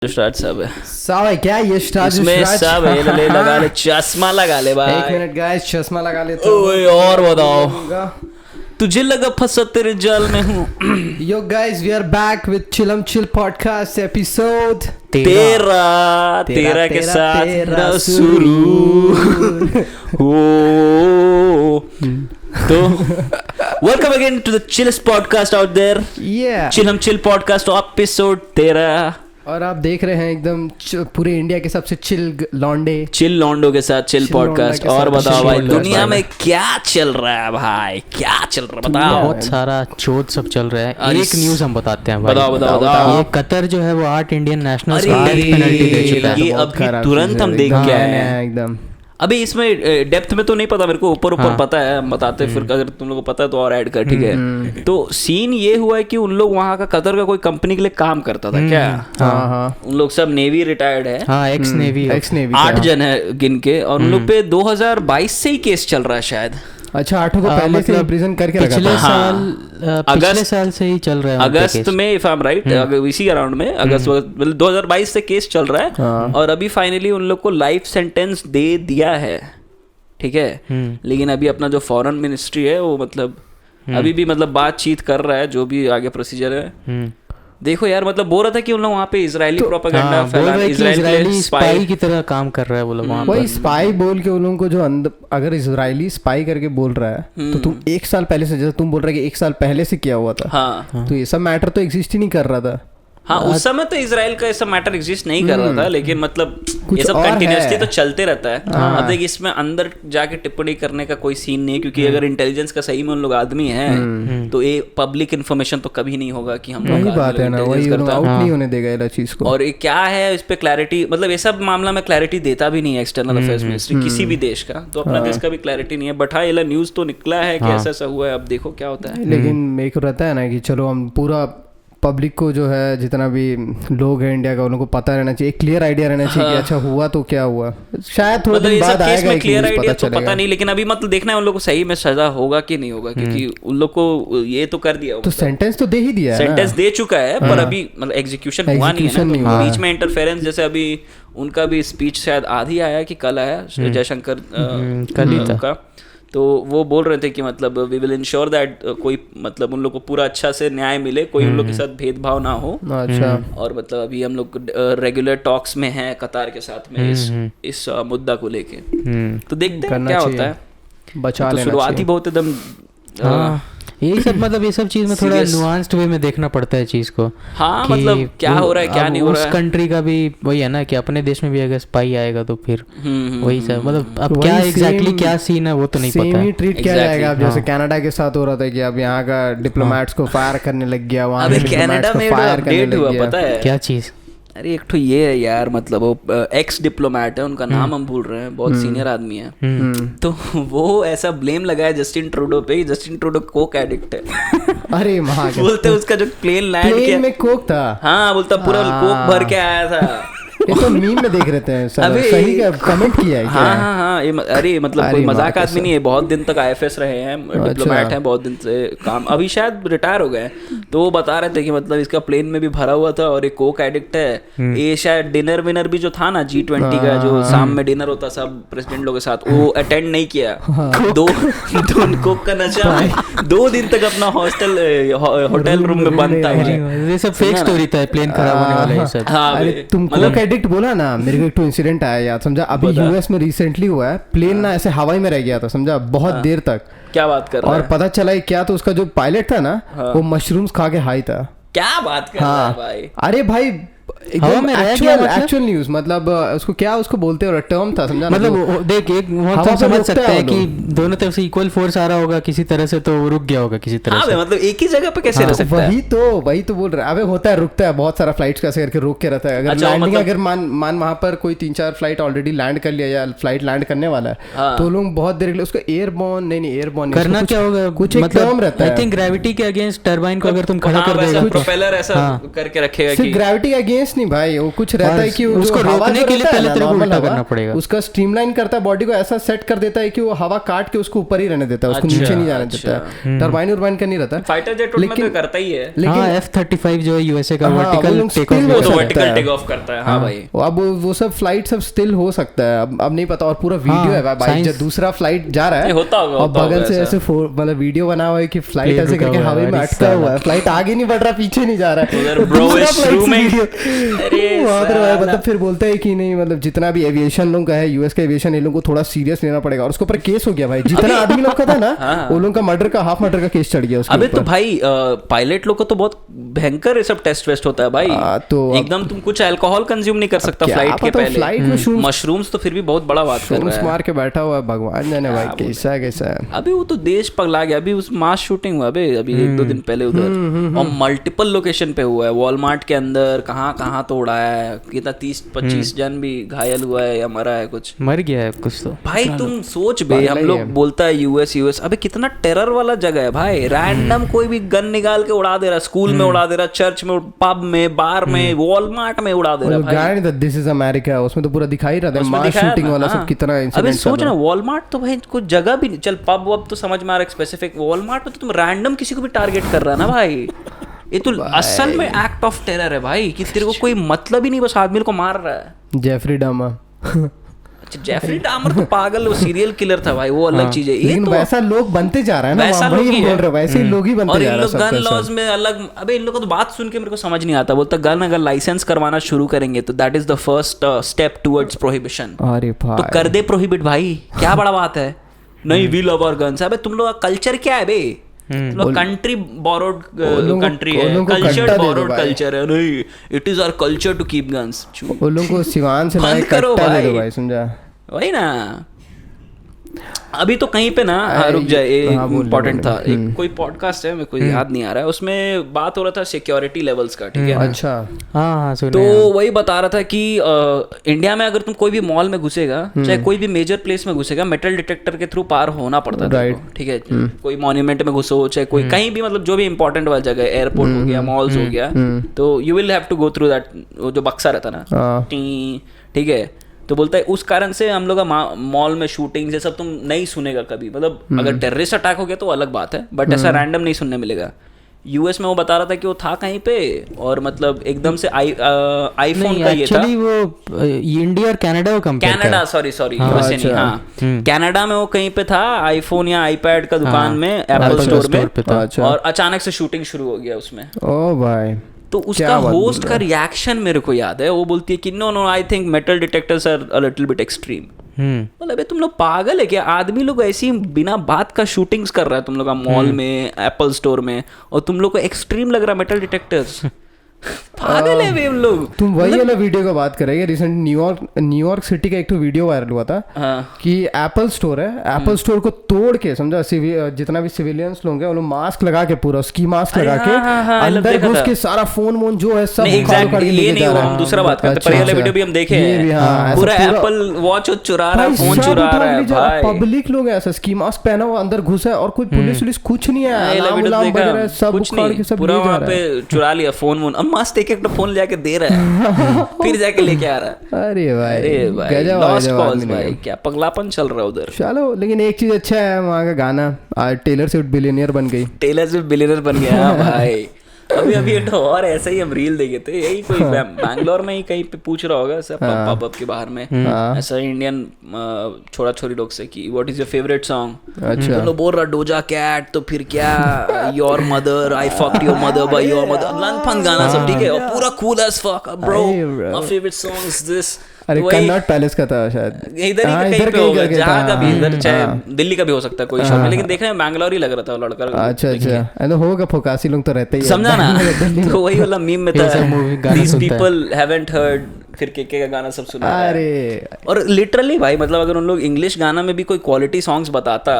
Start सब है सब है क्या ये स्टार्ट इसमें सब है ले लगा ले चश्मा लगा ले भाई 1 मिनट गाइस चश्मा लगा लेते ओए और बताओ तुझे लगा फंसा तेरे जाल में हूँ yo guys we are back with Chilam chill podcast episode तेरा के साथ तेरा शुरू हो तो welcome again to the chillest podcast out there Chilam chill podcast episode 13 और आप देख रहे हैं एकदम पूरे इंडिया के सबसे चिल लॉन्डो के साथ चिल पॉडकास्ट। और बताओ भाई दुनिया में क्या चल रहा है भाई, क्या चल रहा है बताओ। बहुत सारा चोट सब चल रहा है। एक न्यूज़ हम बताते हैं भाई। बताओ। ये कतर जो है वो 8 इंडियन नेशनल्स को डेथ पेनल्टी दे चुका है। ये अभी तुरंत हम देख के आए हैं एकदम। अभी इसमें डेप्थ में तो नहीं पता मेरे को, ऊपर पता है, हम बताते फिर अगर तुम लोगों को पता है तो और ऐड कर, ठीक है। तो सीन ये हुआ है कि उन लोग वहाँ का कतर का कोई कंपनी के लिए काम करता था क्या। हाँ। उन लोग सब नेवी रिटायर्ड है, एक्स नेवी 8 जन है गिन के, और उन लोग पे 2022 से ही केस चल रहा है शायद। अच्छा 8 को पहले मतलब से इम्प्रिजन करके रखा था। पिछले साल से ही चल रहा है अगस्त में, इफ आई एम राइट, इसी अराउंड में अगस्त 2022 से केस चल रहा है। और अभी फाइनली उन लोग को लाइफ सेंटेंस दे दिया है, ठीक है। लेकिन अभी अपना जो फॉरेन मिनिस्ट्री है वो मतलब अभी भी मतलब बातचीत कर रहा है, जो भी आगे प्रोसीजर है। देखो यार मतलब बोल रहा था कि उन लोग वहाँ पे इजरायली प्रोपेगेंडा फैला, इजरायली स्पाई की तरह काम कर रहा है वो लोग वहाँ पे। वही स्पाई बोल के उन लोगों को जो अगर इजरायली स्पाई करके बोल रहा है तो तुम 1 साल पहले से, जैसे तुम बोल रहे कि 1 साल पहले से किया हुआ था, हाँ तो ये सब मैटर तो एग्जिस्ट ही नहीं कर रहा था। हाँ उस समय तो इजराइल का ऐसा मैटर एग्जिस्ट नहीं कर रहा था, लेकिन मतलब ये सब कंटिन्यूसली तो चलते रहता है। अब देख इसमें अंदर जाके टिप्पणी करने का कोई सीन नहीं है, क्योंकि अगर इंटेलिजेंस का सही में उन लोग आदमी है तो ये पब्लिक इन्फॉर्मेशन तो कभी नहीं होगा कि हम लोग बात है ना, वही आउट नहीं होने देगा ये चीज को। और ये क्या है इस पे क्लैरिटी, मतलब ये सब मामला में क्लैरिटी देता भी नहीं है एक्सटर्नल अफेयर्स मिनिस्ट्री किसी भी देश का, तो अपना देश का भी क्लैरिटी नहीं है। बट हाँ ये न्यूज तो निकला है कि ऐसा हुआ है, अब देखो क्या होता है। लेकिन मेरे को रहता है ना कि चलो हम पूरा पब्लिक को जो है जितना भी लोग हैं इंडिया का उनको पता रहना चाहिए, एक क्लियर आइडिया रहना चाहिए कि अच्छा हुआ तो क्या हुआ। शायद थोड़ा दिन बाद आएगा एक क्लियर आइडिया तो पता नहीं, लेकिन अभी मतलब देखना है उन लोग को सही में सजा होगा कि नहीं होगा, क्योंकि उन लोग को ये तो कर दिया, तो सेंटेंस तो दे ही दिया है, सेंटेंस दे चुका है, पर अभी मतलब एग्जीक्यूशन हुआ नहीं है ना, बीच में इंटरफेरेंस। जैसे अभी उनका भी स्पीच शायद आधी आया कि कल आया जयशंकर कल ही था, तो वो बोल रहे थे कि मतलब वी विल इंश्योर दैट कोई मतलब उन लोग को पूरा अच्छा से न्याय मिले, कोई उन लोग के साथ भेदभाव ना हो। अच्छा। और मतलब अभी हम लोग रेगुलर टॉक्स में हैं कतार के साथ में इस मुद्दा को लेके, तो देखते हैं क्या होता है। बचा लेना, शुरुआत ही बहुत एकदम यही सब मतलब ये सब चीज में थोड़ा नुआंस्ड वे में देखना पड़ता है चीज को। हाँ मतलब क्या हो रहा है क्या नहीं हो रहा है। उस कंट्री का भी वही है ना कि अपने देश में भी अगर स्पाई आएगा तो फिर वही सब मतलब अब क्या एग्जैक्टली क्या सीन है वो तो नहीं पता है। सेम ही ट्रीट किया जाएगा। अब जैसे कनाडा के साथ हो रहा था कि अब यहाँ का डिप्लोमेट्स को फायर करने लग गया, वहाँ कनाडा में अपडेट हुआ पता है क्या चीज। अरे एक तो ये है यार, मतलब वो एक्स डिप्लोमेट है, उनका नाम हम भूल रहे हैं, बहुत सीनियर आदमी है, तो वो ऐसा ब्लेम लगाया जस्टिन ट्रूडो पे, जस्टिन ट्रूडो कोक एडिक्ट है। अरे बोलते उसका जो प्लेन लैंड किया में कोक था, हाँ बोलता पूरा कोक भर के आया था। ये तो मीम में देख रहे थे सही का कमेंट किया है क्या? हाँ अरे मतलब कोई मजाक आदमी नहीं है, बहुत दिन तक आईएफएस रहे हैं, डिप्लोमेट हैं, बहुत दिन से काम, अभी शायद रिटायर हो गए। तो वो बता रहे थे कि मतलब इसका प्लेन में भी भरा हुआ था और एक कोक एडिक्ट है। ये शायद डिनर विनर भी जो था ना G20 का, जो शाम में डिनर होता सब प्रेसिडेंट लोग के साथ, वो अटेंड नहीं किया। दो कोक का नशा 2 दिन तक अपना होटल रूम में बंद था। ये सब फेक स्टोरी था, प्लेन खराब होने वाला है सब। हाँ तुम कोक एडिक्ट बोला ना, मेरे को एक तो इंसिडेंट आया याद, समझा अभी यूएस में रिसेंटली हुआ है, प्लेन ना ऐसे हवाई में रह गया था समझा बहुत देर तक। क्या बात कर रहा है? और पता चला क्या, तो उसका जो पायलट था ना वो मशरूम्स खा के हाई था। क्या बात कर रहा है भाई? अरे भाई एक्चुअल न्यूज, मतलब उसको क्या उसको बोलते हैं, टर्म था समझा, मतलब देख एक हम समझ सकते हैं कि दोनों तरफ से इक्वल फोर्स आ रहा होगा किसी तरह से, तो रुक गया होगा किसी तरह से। मतलब एक ही जगह पे कैसे रह सकता है? वही तो बोल रहा है। अबे होता है, रुकता है, बहुत सारा फ्लाइट्स कैसे करके रोक के रहता है। अगर लैंडिंग अगर मान वहां पर कोई 3-4 फ्लाइट ऑलरेडी लैंड कर लिया या फ्लाइट लैंड करने वाला है, तो लोग बहुत देर के लिए उसको एयरबोर्न नहीं करना क्या होगा, कुछ एक टर्म रहता है। आई थिंक ग्रेविटी के अगेंस्ट टरबाइन को अगर तुम खड़ा कर देगा, प्रोपेलर ऐसा करके रखेगा कि ग्रेविटी के अगेंस्ट स्मूथनेस नहीं भाई, वो कुछ रहता है कि उसको रोकने के लिए पहले तेरे को उल्टा करना पड़ेगा, उसका स्ट्रीमलाइन करता है बॉडी को, ऐसा सेट कर देता है कि वो हवा काट के उसको ऊपर ही रहने देता है, उसको नीचे नहीं जाने देता है, टरबाइन उर्बाइन का नहीं रहता। फाइटर जेट में तो करता ही है, लेकिन F-35 जो है यूएसए का वर्टिकल टेक ऑफ करता है। हाँ भाई, अब वो सब फ्लाइट सब स्टिल हो सकता है, अब नहीं पता। और पूरा वीडियो है भाई, जब दूसरा फ्लाइट जा रहा है और बगल से ऐसे मतलब वीडियो बना हुआ है कि फ्लाइट ऐसे करके हवा में अटका हुआ है, फ्लाइट आगे नहीं बढ़ रहा, पीछे नहीं जा रहा है, मतलब फिर बोलते हैं कि नहीं, मतलब जितना भी एविएशन लोग का है, यूएस का एविएशन, इन लोगों को थोड़ा सीरियस लेना पड़ेगा। और उसके ऊपर केस हो गया भाई, जितना आदमी लोग का था ना, वो लोगों का मर्डर का, हाफ मर्डर का केस चढ़ गया उसके ऊपर। अबे तो भाई पायलट लोग को तो बहुत भयंकर ये सब टेस्ट वेस्ट होता है भाई, तो एकदम तुम कुछ अल्कोहल कंज्यूम नहीं कर सकता फ्लाइट के पहले। फ्लाइट में मशरूम्स तो फिर भी बहुत बड़ा बात कर रहा है, मार के बैठा हुआ है, भगवान जाने भाई कैसा है। अभी वो तो देश पगला गया, अभी उस मास शूटिंग हुआ अभी 1-2 दिन पहले उधर, और मल्टीपल लोकेशन पे हुआ है, वॉलमार्ट के अंदर, कहाँ तो उड़ाया है, कितना 30-25 जन भी घायल हुआ है या मरा है, कुछ मर गया है कुछ तो भाई। तुम सोच बे, हम लोग बोलता है यूएस, अबे कितना टेरर वाला जगह है भाई, रैंडम कोई भी गन निकाल के उड़ा दे रहा, स्कूल में उड़ा दे रहा, चर्च में, पब में, बार में, वॉलमार्ट में उड़ा दे रहा भाई। दिस इज अमेरिका, उसमें तो पूरा दिखाई रहा था मास शूटिंग वाला सब कितना। अबे सोच ना, वॉलमार्ट तो भाई कुछ जगह भी नहीं, चल पब वब तो समझ में आ रहा है स्पेसिफिक, वॉलमार्ट में तो तुम रैंडम किसी को भी टारगेट कर रहा है ना भाई, ये तो असल में एक्ट ऑफ टेरर है भाई, कि तेरे को कोई मतलब ही नहीं, बस आदमी को मार रहा है। जेफरी डामर जेफरी डामर तो पागल, वो सीरियल किलर था भाई, वो अलग चीज है। लेकिन तो वैसा लोग बनते जा रहे हैं ना, वैसा लोग ही बोल रहे, वैसे ही लोग ही बनते जा रहे हैं। और इन लोग गन लॉज में अलग, अबे इन लोग का तो बात सुन के मेरे को समझ नहीं आता, बोलता गन अगर लाइसेंस करवाना शुरू करेंगे तो that is the first step towards prohibition. अरे भाई, तो कर दे प्रोहिबिट भाई, क्या बड़ा बात है। नहीं वी लव आवर गन्स, अबे तुम लोग का कल्चर क्या है बे, कंट्री बोरोड कंट्री है, कल्चर बोरोड कल्चर है, नहीं it is our culture to keep guns. वो लोगों को सिवान से लाए कट्टा दे दो भाई, समझा वही ना। अभी तो कहीं पे ना, रुक जाए, इम्पोर्टेंट था, एक कोई पॉडकास्ट है, मेरे को याद नहीं आ रहा है, उसमें बात हो रहा था सिक्योरिटी लेवल्स का, ठीक है। अच्छा, हाँ तो वही बता रहा था कि इंडिया में अगर तुम कोई भी मॉल में घुसेगा, चाहे कोई भी मेजर प्लेस में घुसेगा, मेटल डिटेक्टर के थ्रू पार होना पड़ता है, ठीक है। कोई मॉन्यूमेंट में घुसो, चाहे कोई कहीं भी, मतलब जो भी इंपॉर्टेंट वाली जगह, एयरपोर्ट हो गया, मॉल्स हो गया, तो you will have to go through that, जो बक्सा रहता ना, ठीक है। तो बोलता है उस कारण से हम लोग का मॉल में शूटिंग ये सब तुम नहीं सुनेगा कभी, मतलब अगर टेररिस्ट अटैक हो गया तो अलग बात है, बट ऐसा रैंडम नहीं सुनने मिलेगा। यूएस में वो बता रहा था कि वो था कहीं पे, और मतलब एकदम से आईफोन का ये था, वो इंडिया और कनाडा को कंपेयर, कनाडा सॉरी यूएसए नहीं, हाँ कनाडा में वो कहीं पे था, आईफोन या आईपैड का दुकान में, एप्पल स्टोर में, और अचानक से शूटिंग शुरू हो गया उसमें। ओ भाई, तो उसका होस्ट का रिएक्शन मेरे को याद है, वो बोलती है कि no I think metal detectors are a little bit extreme. मतलब अबे तुम लोग पागल है क्या, आदमी लोग ऐसी बिना बात का शूटिंग्स कर रहा है तुम लोग का मॉल में, एप्पल स्टोर में, और तुम लोग को एक्सट्रीम लग रहा है मेटल डिटेक्टर्स। पागल है वे हम लोग। तुम वही वाला वीडियो का बात करेंगे, रिसेंट न्यूयॉर्क सिटी का एक तो वीडियो वायरल हुआ था कि एप्पल स्टोर है, एप्पल स्टोर को तोड़ के, समझा, जितना भी सिविलियंस लोग हैं वो लोग मास्क लगा के, पूरा स्की मास्क लगा के अंदर घुस के सारा फोन वोन जो है सब ये नहीं, हम दूसरा बात करते, पर ये वाला वीडियो भी हम देखे हैं, पूरा एप्पल वॉच चुरा रहा है, फोन चुरा रहा है भाई, पब्लिक लोग ऐसा स्की मास्क पहना हुआ अंदर घुसा है, और कोई पुलिस कुछ नहीं है, सब उखाड़ के सब पूरा वहां पे चुरा लिया फोन वोन, मस्त एक फोन लेके दे रहा है, फिर जाके लेके आ रहा है। अरे भाई लॉस्ट कॉज भाई, क्या पगलापन चल रहा है उधर। चलो, लेकिन एक चीज अच्छा है, वहाँ का गाना टेलर स्विफ्ट बिलियनियर बन गई, टेलर स्विफ्ट बिलियनियर बन गया भाई। अभी एक और ऐसा ही हम रील देखे थे, यही कोई बैंगलोर में ही कहीं पे पूछ रहा होगा ऐसा पब के बाहर में, ऐसा इंडियन छोरा छोरी लोग से कि what is your favourite song. अच्छा, तो बोल रहा डोजा कैट, तो फिर क्या your mother, I fucked your mother by your mother, लंपन गाना सब, ठीक है, और पूरा cool as fuck bro, my favourite song is this. अरे कन्नॉट पैलेस का था शायद, इधर ही कहीं पे होगा, जहाँ का भी, इधर चाहे दिल्ली का भी हो सकता है कोई शॉट में, लेकिन देखने में बैंगलोर ही लग रहा था वो लड़का। अच्छा, तो होगा, फोकासी लोग तो रहते ही, समझा ना। तो वही वाला मीम में था, these people haven't heard, फिर के का गाना सब सुना। अरे और लिटरली भाई, मतलब अगर उन लोग इंग्लिश गाना में भी कोई क्वालिटी सॉन्ग्स बताता,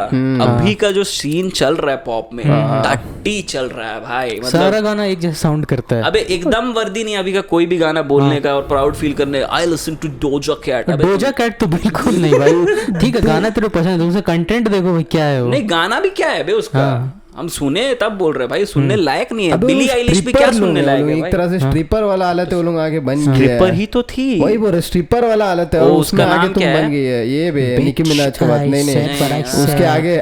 अभी का जो सीन चल रहा है पॉप में, टट्टी चल रहा है भाई, मतलब सारा गाना एक जैसा साउंड करता है। अबे एकदम वर्दी नहीं अभी का कोई भी गाना बोलने का और प्राउड फील करने, I listen to Doja Cat. Doja Cat तो बिल्कुल नहीं भाई, ठीक है गाना तेरे पसंद है, तुमसे कंटेंट देखो भाई क्या है वो। नहीं गाना भी क्या है बे उसका, हम सुने तब बोल रहे भाई, सुनने लायक नहीं है। बिली आइलिश भी क्या सुनने लायक है? एक तरह से स्ट्रिपर वाला हालत है, वो लोग आगे बन गए। स्ट्रिपर ही तो थी, वही बोल स्ट्रिपर वाला हालत है, और उसमें आगे तुम बन गई है। ये बे निकी मिनाज के बाद नहीं, उसके आगे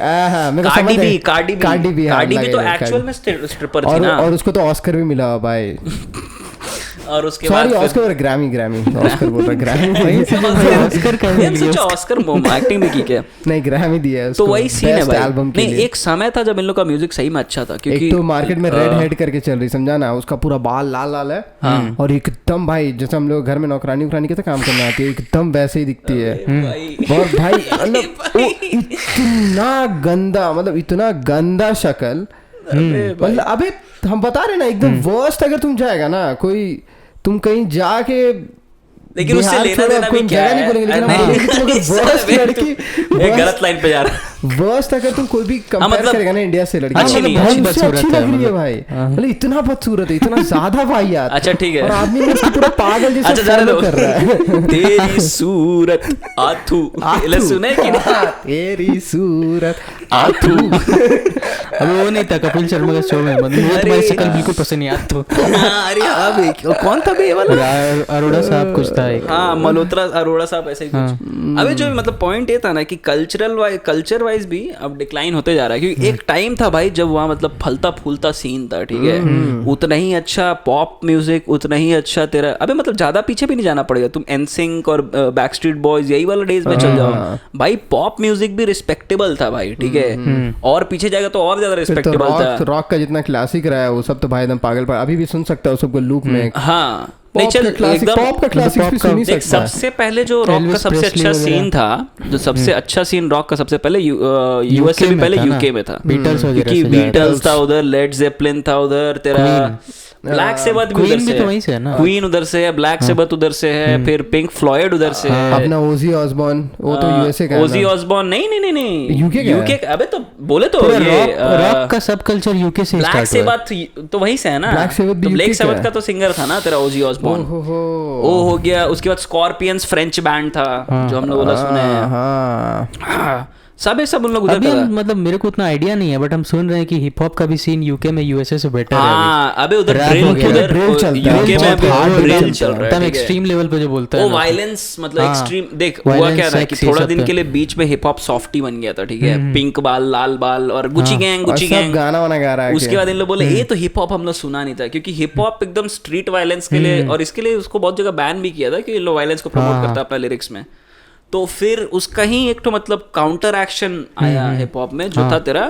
कार्डी भी तो एक्चुअल में स्ट्रिपर थी ना, और उसको तो ऑस्कर भी मिला भाई। और उसके बाद ऑस्कर ग्रैमी ऑस्कर बोल रहा ग्रैमी ऑस्कर एक्टिंग भी की क्या? नहीं ग्रैमी दिया है तो वही सीन है भाई। नहीं एक समय था जब इन लोग का म्यूजिक सही में अच्छा था, क्योंकि एक तो मार्केट में रेड हेड करके चल रही, समझा ना, उसका पूरा बाल लाल लाल है। और एकदम भाई जैसे हम लोग घर में नौकरानी कैसे काम करने आती है, एकदम वैसे ही दिखती है। और भाई मतलब इतना गंदा, मतलब इतना गंदा शक्ल, मतलब अबे हम बता रहे ना एकदम वर्स्ट। अगर तुम जाएगा ना कोई, तुम कहीं जाके, लेकिन उससे लेना देना भी क्या है? गलत लाइन पे जा रहा है। वर्स्ट अगर तुम कोई भी कंपेयर करेगा ना इंडिया से, लड़की अच्छी लग रही है भाई, मतलब इतना बदसूरत है, इतना ज्यादा भाई यार। अच्छा ठीक है, और आदमी ने उसको पूरा पागल जैसे फॉलो कर रहा है। तेरी सूरत आथू, सुने कि नहीं? तेरी सूरत आथू। अब वो नहीं था कपिल शर्मा का शो में, मतलब तुम्हारी शक्ल बिल्कुल पसंद नहीं आती। अरे हाँ कौन था बे वाला? अरोड़ा साहब कुछ था, हाँ मल्होत्रा अरोड़ा साहब ऐसे ही कुछ। अबे जो मतलब पॉइंट ये था ना कि कल्चर वाइज भी अब डिक्लाइन होते जा रहा है, क्योंकि एक टाइम था भाई जब वहाँ मतलब फलता फूलता सीन था, ठीक है, उतना ही अच्छा पॉप म्यूजिक, उतना ही अच्छा तेरा, अबे मतलब ज्यादा पीछे भी नहीं जाना पड़ेगा, तुम एनसिंक और बैकस्ट्रीट बॉयज यही वाला डेज में चल जाओ भाई, पॉप म्यूजिक भी रिस्पेक्टेबल था भाई, ठीक है, और पीछे जाएगा तो और ज्यादा रिस्पेक्टेबल था। रॉक का जितना क्लासिक रहा है वो सब तो भाई एकदम पागल पर अभी भी सुन सकता है सबको लूप में। हाँ नहीं चल पॉप का क्लासिक भी सुन ही सकता है। सबसे पहले जो रॉक का सबसे अच्छा सीन था, जो सबसे अच्छा सीन रॉक का सबसे पहले यूएसए भी पहले यूके में था, क्योंकि बीटल्स था उधर, लेड जेपलिन था उधर, तेरा ब्लैक सेबथ भी उधर से है, क्वीन उधर से है, ब्लैक सेबथ उधर से है, फिर पिंक फ्लॉयड उधर से है, अपना ओजी ऑसबॉर्न, वो तो यूएसए का है। ओजी ऑसबॉर्न नहीं यूके अबे तो बोले तो ये रॉक का सब कल्चर यूके से स्टार्ट हुआ। ब्लैक सेबथ तो वहीं से है ना, ब्लैक सेबथ का तो सिंगर था ना तेरा ओजी ऑसबॉर्न, वो हो गया। उसके बाद स्कॉर्पियंस फ्रेंच बैंड था जो हम लोग बोला सुने हैं, सब उन लोग उधर का। मतलब मेरे को उतना आइडिया नहीं है, बट हम सुन रहे हैं कि हिप हॉप का भी सीन यूके में यूएसए से बेटर है। हाँ अबे उधर ड्रिल चलता है, यूके में ड्रिल चल रहा है, एकदम एक्सट्रीम लेवल पे जो बोलता है वो वायलेंस, मतलब एक्सट्रीम। देख हुआ क्या था कि थोड़ा दिन के लिए बीच में हिप हॉप सॉफ्टी बन गया था, ठीक है, पिंक बाल लाल बाल और गुची गैंग गाना वाना गा रहा है। उसके बाद इन लोग बोले ये तो हिप हॉप हम लोग सुना नहीं था, क्योंकि हिप हॉप एकदम स्ट्रीट वायलेंस के लिए, और इसके लिए उसको बहुत जगह बैन भी किया था कि ये लोग वायलेंस को प्रमोट करता है अपना लिरिक्स में। तो फिर उसका ही एक तो मतलब काउंटर एक्शन आया हिप हॉप में, जो था तेरा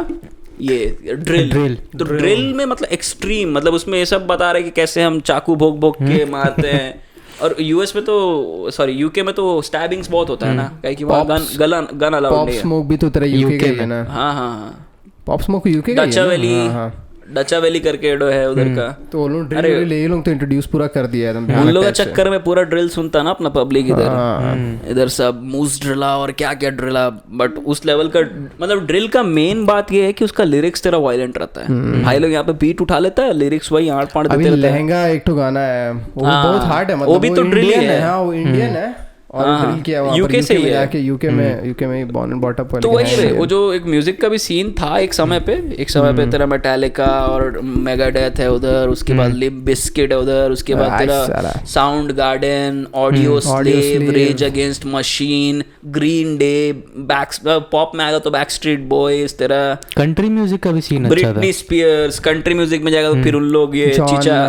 ये ड्रिल। तो ड्रिल में मतलब एक्सट्रीम, मतलब उसमें ये सब बता रहे कि कैसे हम चाकू भोग भोग के मारते हैं। और यूएस में तो यूके में तो स्टैबिंग्स बहुत होता है ना, कि वहाँ गन अलाउड नहीं है। पॉप स्मोक भी तो तेरा यूके का है ना। हाँ पॉप स्मोक यूके का है। डचा वैली करके एडो है उधर का, तो वो लोग ड्रिल तो इंट्रोड्यूस पूरा कर दिया एकदम। उन लोग के चक्कर में पूरा ड्रिल सुनता ना अपना पब्लिक इधर सब मूस ड्रिला और क्या क्या ड्रिला, बट उस लेवल का मतलब ड्रिल का मेन बात ये है कि उसका लिरिक्स तेरा वायलेंट रहता है। भाई लोग यहाँ पे बीट उठा लेता है, लिरिक्स वही आड़ पाड़ देते रहते हैं। लहंगा एक तो गाना है वो बहुत हार्ड है, मतलब वो भी तो ड्रिल है। हाँ वो इंडियन है और ड्रिल किया हुआ यूके से ही जाके यूके में बॉर्न एंड बॉट अप वाले। तो वही है वो जो एक म्यूजिक का भी सीन था एक समय पे तेरा मेटालिका और मेगाडेथ है उधर, उसके बाद लिम्प बिस्किट है उधर, उसके बाद तेरा Soundgarden, Audioslave, Rage Against Machine, Green Day, pop में आएगा तो बैकस्ट्रीट बॉयज, तेरा कंट्री म्यूजिक का भी सीन अच्छा था, ब्रिटनी स्पीयर्स। कंट्री म्यूजिक में जाएगा तो फिर उन लोग ये चीचा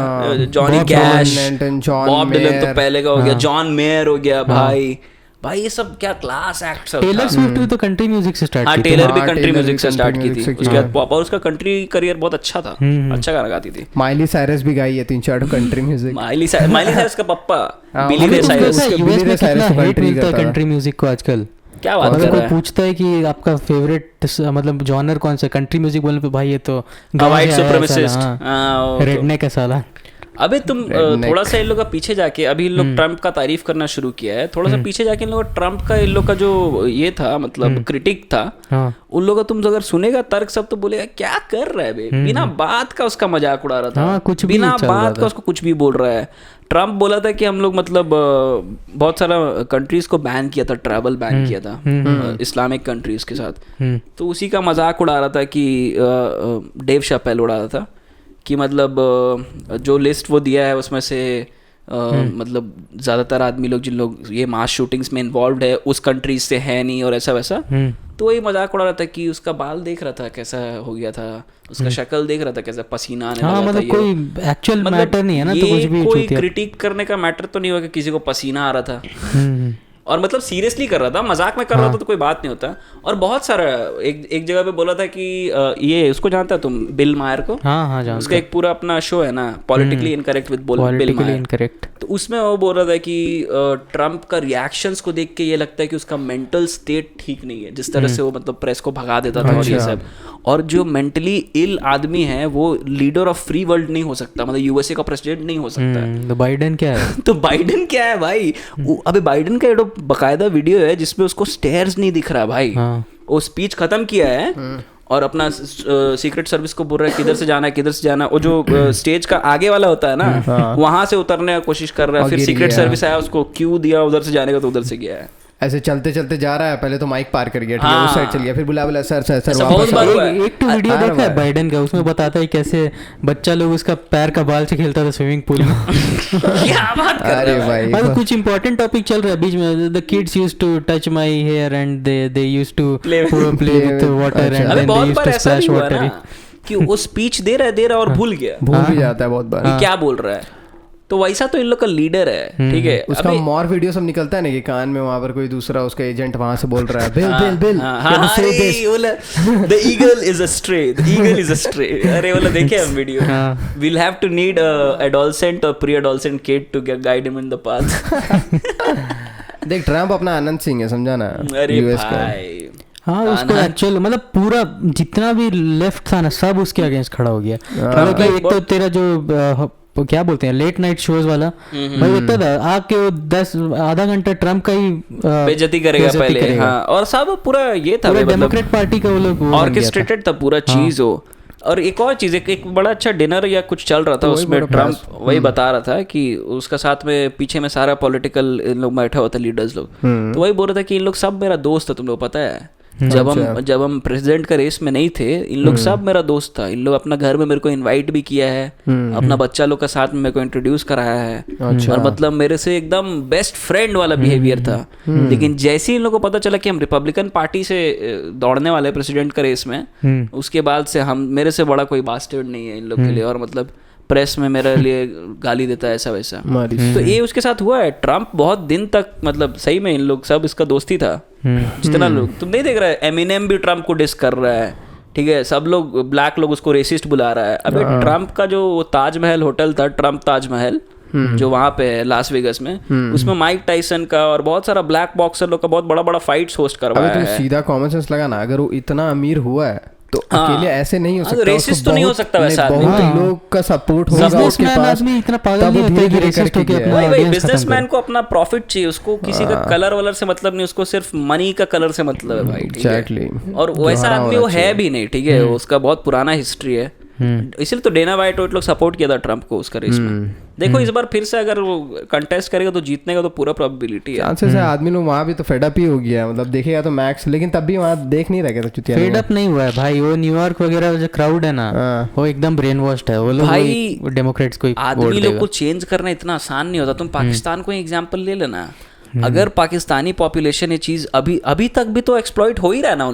जॉनी कैश, बॉब डिलन तो पहले का हो गया, जॉन मेयर हो गया। भाई ये सब क्या क्लास एक्ट सब। टेलर स्विफ्ट भी तो कंट्री म्यूजिक से स्टार्ट की थी। टेलर भी कंट्री म्यूजिक से स्टार्ट की थी, उसके बाद पॉप, और उसका कंट्री करियर बहुत अच्छा था, अच्छा गाना गाती थी। माइली साइरस भी गाई है 3-4 कंट्री म्यूजिक। माइली साइरस का पप्पा बिली रे साइरस। यूएस में कितना हेट मिलता है कंट्री म्यूजिक को आजकल। क्या बात कर रहा है? कोई पूछता है कि आपका फेवरेट मतलब जॉनर कौन सा, कंट्री म्यूजिक बोलने पे भाई ये तो व्हाइट सुप्रीमेसिस्ट, रेडनेक है साला। अबे तुम थोड़ा सा इन लोग का पीछे जाके, अभी इन लोग ट्रम्प का तारीफ करना शुरू किया है, थोड़ा सा पीछे जाके इन लोग ट्रम्प का, इन लोग का जो ये था मतलब क्रिटिक था, उन लोगों का तुम अगर सुनेगा तर्क सब तो बोलेगा क्या कर रहा है बे, बिना बात का उसका मजाक उड़ा रहा था, कुछ बिना बात का उसको कुछ भी बोल रहा है। ट्रम्प बोला था कि हम लोग मतलब बहुत सारा कंट्रीज को बैन किया था, ट्रैवल बैन किया था इस्लामिक कंट्रीज के साथ, तो उसी का मजाक उड़ा रहा था कि डेव शैपेल उड़ा रहा था कि मतलब जो लिस्ट वो दिया है उसमें से मतलब ज़्यादातर आदमी लोग जिन लोग ये मास शूटिंग्स में इन्वॉल्व है उस कंट्रीज से है नहीं और ऐसा वैसा। तो वही मजाक उड़ा रहा था कि उसका बाल देख रहा था कैसा हो गया था, उसका शक्ल देख रहा था कैसा पसीना आने लगा था। कोई एक्चुअल मैटर नहीं है ना, तो कुछ भी कोई क्रिटिक करने का मैटर तो नहीं हुआ कि किसी को पसीना आ रहा था और मतलब सीरियसली कर रहा था, मजाक में कर रहा था तो कोई बात नहीं होता। और बहुत सारा एक जगह पे बोला था कि ये उसको जानता है तुम, बिल मायर को? हाँ जानता। उसका एक पूरा अपना शो है ना, पॉलिटिकली इनकरेक्ट विद बिल मायर। तो उसमें वो बोल रहा था कि ट्रम्प का रिएक्शंस को देख के ये लगता है कि उसका मेंटल स्टेट ठीक नहीं है, जिस तरह से वो मतलब प्रेस को भगा देता था और ये सब। और जो मेंटली इल आदमी है वो लीडर ऑफ फ्री वर्ल्ड नहीं हो सकता, मतलब यूएसए का प्रेसिडेंट नहीं हो सकता। तो बाइडेन क्या है? तो बाइडेन क्या है भाई? अबे बाइडेन का एक बकायदा वीडियो है जिसमें उसको स्टेयर्स नहीं दिख रहा भाई। वो स्पीच खत्म किया है और अपना सीक्रेट सर्विस को बोल रहा है किधर से जाना है, किधर से जाना है। वो जो स्टेज का आगे वाला होता है ना, वहां से उतरने की कोशिश कर रहा है, फिर सीक्रेट सर्विस आया उसको क्यू दिया उधर से जाने का, तो उधर से गया है। ऐसे चलते चलते जा रहा है, पहले तो माइक पार कर गया, ठीक है, उस साइड चल गया, फिर बुला सर वापस। एक तो वीडियो देखा है बाइडेन का, उसमें बताता है कैसे बच्चा लोग उसका पैर का बाल से खेलता था स्विमिंग पूल में। क्या बात कर रहे हैं भाई? कुछ इंपॉर्टेंट टॉपिक चल रहा है बीच में, the kids used to touch my hair and they used to play with water and then they used to splash water. कि वो स्पीच दे रहा और भूल गया, भूल भी जाता है बहुत बार क्या बोल रहा है। तो वैसा तो इन लोग का लीडर है, ठीक है। उसका मॉर वीडियो सब निकलता है ना कि कान में वहां पर कोई दूसरा उसका एजेंट वहां से बोल रहा है, bill the eagle is a stray, the eagle is a stray. अरे बोला देखे हम video, we'll have to need adolescent और pre adolescent kid to guide him in the path. देख ट्रम्प अपना आनंद सिंह है, समझा ना? अरे भाई हाँ, उसको एक्चुअल मतलब पूरा जितना भी लेफ्ट था ना सब उसके अगेंस्ट खड़ा हो गया। एक तो तेरा जो क्या बोलते हैं लेट नाइट शोज वाला भाई होता था, आके वो 10 आधा घंटा ट्रम्प का ही बेइज्जती करेगा पहले। हाँ, और सब पूरा ये था डेमोक्रेट पार्टी का वो लोग ऑर्केस्ट्रेटेड था पूरा चीज हो। और एक और चीज, एक बड़ा अच्छा डिनर या कुछ चल रहा था, उसमें ट्रम्प वही बता रहा था कि उसका साथ में पीछे में सारा पॉलिटिकल इन लोग बैठा हुआ था, लीडर्स लोग। तो वही बोल रहा था कि इन लोग सब मेरा दोस्त है, तुम लोग पता है। जब हम प्रेसिडेंट का रेस में नहीं थे, इन लोग सब मेरा दोस्त था। इन लोग अपना घर में मेरे को इनवाइट भी किया है, अपना बच्चा लोग का साथ में मेरे को इंट्रोड्यूस कराया है। और मतलब मेरे से एकदम बेस्ट फ्रेंड वाला बिहेवियर था। लेकिन जैसे ही इन लोग को पता चला कि हम रिपब्लिकन पार्टी से दौड़ने वाले प्रेसिडेंट का रेस में, उसके बाद से हम मेरे से बड़ा कोई बास्टर्ड नहीं है इन लोग के लिए। और मतलब प्रेस में मेरे लिए गाली देता है ऐसा वैसा। तो ये उसके साथ हुआ है। ट्रम्प बहुत दिन तक मतलब सही में इन लोग सब इसका दोस्ती था। जितना लोग तुम नहीं देख रहे, एमिनेम भी ट्रम्प को डिस कर रहा है, ठीक है। सब लोग ब्लैक लोग उसको रेसिस्ट बुला रहा है। अबे ट्रम्प का जो वो ताजमहल होटल था, ट्रम्प ताजमहल, जो वहाँ पे है लास वेगस में, उसमें माइक टाइसन का और बहुत सारा ब्लैक बॉक्सर लोग का बहुत बड़ा बड़ा फाइट्स होस्ट करवाया है। सीधा कॉमन सेंस लगा ना, अगर वो इतना अमीर हुआ है तो अकेले ऐसे नहीं हो सकता। रेसिस्ट तो नहीं हो सकता वैसा आदमी। बहुत लोग का सपोर्ट होगा उसके पास। इतना पागल नहीं होता कि रेसिस्ट होके अपना ऑडियंस बिजनेसमैन को अपना प्रॉफिट चाहिए, उसको किसी का कलर वलर से मतलब नहीं, उसको सिर्फ मनी का कलर से मतलब है भाई, एग्जैक्टली। और वैसा आदमी वो है भी नहीं, ठीक है। उसका बहुत पुराना हिस्ट्री है, इसलिए तो डेना वाइट लोग सपोर्ट किया था ट्रम्प को उसका रेस में। देखो इस बार फिर से अगर वो कंटेस्ट करेगा तो जीतने का तो पूरा प्रोबेबिलिटी है। चांसेस है। आदमी लोग वहाँ भी तो फेड अप ही हो गया, मतलब देखेगा तो मैक्स, लेकिन तब भी वहाँ देख नहीं रहा था चुतिया। फेड अप नहीं हुआ है भाई, वो न्यूयॉर्क वगैरह जो क्राउड है ना, वो एकदम ब्रेन वॉश्ड है। वो लोग भाई डेमोक्रेट्स को आदमी लोग को चेंज करना इतना आसान नहीं होता। तुम पाकिस्तान को एग्जाम्पल ले लेना, अगर पाकिस्तानी पॉपुलेशन ये चीज अभी तक भी तो एक्सप्लॉइट हो ही रहा है ना।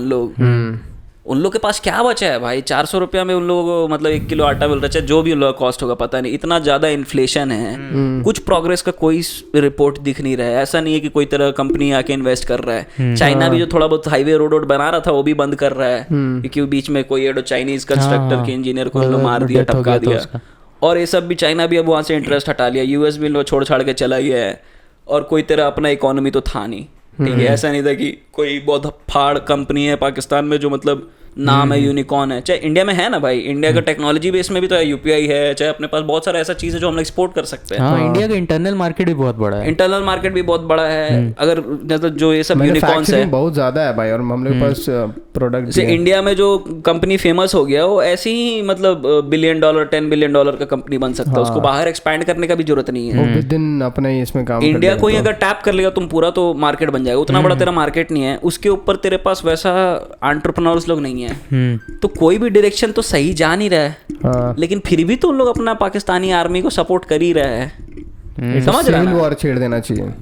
उन लोग के पास क्या बचा है भाई? 400 रुपया में उन लोगों को मतलब 1 किलो आटा मिल रहा है, जो भी उन लोगों का कॉस्ट होगा पता नहीं। इतना ज़्यादा इन्फ्लेशन है, कुछ प्रोग्रेस का कोई रिपोर्ट दिख नहीं रहा है। ऐसा नहीं है कि कोई तरह कंपनी आके इन्वेस्ट कर रहा है। चाइना भी जो थोड़ा बहुत हाईवे रोड बना रहा था वो भी बंद कर रहा है, क्योंकि बीच में कोई चाइनीज कंस्ट्रक्टर के इंजीनियर को मार दिया, टपका दिया। और ये सब भी चाइना भी अब वहाँ से इंटरेस्ट हटा लिया, यूएस भी लोग छोड़ छाड़ के चला गया है। और कोई तरह अपना इकोनॉमी तो था नहीं, ठीक है। ऐसा नहीं था कि कोई बहुत फाड़ कंपनी है पाकिस्तान में जो मतलब नाम है, यूनिकॉर्न है, चाहे इंडिया में है ना भाई, इंडिया का टेक्नोलॉजी बेस में भी तो यूपीआई है, चाहे अपने पास बहुत सारा ऐसा चीज है जो हम लोग एक्सपोर्ट कर सकते हैं। हाँ, इंडिया का इंटरनल मार्केट भी बहुत बड़ा है। इंटरनल मार्केट भी बहुत बड़ा है। अगर मतलब जो ये सब यूनिकॉर्न्स है बहुत ज्यादा है भाई, और हम लोग के पास प्रोडक्ट जैसे इंडिया में जो कंपनी फेमस हो गया वो ऐसे ही मतलब $1 बिलियन $10 बिलियन का कंपनी बन सकता है। उसको बाहर एक्सपैंड करने का भी जरूरत नहीं है। विद इन अपना ही इसमें काम इंडिया को ही अगर टैप कर लेगा तुम पूरा, तो मार्केट बन जाएगा। उतना बड़ा तेरा मार्केट नहीं है, उसके ऊपर तेरे पास वैसा एंटरप्रेन्योर्स लोग नहीं है, तो कोई भी डायरेक्शन तो सही जा नहीं रहा है। लेकिन फिर भी तो उन लोग अपना पाकिस्तानी आर्मी को सपोर्ट कर ही रहे हैं। समझ रहा है? सिविल वॉर छेड़ देना चाहिए,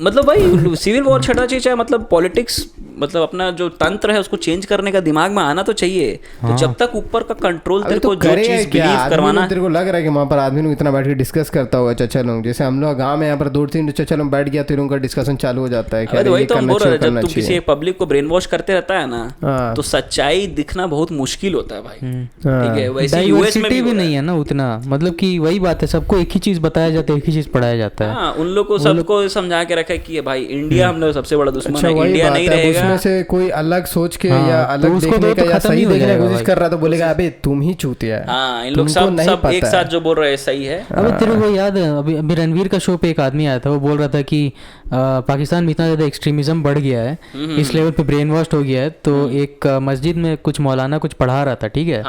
मतलब भाई सिविल वॉर छेड़ना चाहिए, चाहे मतलब पॉलिटिक्स, मतलब अपना जो तंत्र है उसको चेंज करने का दिमाग में आना तो चाहिए। तो जब तक ऊपर का कंट्रोल तेरे को जो चीज बिलीव करवाना, तेरे को लग रहा है कि वहाँ पर आदमी लोग इतना बैठ के डिस्कस करता होगा चचा लोग, जैसे हम लोग गांव में यहाँ पर 2-3 चचा लोग बैठ गया तो उनका डिस्कशन चालू हो जाता है। वही तो हम बोल रहे हैं, जब तुम किसी पब्लिक को ब्रेन वॉश करते रहता है ना, तो सच्चाई दिखना बहुत मुश्किल होता है भाई। ठीक है, वैसे यूएस में भी नहीं है ना उतना, मतलब कि वही बात है, सबको एक ही चीज बताया जाता है, एक ही चीज पढ़ाया जाता है। उन लोग को सबको समझा के रखा है कि भाई इंडिया हम लोग सबसे बड़ा दुश्मन है, इंडिया नहीं रहेगा। उसमें से कोई अलग सोच के या अलग देखने का या सही देखने की कोशिश कर रहा तो बोलेगा अबे तुम ही चूतिया है। हाँ, इन लोग सब एक साथ जो बोल रहे हैं सही है। अबे तेरे को याद है अभी रणवीर का शो पे एक आदमी आया था, वो बोल रहा था कि पाकिस्तान में इतना ज़्यादा एक्सट्रीमिज्म बढ़ गया है, इस लेवल पे ब्रेन वॉश हो गया है। तो एक मस्जिद में कुछ मौलाना कुछ पढ़ा रहा था, ठीक है।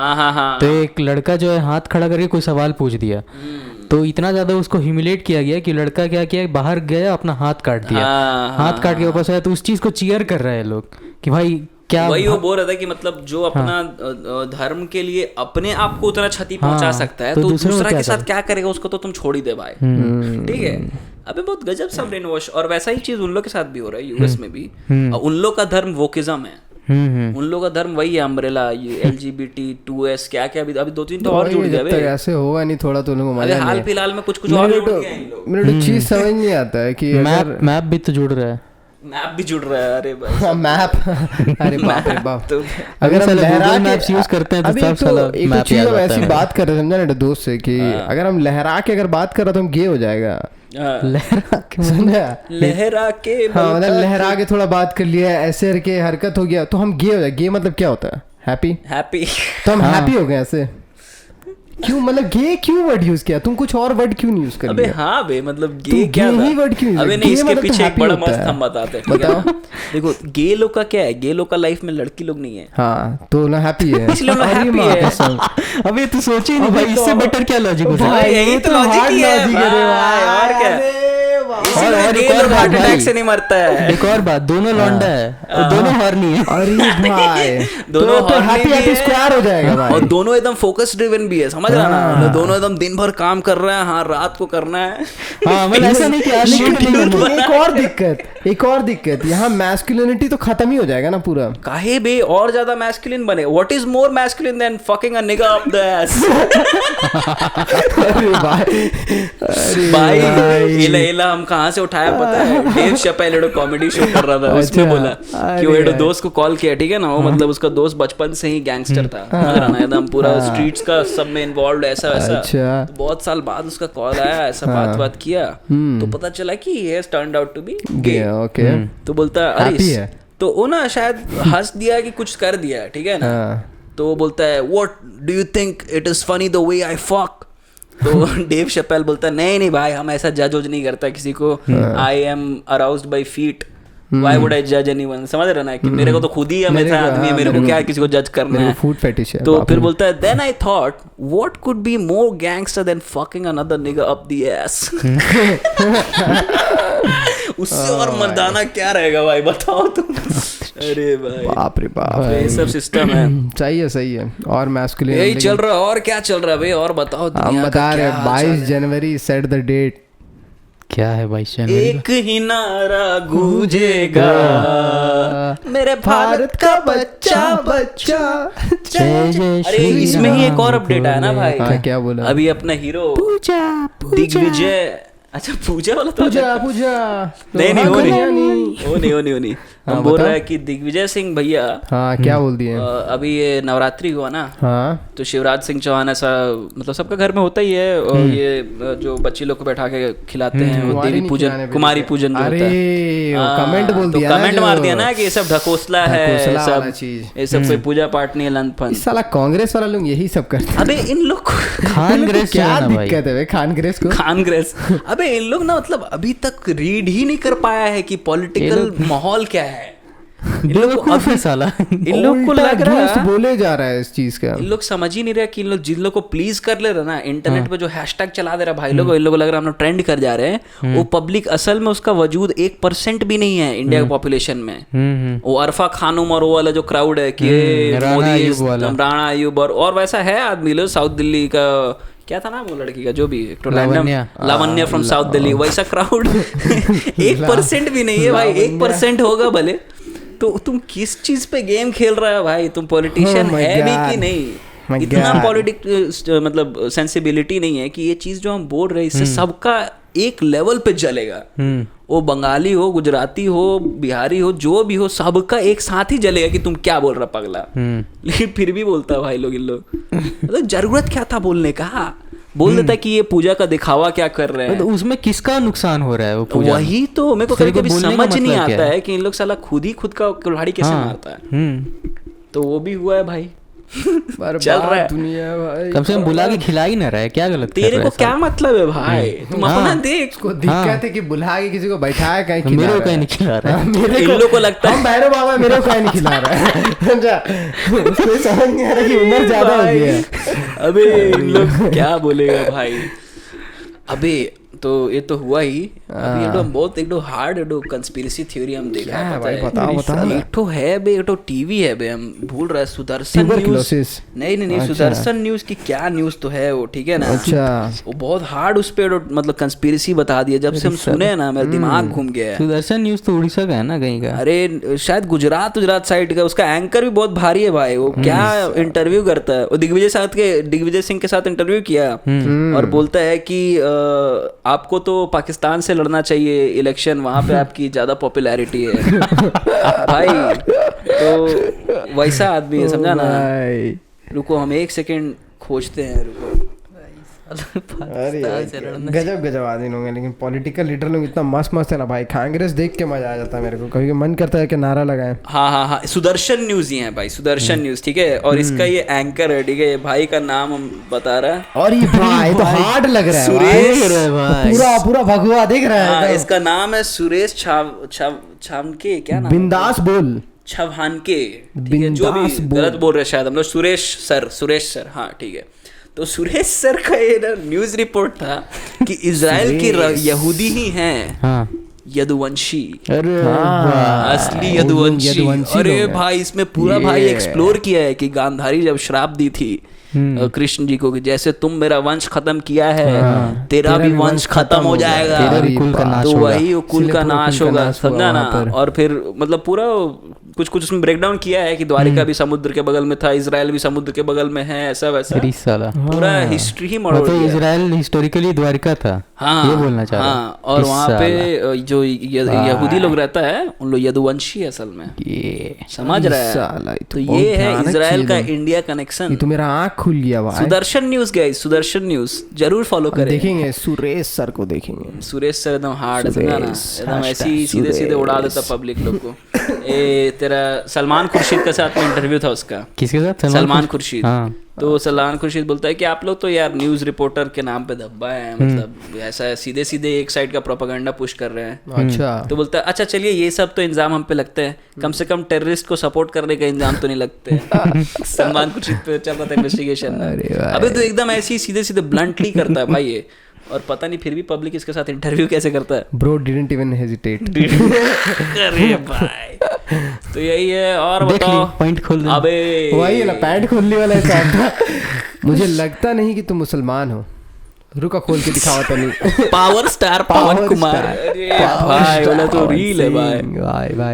तो एक लड़का जो है हाथ खड़ा करके कोई सवाल पूछ दिया, तो इतना ज्यादा उसको ह्यूमिलेट किया गया कि लड़का क्या किया, बाहर गया, अपना हाथ काट दिया। हाथ काट के वापस आया, तो उस चीज को चीयर कर रहे हैं लोग कि भाई क्या। वही वो बोल रहा था कि मतलब जो अपना धर्म के लिए अपने आप को उतना क्षति पहुंचा सकता है, तो दूसरा के साथ क्या करेगा उसको तो तुम छोड़ ही दे भाई। ठीक है, अबे बहुत गजब सा ब्रेन वॉश। और वैसा ही चीज उन लोग के साथ भी हो रहा है, यूएस में भी। उन लोग का धर्म वोकिज्म है, उन लोग का धर्म वही है, अम्ब्रेला, ये LGBT2S क्या क्या, अभी 2-3 तो और जुड़ गए। ऐसे होगा नहीं थोड़ा तो लोगों को हाल फिलहाल में कुछ और जुड़ गए इन लोग। मेरे को चीज समझ नहीं आता है कि मैप भी तो जुड़ रहा है, मैप भी जुड़ रहा है। अरे भाई मैप, अरे बाप रे बाप। तो अगर हम लहरा के मैप्स यूज करते हैं तो सब साला मैप चीज हम ऐसी बात कर रहे थे, समझा ना दोस्त से, कि अगर हम लहरा के अगर बात कर रहे तो हम गे हो जाएगा। लहरा के लहरा के, हाँ मतलब लहरा के थोड़ा बात कर लिया, ऐसे के हरकत हो गया तो हम गे हो जाए। गे मतलब क्या होता है? हैप्पी। तो हम हैप्पी हो गए ऐसे क्यों? मतलब गे क्यों वर्ड यूज किया? तुम कुछ और वर्ड क्यों नहीं यूज कर? अबे हाँ बे, मतलब गे क्या ही वर्ड क्यों? अबे नहीं, इसके पीछे एक बड़ा मस्त हम बताते हैं। बताओ, देखो गे लोग का क्या है, गे लोग का लाइफ में लड़की लोग नहीं है। हाँ तो ना हैप्पी है, इसलिए ना हैप्पी है। अबे तू सोच ही नहीं भाई, इससे बेटर क्या लॉजिक हो सकता है? यही तो लॉजिक ही है भाई, और क्या। और गे लोग हार्ट अटैक से नहीं मरता है। एक और बात, दोनों लौंडा है, दोनों हॉर्नी है। अरे भाई दोनों तो हैप्पी स्क्वायर हो जाएगा भाई। और दोनों एकदम फोकस ड्रिवन भी है, समझ रहा ना? दोनों एकदम दिन भर काम कर रहे हैं, हाँ रात को करना है। हाँ मतलब ऐसा नहीं कि एक और दिक्कत यहाँ मैस्कुलिनिटी तो खत्म ही हो जाएगा ना पूरा। काहे बे और ज्यादा मैस्कुलिन बने? What is more masculine than fucking a nigga up the S? अरे भाई एला हम कहाँ से उठाया पता है? डेव शैपेल एडो कॉमेडी शो कर रहा था, उसमें बोला कि वो एडो दोस्त को कॉल किया, ठीक है ना, वो मतलब उसका दोस्त बचपन से ही गैंगस्टर था, समझ रहा ना, एकदम पूरा स्ट्रीट्स का सब में इन्वॉल्व ऐसा वैसा। तो बहुत साल बाद उसका कॉल आया, ऐसा बात किया, तो पता चला कि he has turned out to be gay। Okay, तो बोलता अरे तो वो ना शायद हंस दिया कि कुछ कर दिया, ठीक है ना। तो वो बोलता है what do you think it is funny the way I fuck? तो डेव शैपेल बोलता है नहीं भाई, हम ऐसा जज नहीं करता किसी को। I am aroused by feet, why would I जज एनीवन? समझ रहा ना कि मेरे को तो खुद ही ऐसा आदमी है, मेरे को क्या किसी को जज करना है? फूड फेटिश है। तो फिर बोलता है then I thought what could be more gangster than fucking another nigga up the ass? उससे और मर्दाना क्या रहेगा भाई, बताओ तुम। अरे भाई बाप रे बाप, ये सब सिस्टम है। सही है। और मैस्कुलिन यही चल रहा है, और क्या चल रहा है भाई? और बताओ, हम बता रहे 22 जनवरी सेट द डेट। क्या है 22 जनवरी? एक ही नारा गूंजेगा, मेरे भारत का बच्चा जय जय। अरे इसमें ही एक और अपडेट आया ना भाई। क्या बोला? अभी अपना हीरो दिग्विजय अच्छा पूजा वाला तो पूजा नहीं वो नहीं हम बोल रहे हैं कि दिग्विजय सिंह भैया हाँ क्या बोल दिए अभी ये नवरात्रि हुआ ना, हाँ तो शिवराज सिंह चौहान ऐसा मतलब सबका घर में होता ही है, और ये जो बच्ची लोग को बैठा के खिलाते हैं वो देवी पूजन, कुमारी पूजन जो होता है, कमेंट बोल दिया, कमेंट मार दिया ना कि ये सब ढकोसला है, सब ये सब कोई पूजा पाठ नहीं है, लंथपन। साला कांग्रेस वाला लोग यही सब करते हैं। अबे इन लोग खानग्रेस क्या दिक्कत है खानग्रेस को? खानग्रेस अबे इन लोग ना मतलब अभी तक रीड ही नहीं कर पाया है कि पॉलिटिकल माहौल क्या है। इन लोग को लग रहा है बोले जा रहा है इस चीज का, इन लोग समझ ही नहीं रहे कि इन लोग जिन लोग को प्लीज कर ले रहे ना इंटरनेट पे जो हैशटैग चला दे रहा भाई लोग, इन लोग को लग रहा है हम लोग ट्रेंड कर जा रहे हैं, वो पब्लिक असल में उसका वजूद 1% भी नहीं है इंडिया के पॉपुलेशन में। वो अरफा खानुम और वो वाला जो क्राउड है कि मोदी राणा अयूब और वैसा है आदमी लोग, साउथ दिल्ली का क्या था नाम वो लड़की का, जो भी तो लावण्य फ्रॉम साउथ दिल्ली, वैसा क्राउड 1% भी नहीं है भाई। 1% होगा भले, तो तुम किस चीज पे गेम खेल रहा है भाई? तुम पॉलिटिशियन है भी कि नहीं? इतना पॉलिटिक्स मतलब सेंसिबिलिटी नहीं है कि ये चीज जो हम बोल रहे हैं इससे सबका एक लेवल पे जलेगा। वो बंगाली हो, गुजराती हो, बिहारी हो, जो भी हो, सबका एक साथ ही जलेगा कि तुम क्या बोल रहा पगला। लेकिन फिर भी बोलता है भाई लोग, इन लोग मतलब जरूरत क्या था बोलने का? बोल देता है कि ये पूजा का दिखावा क्या कर रहे हैं, तो उसमें किसका नुकसान हो रहा है वो पूजा? वही तो मेरे को कभी समझ नहीं आता है कि इन लोग साला खुद ही खुद का कुल्हाड़ी कैसे मारता है। तो वो भी हुआ है भाई, चल रहा है दुनिया भाई। कम से कम बुला के खिला ही ना रहा है, क्या गलत तेरे को क्या मतलब है भाई? तुम अपना देख, को दिक्कत है कि बुला के किसी को बैठाया कहीं खिला मेरे को कहीं नहीं खिला रहा है। इन लोग को लगता है भैरव बाबा मेरे को कहीं नहीं खिला रहा है। उसको समझ नहीं आ रहा कि उम्र ज्यादा हो गई है। अबे इन लोग क्या बोलेगा भाई? अबे तो ये तो हुआ ही। अभी ये तो बहुत एक हार्ड कंस्पिरेसी थ्योरी हम देखा है, भाई बताओ एक तो है बे, एक तो टीवी है बे, हम भूल रहे हैं सुदर्शन न्यूज। नहीं सुदर्शन न्यूज की क्या न्यूज तो है वो, ठीक है ना? अच्छा वो बहुत हार्ड उस पे मतलब कंस्पिरेसी बता दिया। जब से हम सुने ना मेरा दिमाग घूम गया है। सुदर्शन न्यूज तो उड़ीसा का है ना कहीं का? अरे शायद गुजरात साइड का। उसका एंकर भी बहुत भारी है भाई। वो क्या इंटरव्यू करता है, वो दिग्विजय सिंह के साथ इंटरव्यू किया और बोलता है कि आपको तो पाकिस्तान से लड़ना चाहिए इलेक्शन, वहां पे आपकी ज्यादा पॉपुलैरिटी है। भाई तो वैसा आदमी है, समझा ना? रुको हम 1 सेकंड खोजते हैं, रुको। गजब आदमी लोग हैं, लेकिन पॉलिटिकल लीडर लोग इतना मस्त है ना भाई। कांग्रेस देख के मजा आ जाता है मेरे को, कभी मन करता है कि नारा लगाएं। हाँ सुदर्शन न्यूज ही है भाई, सुदर्शन न्यूज, ठीक है। और इसका ये एंकर है, ठीक है। भाई का नाम हम बता रहा है। और ये भाई तो हार्ड लग रहा है, सुरेश पूरा भगवा दिख रहा है। इसका नाम है सुरेश छामके, क्या नाम? बिंदास बोल, छवानके, जो भी गलत बोल रहे शायद हम लोग। सुरेश सर, हाँ ठीक है। तो सुरेश सर का ये न्यूज रिपोर्ट था कि इजराइल के यहूदी ही हैं यदुवंशी, असली यदुवंशी। अरे भाई इसमें पूरा भाई एक्सप्लोर किया है कि गांधारी जब श्राप दी थी कृष्ण जी को कि जैसे तुम मेरा वंश खत्म किया है, तेरा भी वंश खत्म हो जाएगा, तो वही कुल का नाश होगा, समझा ना? और फिर मतलब पूरा कुछ उसमें ब्रेकडाउन किया है कि द्वारिका भी समुद्र के बगल में था, इजराइल भी समुद्र के बगल में है, ऐसा वैसा पूरा हिस्ट्री ही मरोड़ दिया। इजराइल हिस्टोरिकली द्वारिका था, ये बोलना चाह रहा हूं। और वहाँ पे जो यहूदी लोग रहता है उन लोग यदुवंशी है असल में, समझ रहा है? तो ये है इजराइल का इंडिया कनेक्शन। तो मेरा आँख खुल गया भाई। Sudarshan news guys, Sudarshan news जरूर फॉलो करें। देखेंगे सुरेश सर को, देखेंगे सुरेश सर एकदम हार्ड है, समझा ना? एकदम ऐसी सीधे उड़ा देता पब्लिक लोग को। तेरा सलमान खुर्शीद के साथ में इंटरव्यू था उसका। किसके साथ? सलमान खुर्शीद। तो सलमान खुर्शीद बोलता है कि आप लोग तो यार न्यूज रिपोर्टर के नाम पे धब्बा है, मतलब ऐसा सीधे एक साइड का प्रोपेगेंडा पुश कर रहे हैं। अच्छा। तो बोलता है अच्छा चलिए ये सब तो इंजाम हम पे लगते हैं, कम से कम टेररिस्ट को सपोर्ट करने का इंजाम तो नहीं लगते। सलमान खुर्शीद पे चल रहा था इन्वेस्टिगेशन। अभी तो एकदम ऐसी सीधे ब्लंटली करता है भाई ये। और पता नहीं फिर भी पब्लिक इसके साथ इंटरव्यू कैसे करता है। Bro didn't even hesitate. अरे भाई तो यही है। और बताओ पॉइंट खोल दे। अबे वही है ना, पैंट खोलने वाला है। मुझे लगता नहीं कि तुम मुसलमान हो। रुका खोल के दिखावा तो नहीं। पावर स्टार पवन कुमार, अरे भाई बोला तो रील है भाई।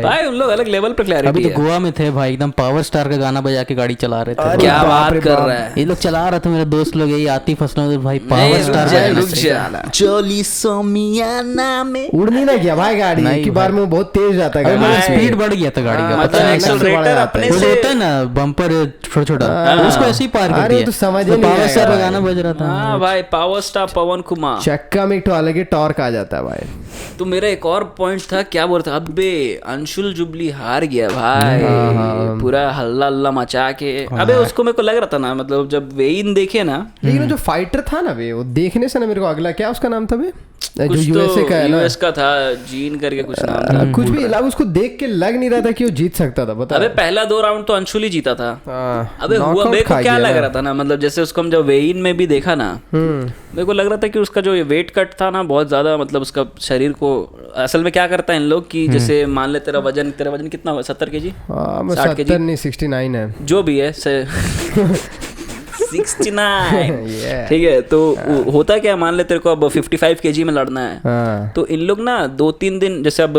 भाई उन लोग अलग लेवल पे क्लैरिटी अभी है। तो गोवा में थे भाई, एकदम पावर स्टार का गाना बजा के गाड़ी चला रहे थे। क्या बात कर रहा है ये लोग चला रहे थे, मेरे दोस्त लोग, यही आतिफ असलम भाई पावर स्टार चोली सोमियाना में उड़नी ना किया भाई गाड़ी, एक ही बार में बहुत तेज जाता है गाड़ी, स्पीड बढ़ गया था गाड़ी का, मतलब एक्सेलरेटर अपने वो से होता है ना बम्पर छोटा छोटा, उसको ऐसे ही पार कर अरे दिया। तो समझ ही नहीं पावर स्टार का आएगा। गाना बज रहा था। हाँ भाई पावर स्टार पवन कुमार। चक्का में एक तो अलग ही टॉर्क आ जाता है भाई। तो मेरा एक और पॉइंट था, क्या बोल रहा था, अबे अंशुल जुबली हार गया भाई, पूरा हल्ला हल्ला मचा के। अबे उसको मेरे को लग रहा था ना, मतलब जब वेइन देखे ना, लेकिन वो जो फाइटर था ना वे, वो देखने से ना मेरे को अगला, क्या उसका नाम था वे, जो कुछ यूएसए का है ना, यूएस का था, जीन करके कुछ नाम था। कुछ भी लग, उसको देख के लग नहीं रहा था कि वो जीत सकता था, बता। अबे पहला 2 राउंड तो अंशुल ही जीता था। अबे हुआ knockout मेरे को खा क्या गया लग ना। रहा था ना, मतलब जैसे उसको हम जब वेइन में भी देखा ना, मेरे को लग रहा था कि उसका जो वेट कट था ना बहुत ज्यादा, मतलब उसका शरीर को असल में क्या करता है इन लोग कि जैसे मान ले तेरा वजन कितना हुआ, 70 kg, 60 kg, 70 नहीं 69 है जो भी है 69 ठीक है। तो होता क्या, मान ले तेरे को अब 55 kg में लड़ना है, हाँ। तो इन लोग ना 2-3 दिन, जैसे अब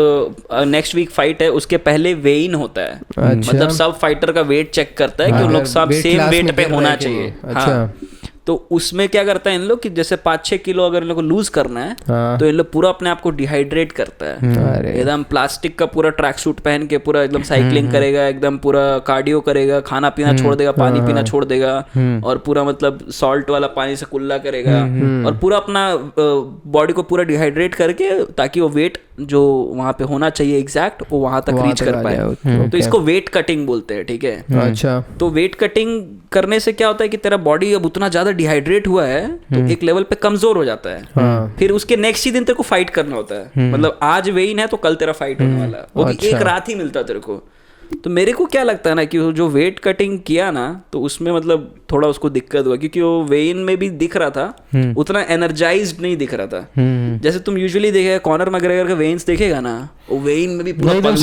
नेक्स्ट वीक फाइट है, उसके पहले वेइन होता है, मतलब सब फाइटर का वेट चेक करता है कि उन लोग सब सेम वेट पे होना चाहिए। हाँ, तो उसमें क्या करता है इन लोग कि जैसे 5-6 किलो अगर इन लोग को लूज करना है, तो इन लोग पूरा अपने आप को डिहाइड्रेट करता है, एकदम प्लास्टिक का पूरा ट्रैक सूट पहन के पूरा एकदम साइकिलिंग करेगा, एकदम पूरा कार्डियो करेगा, खाना पीना छोड़ देगा, पानी पीना छोड़ देगा, और पूरा मतलब सॉल्ट वाला पानी से कुल्ला करेगा, और पूरा अपना बॉडी को पूरा डिहाइड्रेट करके, ताकि वो वेट जो वहां पे होना चाहिए एग्जैक्ट, वो वहां तक रीच कर पाए। तो इसको वेट कटिंग बोलते हैं, ठीक है। अच्छा, तो वेट कटिंग करने से क्या होता है कि तेरा बॉडी अब उतना ज्यादा डिहाइड्रेट हुआ है तो एक लेवल पे कमजोर हो जाता है, फिर उसके नेक्स्ट ही दिन तेरे को फाइट करना होता है, मतलब आज वेइन है तो कल तेरा फाइट होने वाला है, वो भी एक रात ही मिलता है तेरे को। तो मेरे को क्या लगता है ना कि जो वेट कटिंग किया ना, तो उसमें मतलब थोड़ा उसको दिक्कत हुआ, क्योंकि वो वेइन में भी दिख रहा था उतना एनर्जाइज्ड नहीं दिख रहा था। जैसे तुम यूजुअली देखेगा कॉनर मैकग्रेगर का वेन्स देखेगा ना, वो वेइन में भी पूरा दिखता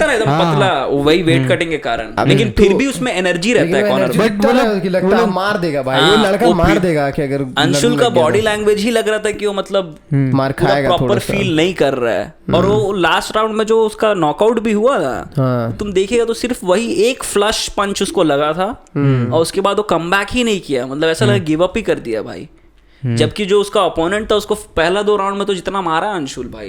ना एकदम पतला, वही वेट कटिंग के कारण, लेकिन फिर भी उसमें एनर्जी रहता है कॉनर में, बट लगता है मार देगा भाई, वो लड़का मार देगा कि अगर अंशुल का बॉडी लैंग्वेज ही लग रहा था कि वो मतलब मार खाएगा, प्रॉपर फील नहीं कर रहा है। और वो लास्ट राउंड में जो उसका नॉकआउट भी हुआ ना, तुम देखिएगा तो सिर्फ वही एक फ्लश पंच उसको लगा था, और उसके बाद वो कमबैक ही नहीं किया, मतलब ऐसा लगा गिव अप ही कर दिया भाई। जबकि जो उसका ओपोनेंट था उसको पहला 2 राउंड में तो जितना मारा अंशुल भाई,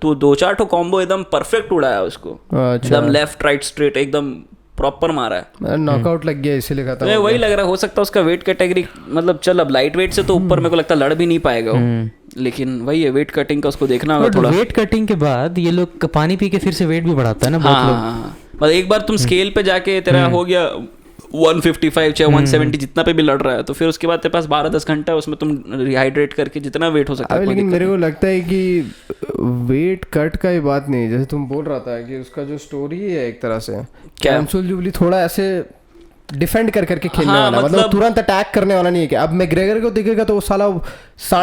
तो 2-4 ठो कॉम्बो एकदम परफेक्ट उड़ाया उसको, एकदम लेफ्ट राइट स्ट्रेट एकदम प्रॉपर मारा है, नॉकआउट लग गया इसीलिए खत्म। तो वही लग रहा है, हो सकता है उसका वेट कैटेगरी मतलब चल अब लाइट वेट से तो ऊपर मेरे को लगता है लड़ भी नहीं पाएगा वो, लेकिन वही है वेट कटिंग का उसको देखना होगा थोड़ा। वेट कटिंग के बाद ये लोग पानी पी के फिर से वेट भी बढ़ाता है ना बहुत लोग। मतलब एक बार तुम स्केल पे जाके तेरा हो गया 155 चाहे 170 जितना पे भी लड़ रहा है, तो फिर उसके बाद तेरे पास 12-10 घंटा उसमें तुम रिहाइड्रेट करके जितना वेट हो सकता है। लेकिन मेरे को लगता है कि वेट कट का ही बात नहीं, जैसे तुम बोल रहा था कि उसका जो स्टोरी है एक तरह से, अंशुल जुबली थोड़ा ऐसे डिफेंड कर करके खेलने वाला, मतलब तुरंत अटैक करने वाला नहीं है कि अब मैकग्रेगर को दिखेगा तो वो साला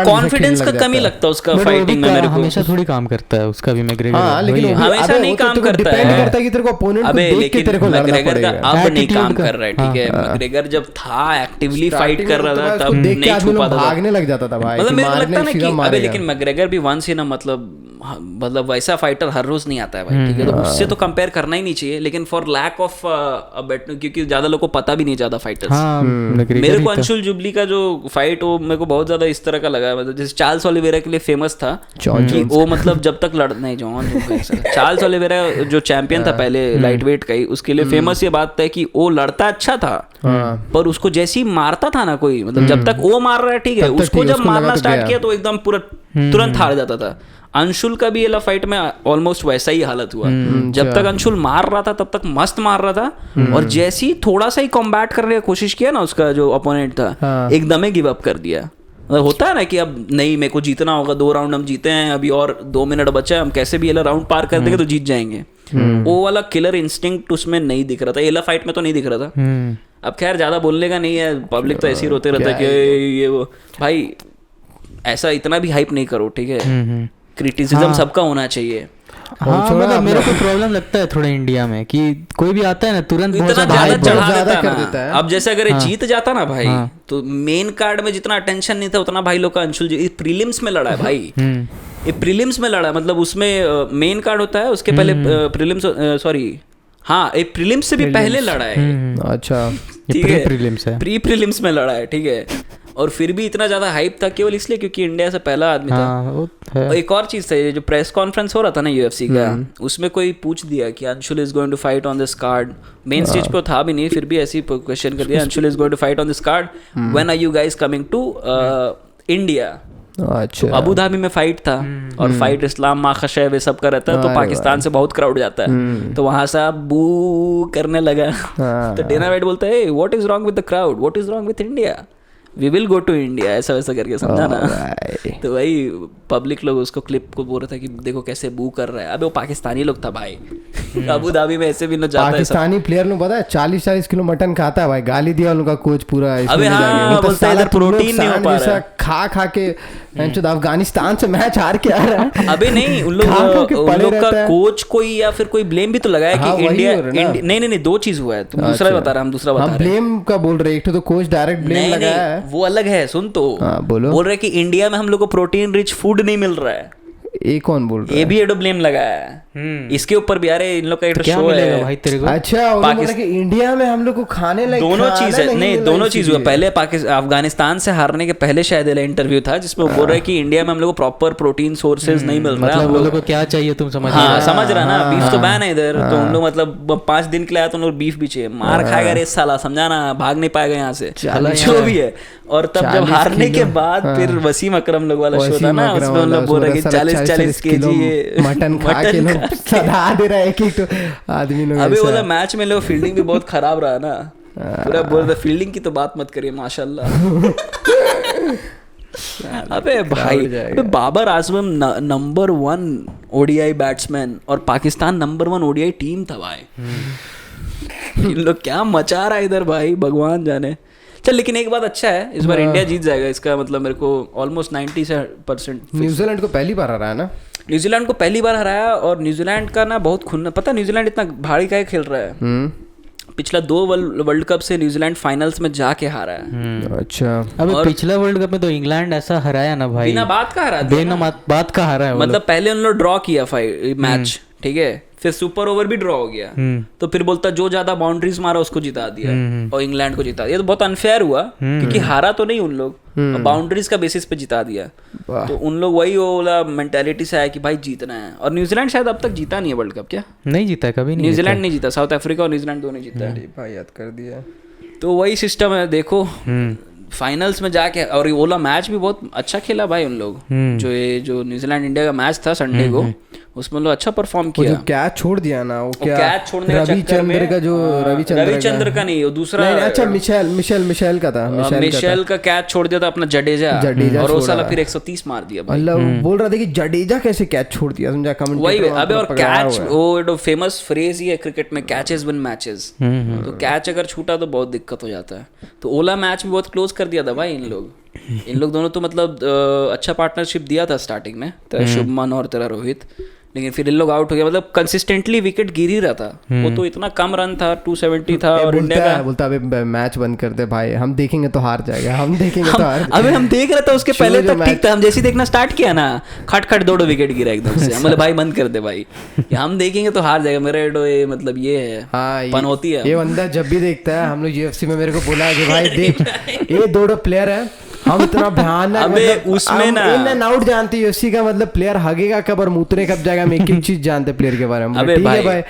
कॉन्फिडेंस का कमी लगता है उसका फाइटिंग में, मेरे को हमेशा थोड़ी काम करता है उसका भी मैकग्रेगर। हाँ, लेकिन हमेशा नहीं काम करता है, डिपेंड करता है कि तेरे को अपोनेंट को देख के तेरे को लड़ना पड़ेगा। अब नहीं काम कर रहा है, ठीक है। मैकग्रेगर जब था एक्टिवली फाइट कर रहा था तब नहीं छुपा था, भागने लग जाता था भाई, मतलब मेरे को लगता है ना कि अबे लेकिन मैकग्रेगर भी वंस ही ना, मतलब वैसा फाइटर हर रोज नहीं आता है भाई, ठीक है। तो उससे तो कंपेयर करना ही नहीं चाहिए, लेकिन फॉर लैक ऑफ क्योंकि ज्यादा लोग को पता भी नहीं ज्यादा फाइटर्स। मेरे को अंशुल जुबली का जो फाइट वो मेरे को बहुत ज्यादा इस तरह का लगा, मतलब जैसे चार्ल्स ओलिवेरा के लिए फेमस था कि वो मतलब जब तक चार्ल्स ओलिवेरा जो चैंपियन था पहले लाइट वेट का ही, उसके लिए फेमस ये बात है कि वो लड़ता अच्छा था, पर उसको जैसे ही मारता था ना कोई, मतलब जब तक वो मार रहा है ठीक है, उसको जब मारना स्टार्ट किया तो एकदम पूरा तुरंत हार जाता था। अंशुल का भी ये फाइट में ऑलमोस्ट वैसा ही हालत हुआ, जब तक अंशुल मार रहा था तब तक मस्त मार रहा था, और जैसे ही थोड़ा सा ही कॉम्बैट करने की कोशिश किया ना उसका जो अपोनेंट था, एकदम ही गिव अप कर दिया। होता है ना कि अब नहीं मेरे को जीतना होगा, 2 राउंड हम जीते हैं, अभी और 2 मिनट बचा है, हम कैसे भी ये राउंड पार कर देंगे तो जीत जाएंगे। वो वाला किलर इंस्टिंक्ट उसमें नहीं दिख रहा था, ये फाइट में तो नहीं दिख रहा था। अब खैर ज्यादा बोलने का नहीं है, पब्लिक तो ऐसे ही रोते रहता है कि ये वो, भाई ऐसा इतना भी हाइप नहीं करो, ठीक है। क्रिटिसिज्म सबका होना चाहिए, हाँ मतलब मेरे को प्रॉब्लम लगता है थोड़ा इंडिया में कि कोई भी आता है ना तुरंत बहुत ज्यादा चढ़ा देता है। अब जैसे अगर जीत जाता ना भाई तो मेन कार्ड में जितना अटेंशन नहीं था उतना भाई लोग का अंशुल जी प्रीलिम्स में लड़ा है भाई। ये प्रीलिम्स में लड़ा मतलब उसमें मेन कार्ड होता है उसके पहले प्रीलिम्स सॉरी हाँ एक प्रीलिम्स से भी पहले लड़ा है। अच्छा ठीक है प्रीलिम्स है, प्री प्रीलिम्स में लड़ा है ठीक है। और फिर भी इतना ज्यादा हाइप था केवल इसलिए क्योंकि इंडिया से पहला आदमी था। और एक और चीज था जो प्रेस कॉन्फ्रेंस हो रहा था ना यूएफसी का उसमें कोई पूछ दिया कि Anshul is going to fight on this card. Main stage पे था भी नहीं फिर भी ऐसी क्वेश्चन कर दिया Anshul is going to fight on this card when are you guys coming to India. अच्छा अबू धाबी में फाइट था और फाइट इस्लाम माखश है वे सब का रहता है तो पाकिस्तान से बहुत क्राउड जाता है तो वहां से आप बू करने लगा। तो डेना वाइट बोलता है what is wrong with the crowd what is wrong with India we will go to India ऐसा वैसा करके समझा ना। तो वही पब्लिक लोग उसको क्लिप को बोल रहा था कि देखो कैसे बू कर रहा है। अबे वो पाकिस्तानी लोग था भाई अबू धाबी में ऐसे भी न जाता पाकिस्तानी प्लेयर लोग पता है 40-40 किलो मटन खाता है भाई। गाली दिया उनका कोच पूरा। अबे हाँ बोलता है इधर प्रोटीन नहीं हो पा रहा है खा के अफगानिस्तान से मैच हार के आ रहा है। अबे नहीं उन लोग का कोच कोई या फिर कोई ब्लेम भी तो लगाया कि इंडिया नहीं दो चीज हुआ है। तुम दूसरा बता रहा हम दूसरा बता रहे ब्लेम का बोल रहे एक तो कोच डायरेक्ट ब्लेम लगाया है वो अलग है सुन तो बोल रहे कि इंडिया में हम लोग को प्रोटीन रिच फूड नहीं मिल रहा है। ये कौन बोल रहा है? ये भी एडो ब्लेम लगाया है इसके ऊपर भी। अरे इन लोग का एक शो है भाई तेरे को। अच्छा पाकिस्तान इंडिया में हम लोग को खाने लगे दोनों चीज है नहीं दोनों चीज हुआ। पहले अफगानिस्तान से हारने के पहले शायद इंटरव्यू था जिसमें वो बोल रहे कि इंडिया में हम लोग को प्रॉपर प्रोटीन सोर्सेज नहीं मिल रहा है। मतलब लोगों को क्या चाहिए तुम समझ हाँ समझ रहा ना बीफ तो बैन है इधर तो उन लोग मतलब 5 दिन के लिए आया तो उन लोग बीफ भी चाहिए। मार खाएगा रे साला समझा ना भाग नहीं पाएगा यहाँ से जो भी है। और तब जब हारने के बाद फिर वसीम अकरम लोग वाला शो था ना उसमें उन लोग बोल रहे कि 40-40 kg मटन खा के लोग सदा दे रहा है एक आदमी लोग। अबे वो फील्डिंग में लोग फील्डिंग भी बहुत खराब रहा ना पूरा बोल रहे फील्डिंग की तो बात मत करिए माशाल्लाह। अबे भाई अबे Babar Azam number 1 ODI batsman और पाकिस्तान नंबर 1 ओडीआई टीम था भाई। इन लोग क्या मचा रहा है इधर भाई भगवान जाने। चल लेकिन एक बात अच्छा है इस बार इंडिया जीत जाएगा इसका मतलब मेरे को ऑलमोस्ट 90% न्यूजीलैंड को पहली बार हराया ना। न्यूजीलैंड को पहली बार हराया और न्यूजीलैंड का ना बहुत खुन्ना पता न्यूजीलैंड इतना भारी का खेल रहा है। पिछला 2 वर्ल्ड कप से न्यूजीलैंड फाइनल्स में जाके हारा है। अच्छा अब पिछला वर्ल्ड कप में तो इंग्लैंड ऐसा हराया ना भाई बिना बात का हरा बात का हारा है मतलब पहले उन लोग ड्रॉ किया मैच ठीक है फिर सुपर ओवर भी ड्रॉ हो गया तो फिर बोलता जो ज्यादा बाउंड्रीज मारा उसको जिता दिया और इंग्लैंड को जिता दिया। तो बहुत अनफेयर हुआ क्योंकि हारा तो नहीं उन लोग बाउंड्रीज का बेसिस पे जिता दिया। तो उन लोग वही वाला मेंटालिटी से आया कि भाई जीतना है। और न्यूजीलैंड शायद अब तक जीता नहीं है वर्ल्ड कप। क्या नहीं जीता कभी नहीं न्यूजीलैंड नहीं जीता साउथ अफ्रीका और न्यूजीलैंड दोनों जीता है भाई याद कर दिया। तो वही सिस्टम है देखो फाइनल्स में जाके। और ये वाला मैच भी बहुत अच्छा खेला भाई उन लोग जो न्यूजीलैंड इंडिया का मैच था संडे को उसमें लोग अच्छा परफॉर्म किया। जो कैच छोड़ दिया ना वो क्या कैच छोड़ने का चक्कर में का जो रविचंद्र का नहीं वो दूसरा अच्छा मिशेल का था। मिशेल का कैच छोड़ दिया था अपना जडेजा और वो साला फिर 130 मार दिया भाई। मतलब बोल रहा था कि जडेजा कैसे कैच छोड़ दिया समझा कमेंट वही अबे। और कैच वो फेमस फ्रेज ही है क्रिकेट में कैचेस विन मैचेस। तो कैच अगर छूटा तो बहुत दिक्कत हो जाता है। तो ओला मैच में बहुत क्लोज कर दिया था भाई इन लोग दोनों तो मतलब अच्छा पार्टनरशिप दिया था स्टार्टिंग में तेरा शुभमन और तेरा रोहित लेकिन फिर इन लोग आउट हो गया। मतलब कंसिस्टेंटली विकेट गिर ही रहा था। वो तो इतना कम रन था 270 था और इंडिया का बोलता अबे मैच बंद कर दे भाई हम देखेंगे तो हार जाएगा हम देखेंगे तो हार। अबे हम देख रहे थे उसके पहले तक ठीक था। हम जैसे देखना स्टार्ट किया ना खट 2 विकेट गिरा एकदम से। हम भाई बंद कर दे भाई हम देखेंगे तो हार जाएगा। मेरा एडो ये मतलब ये है पन होती है। ये बंदा जब भी देखता है हम लोग यूएफसी में मेरे को बोला कि भाई देख ये 2 प्लेयर है हम इतना भयानक मतलब उसमें ना इन एंड आउट जानते यूएफसी का मतलब प्लेयर हगेगा कब और मुतने कब जाएगा हम एक चीज जानते प्लेयर के बारे में। ठीक है भाई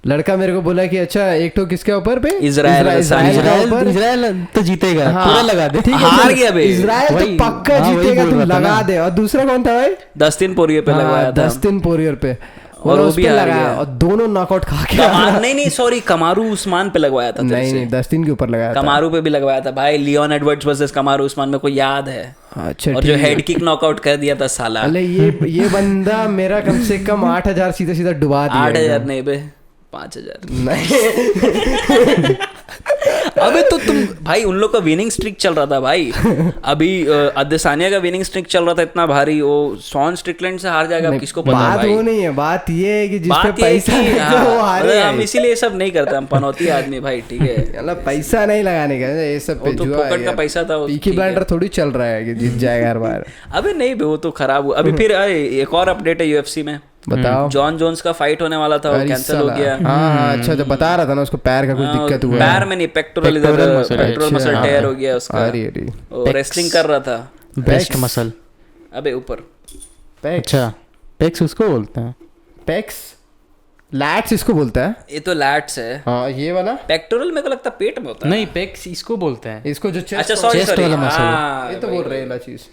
लड़का मेरे को बोला कि अच्छा एक तो किसके ऊपर पे इजराइल तो जीतेगा पूरा लगा दे। ठीक है हार गया भाई इजराइल तो पक्का जीतेगा तुम लगा दे। और दूसरा कौन था भाई डस्टिन पोरियर पे लगवाया था। डस्टिन पोरियर पे और वो भी लगा और दोनों नॉकआउट खा के नहीं सॉरी कमारू उस्मान पे लगवाया था। नहीं 10 दिन के ऊपर लगाया था। कमारू पे भी लगवाया था भाई। लियोन एडवर्ड्स वर्सेस कमारू उस्मान में को याद है। अच्छा और जो हेड किक नॉकआउट कर दिया था साला। अरे ये बंदा मेरा कम से कम 8000 सीधा डुबा दिया। 8000 नहीं बे 5000 नहीं अबे तो तुम भाई, उन लोग का विनिंग स्ट्रिक चल रहा था भाई। अभी अदेसानिया का विनिंग स्ट्रिक चल रहा था इतना भारी, वो शॉन स्ट्रिकलैंड से हार जाएगा, किसको पता बात भाई। वो नहीं है, बात ये है कि जिस पे पैसा है वो हारे। हम इसीलिए सब नहीं करते, हम पनौती आदमी भाई, ठीक है। मतलब पैसा नहीं लगाने का ये सब पे, तो फोकट का पैसा था। पीकी ब्लाइंडर थोड़ी चल रहा है कि जीत जाएगा हर बार। अबे नहीं, वो तो खराब हुआ। अभी फिर एक और अपडेट है यूएफसी में, बताओ। जॉन जोन्स का फाइट होने वाला था, वो कैंसिल हो गया। हाँ अच्छा, जो बता रहा था ना उसको पैर का कुछ दिक्कत हुआ, पैर में नहीं, पेक्टोरल मसल टेयर हो गया उसका। रेसलिंग कर रहा था। बेस्ट मसल, अबे ऊपर। अच्छा पेक्स उसको बोलते हैं। पेक्स, लैट्स इसको बोलता है। ये तो लैट्स है। हाँ ये वाला पेक्टोरल मेरे को लगता है पेट में होता है। नहीं पेक्स इसको बोलते हैं, इसको जो अच्छा सॉरी वाला मसल। ये तो बोल रहे हैं चीज।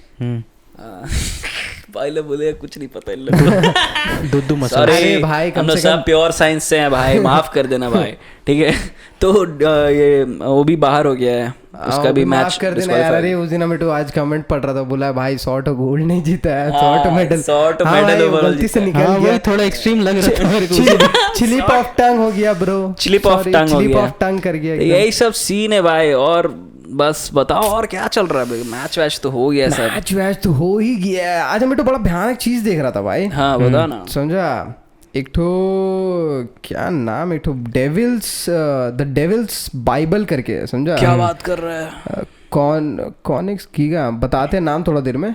भाई लोग बोले कुछ नहीं पता इन लोगों दुद्दू मसल। सॉरी भाई, हम लोग सब प्योर साइंस से हैं भाई, माफ कर देना भाई, ठीक है। तो ये वो भी बाहर हो गया है, उसका भी मैच कर देना यार। अरे उस दिन हमें तो आज कमेंट पढ़ रहा था, बोला भाई 100 गोल्ड नहीं जीता है, 100 मेडल, 100 मेडल गलती से निकल गया, थोड़ा एक्सट्रीम लग रहा था मेरे को। स्लिप ऑफ टंग हो गया ब्रो, स्लिप ऑफ टंग हो गया, स्लिप ऑफ टंग कर गया। यही सब सीन है भाई। और बस बताओ और क्या चल रहा है। मैच वैच तो हो गया सब, मैच वैच तो हो ही गया। आज हमें तो बड़ा भयानक चीज देख रहा था भाई। हाँ बता ना। समझा, एक ठो क्या नाम, एक ठो द डेविल्स बाइबल करके है, समझा। क्या बात कर रहा है। कौन कीगा बताते हैं नाम थोड़ा देर में,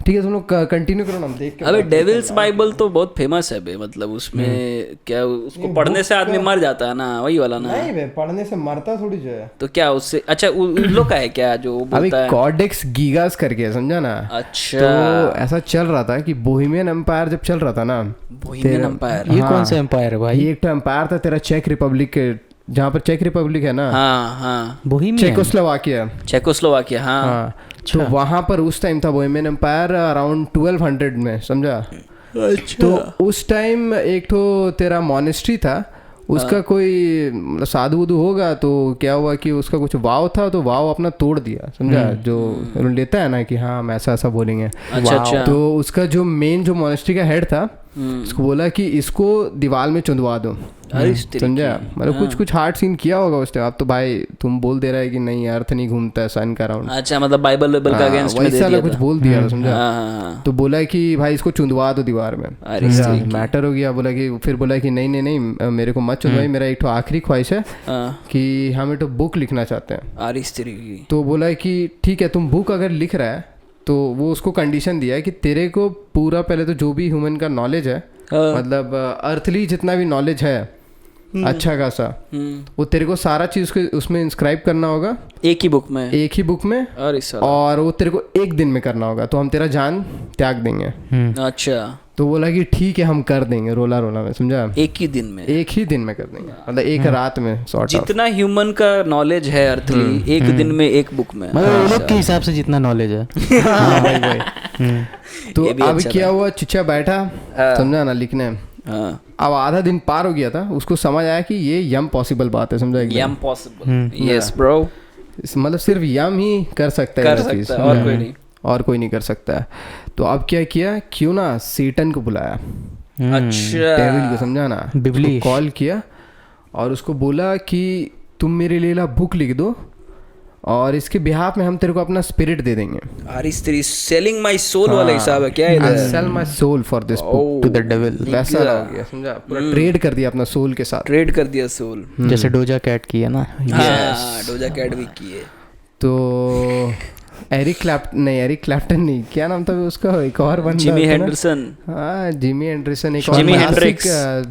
ठीक है। तुम लोग कंटिन्यू करो ना, हम देख के। अबे डेविल्स बाइबल तो बहुत फेमस है बे, मतलब उसमें क्या, उसको पढ़ने से आदमी मर जाता है ना, वही वाला ना। नहीं बे, पढ़ने से मरता थोड़ी जो है। तो क्या उससे, अच्छा उन लोग का है क्या जो बोलता है। कॉडेक्स गीगास करके, समझा ना। अच्छा तो ऐसा चल रहा था कि बोहेमियन एम्पायर जब चल रहा था ना, बोहेमियन एम्पायर, ये कौन सा एम्पायर है भाई। ये एक तो एम्पायर था तेरा चेक रिपब्लिक के, जहाँ पर चेक रिपब्लिक है ना। हाँ बोहेमियन, चेकोस्लोवाकिया, हाँ। तो वहां पर उस टाइम था बोहेमियन एम्पायर अराउंड 1200 में, समझा। अच्छा। तो उस टाइम एक तो तेरा मॉनेस्ट्री था, उसका कोई साधु वधु होगा, तो क्या हुआ कि उसका कुछ वाव था, तो वाव अपना तोड़ दिया, समझा। जो लेता है ना कि हाँ हम ऐसा ऐसा बोलेंगे। अच्छा। तो उसका जो मेन जो मॉनेस्ट्री का हेड था, उसको बोला कि इसको दीवार में चुंदवा दो, समझा। मतलब कुछ हार्ड सीन किया होगा उस टाइम। अब तो भाई तुम बोल दे रहा है कि नहीं अर्थ नहीं घूमता है सन का राउंड। अच्छा, मतलब बाइबल का अगेंस्ट में दे दिया, कुछ बोल दिया, समझा। तो बोला कि भाई इसको चुंदवा दो दीवार में, मैटर हो गया। बोला कि फिर बोला कि नहीं नहीं नहीं, मेरे को मत चुंदवाई, मेरा एक तो आखिरी ख्वाहिश है कि हम एक तो बुक लिखना चाहते हैं। तो बोला कि ठीक है, तुम बुक अगर लिख रहा है तो वो उसको कंडीशन दिया है कि तेरे को पूरा पहले तो जो भी ह्यूमन का नॉलेज है, मतलब अर्थली जितना भी नॉलेज है अच्छा खासा, वो तेरे को सारा चीज उसमें इंस्क्राइब करना होगा एक ही बुक में और वो तेरे को एक दिन में करना होगा, तो हम तेरा जान त्याग देंगे। अच्छा। तो बोला कि ठीक है हम कर देंगे, रोला में, समझा। एक ही दिन में कर देंगे, मतलब एक रात में सॉर्ट ऑफ। जितना ह्यूमन का नॉलेज है अर्थली, एक दिन में एक बुक में, मतलब लोग के हिसाब से जितना नॉलेज है। तो अब क्या हुआ, चिच्चा बैठा, समझा ना, लिखने। अब आधा दिन पार हो गया था, उसको समझ आया कि ये यम पॉसिबल बात है, समझा। यम पॉसिबल, यस ब्रो, मतलब सिर्फ यम ही कर सकता है, और कोई नहीं कर सकता है। तो अब क्या किया, क्यों ना सेटन को बुलाया, अच्छा, डेविल को, समझा ना, कॉल किया और उसको बोला कि तुम मेरे लिए बुक लिख दो और इसके बिहाफ में हम तेरे को अपना स्पिरिट दे देंगे। अरे इस तेरी सेलिंग माय सोल वाला हिसाब है क्या इधर, sell my soul for this book to the devil, वैसा हो गया, समझा। पूरा ट्रेड कर दिया अपना सोल के साथ, ट्रेड कर दिया सोल, जैसे डोजा कैट की है ना। डोजा कैट भी की है। तो एरिक क्लैप्टन नहीं, क्या नाम था उसका, एक और बंदा, जिमी हेंडरसन। हाँ जिमी हेंडरसन, एक और क्लासिक,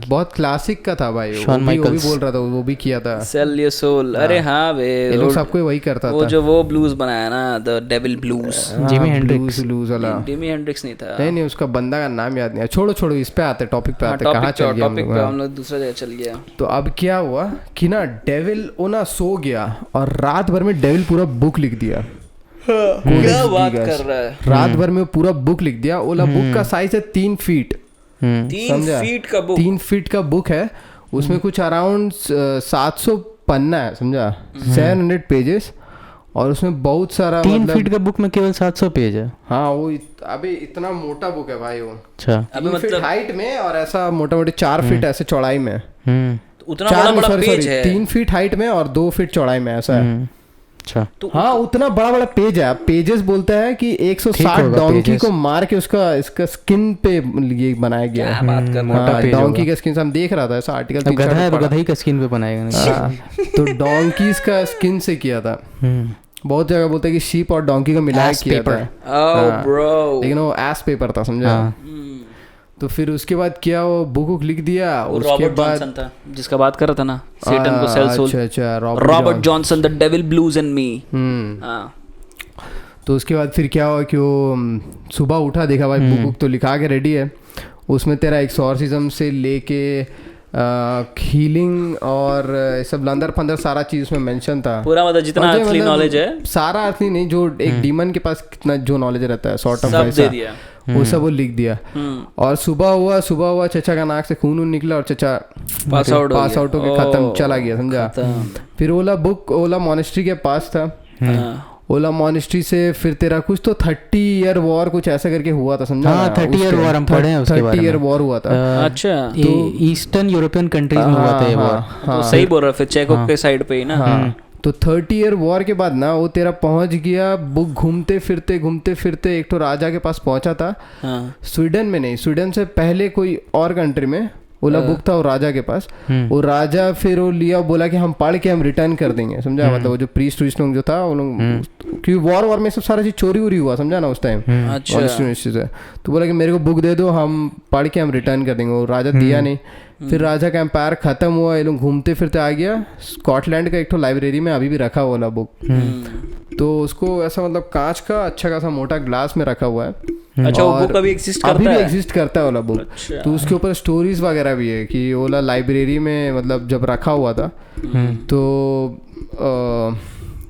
बहुत क्लासिक का था भाई, वो भी बोल रहा था, वो भी किया था सेल योर सोल। अरे हाँ वे, ये लोग सबको वही करता था, वो जो वो ब्लूज बनाया ना, the devil blues, Jimi Hendrix blues वाला। जिमी हेंड्रिक्स नहीं था, नहीं उसका बंदा का नाम याद नहीं। छोड़ो इस पे आते, टॉपिक पे आते, कहाँ चल गया हम लोग, दूसरा जगह चल गया। तो अब क्या हुआ कि ना डेविल ना सो गया और रात भर में डेविल पूरा बुक लिख दिया। क्या बात कर रहा है, रात भर में पूरा बुक लिख दिया। ओला बुक का साइज है 3 फीट, 3 फीट का बुक है। उसमें कुछ अराउंड 700 पन्ना है, समझा, 700 पेजेस। और उसमें बहुत सारा, 3 फीट का बुक में केवल 700 पेज है। हाँ वो अभी इतना मोटा बुक है भाई वो। अच्छा, 3 फीट हाइट में और ऐसा मोटा मोटी 4 फीट ऐसे चौड़ाई में। उतना बड़ा बड़ा पेज है, 3 फीट हाइट में और 2 फीट चौड़ाई में, ऐसा है। अच्छा, तो हाँ उतना बड़ा बड़ा पेज है। पेजेस बोलता है कि 160 डोंकी को मार के इसका स्किन पे ये बनाया गया है। बात कर डोंकी का स्किन से हम देख रहा था ऐसा आर्टिकल, गधा है तो गधा ही का स्किन पे बनाएगा। तो डोंकीज का स्किन से किया था। बहुत जगह बोलते हैं कि शीप और डोंकी को मिलाया किया था, लेकिन वो एस पेपर था, समझा। तो फिर उसके बाद क्या, वो बुक लिख दिया। उसके बाद था जिसका बात कर रहा था ना, सेटन को सेल सोल। अच्छा, Robert Johnson, the devil blues in me. तो उसके बाद फिर क्या हुआ कि वो सुबह उठा, देखा भाई बुक तो लिखा के रेडी है, उसमें तेरा एक्सॉर्सिज्म से लेके हीलिंग और सब लंदर फंदर सारा चीज उसमें मेंशन था पूरा, मतलब जितना असली नॉलेज है, सारा असली नहीं, जो एक डीमन के पास कितना जो नॉलेज रहता है सॉर्ट ऑफ वैसा वो सब वो लिख दिया। और सुबह हुआ चचा का नाक से खून निकला और चचा पास आउट होके खत्म, चला गया, समझा। फिर ओला मॉनेस्ट्री के पास था। ओला मॉनेस्ट्री से फिर तेरा कुछ तो 30 ईयर वॉर कुछ ऐसा करके हुआ था, समझा। 30 ईयर वॉर हम पढ़े हैं उसके बारे में। 30 ईयर वॉर हुआ था। अच्छा, तो ईस्टर्न यूरोपियन कंट्रीज में हुआ था ये वॉर। तो सही बोल रहा, फिर चेको के साइड पे ही ना। तो 30 ईयर वॉर के बाद ना वो तेरा पहुंच गया बुक घूमते फिरते एक तो राजा के पास पहुंचा था। स्वीडन में नहीं, स्वीडन से पहले कोई और कंट्री में ओला बुक था, वो राजा के पास। वो राजा फिर वो लिया, बोला कि हम पढ़ के हम रिटर्न कर देंगे, समझा। मतलब वो जो प्रीस्ट लोग जो था वो लोग, क्योंकि वॉर में सब सारा चीज चोरी हुआ, समझा ना उस टाइम। अच्छा, तो बोला कि मेरे को बुक दे दो, हम पढ़ के हम रिटर्न कर देंगे। वो राजा दिया नहीं। फिर राजा का एम्पायर खत्म हुआ, ये लोग घूमते फिरते आ गया स्कॉटलैंड का एक तो लाइब्रेरी में अभी भी रखा हुआ वाला बुक। तो उसको ऐसा मतलब कांच का अच्छा खासा मोटा ग्लास में रखा हुआ है। अच्छा, वो बुक अभी एग्जिस्ट करता है वाला बुक। अच्छा। तो उसके ऊपर स्टोरीज वगैरह भी है कि ओला लाइब्रेरी में मतलब जब रखा हुआ था तो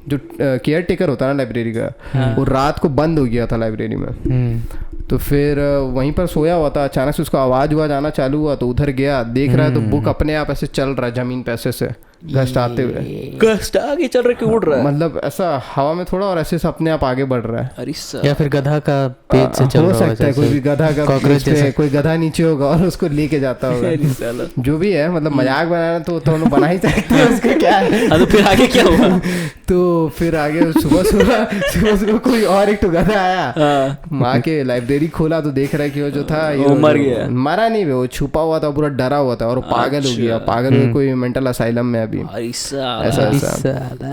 जो केयर टेकर होता है ना लाइब्रेरी का, वो रात को बंद हो गया था लाइब्रेरी में। तो फिर वहीं पर सोया हुआ था, अचानक से उसको आवाज आना चालू हुआ, तो उधर गया, देख रहा है तो बुक अपने आप ऐसे चल रहा है जमीन पे ऐसे घस्ट आते हुए, घस्ट आगे चल रहा है कि उड़ रहा है, मतलब ऐसा हवा में थोड़ा, और ऐसे अपने आप आगे बढ़ रहा है। अरे या फिर गधा का पेट से चल रहा सकता है, कोई भी गधा का कोई गधा नीचे होगा और उसको लेके जाता होगा। जो भी है, मतलब मजाक बनाना तो बना ही सकते हैं, उसका क्या है। तो फिर आगे क्या हुआ? तो फिर आगे सुबह कोई और एक तो गधा आया, माँ के लाइब्रेरी खोला तो देख रहा है कि वो जो था वो मर गया। मरा नहीं, वो छुपा हुआ था, पूरा डरा हुआ था और पागल हो गया, पागल हुआ कोई मेंटल असाइलम में अभी।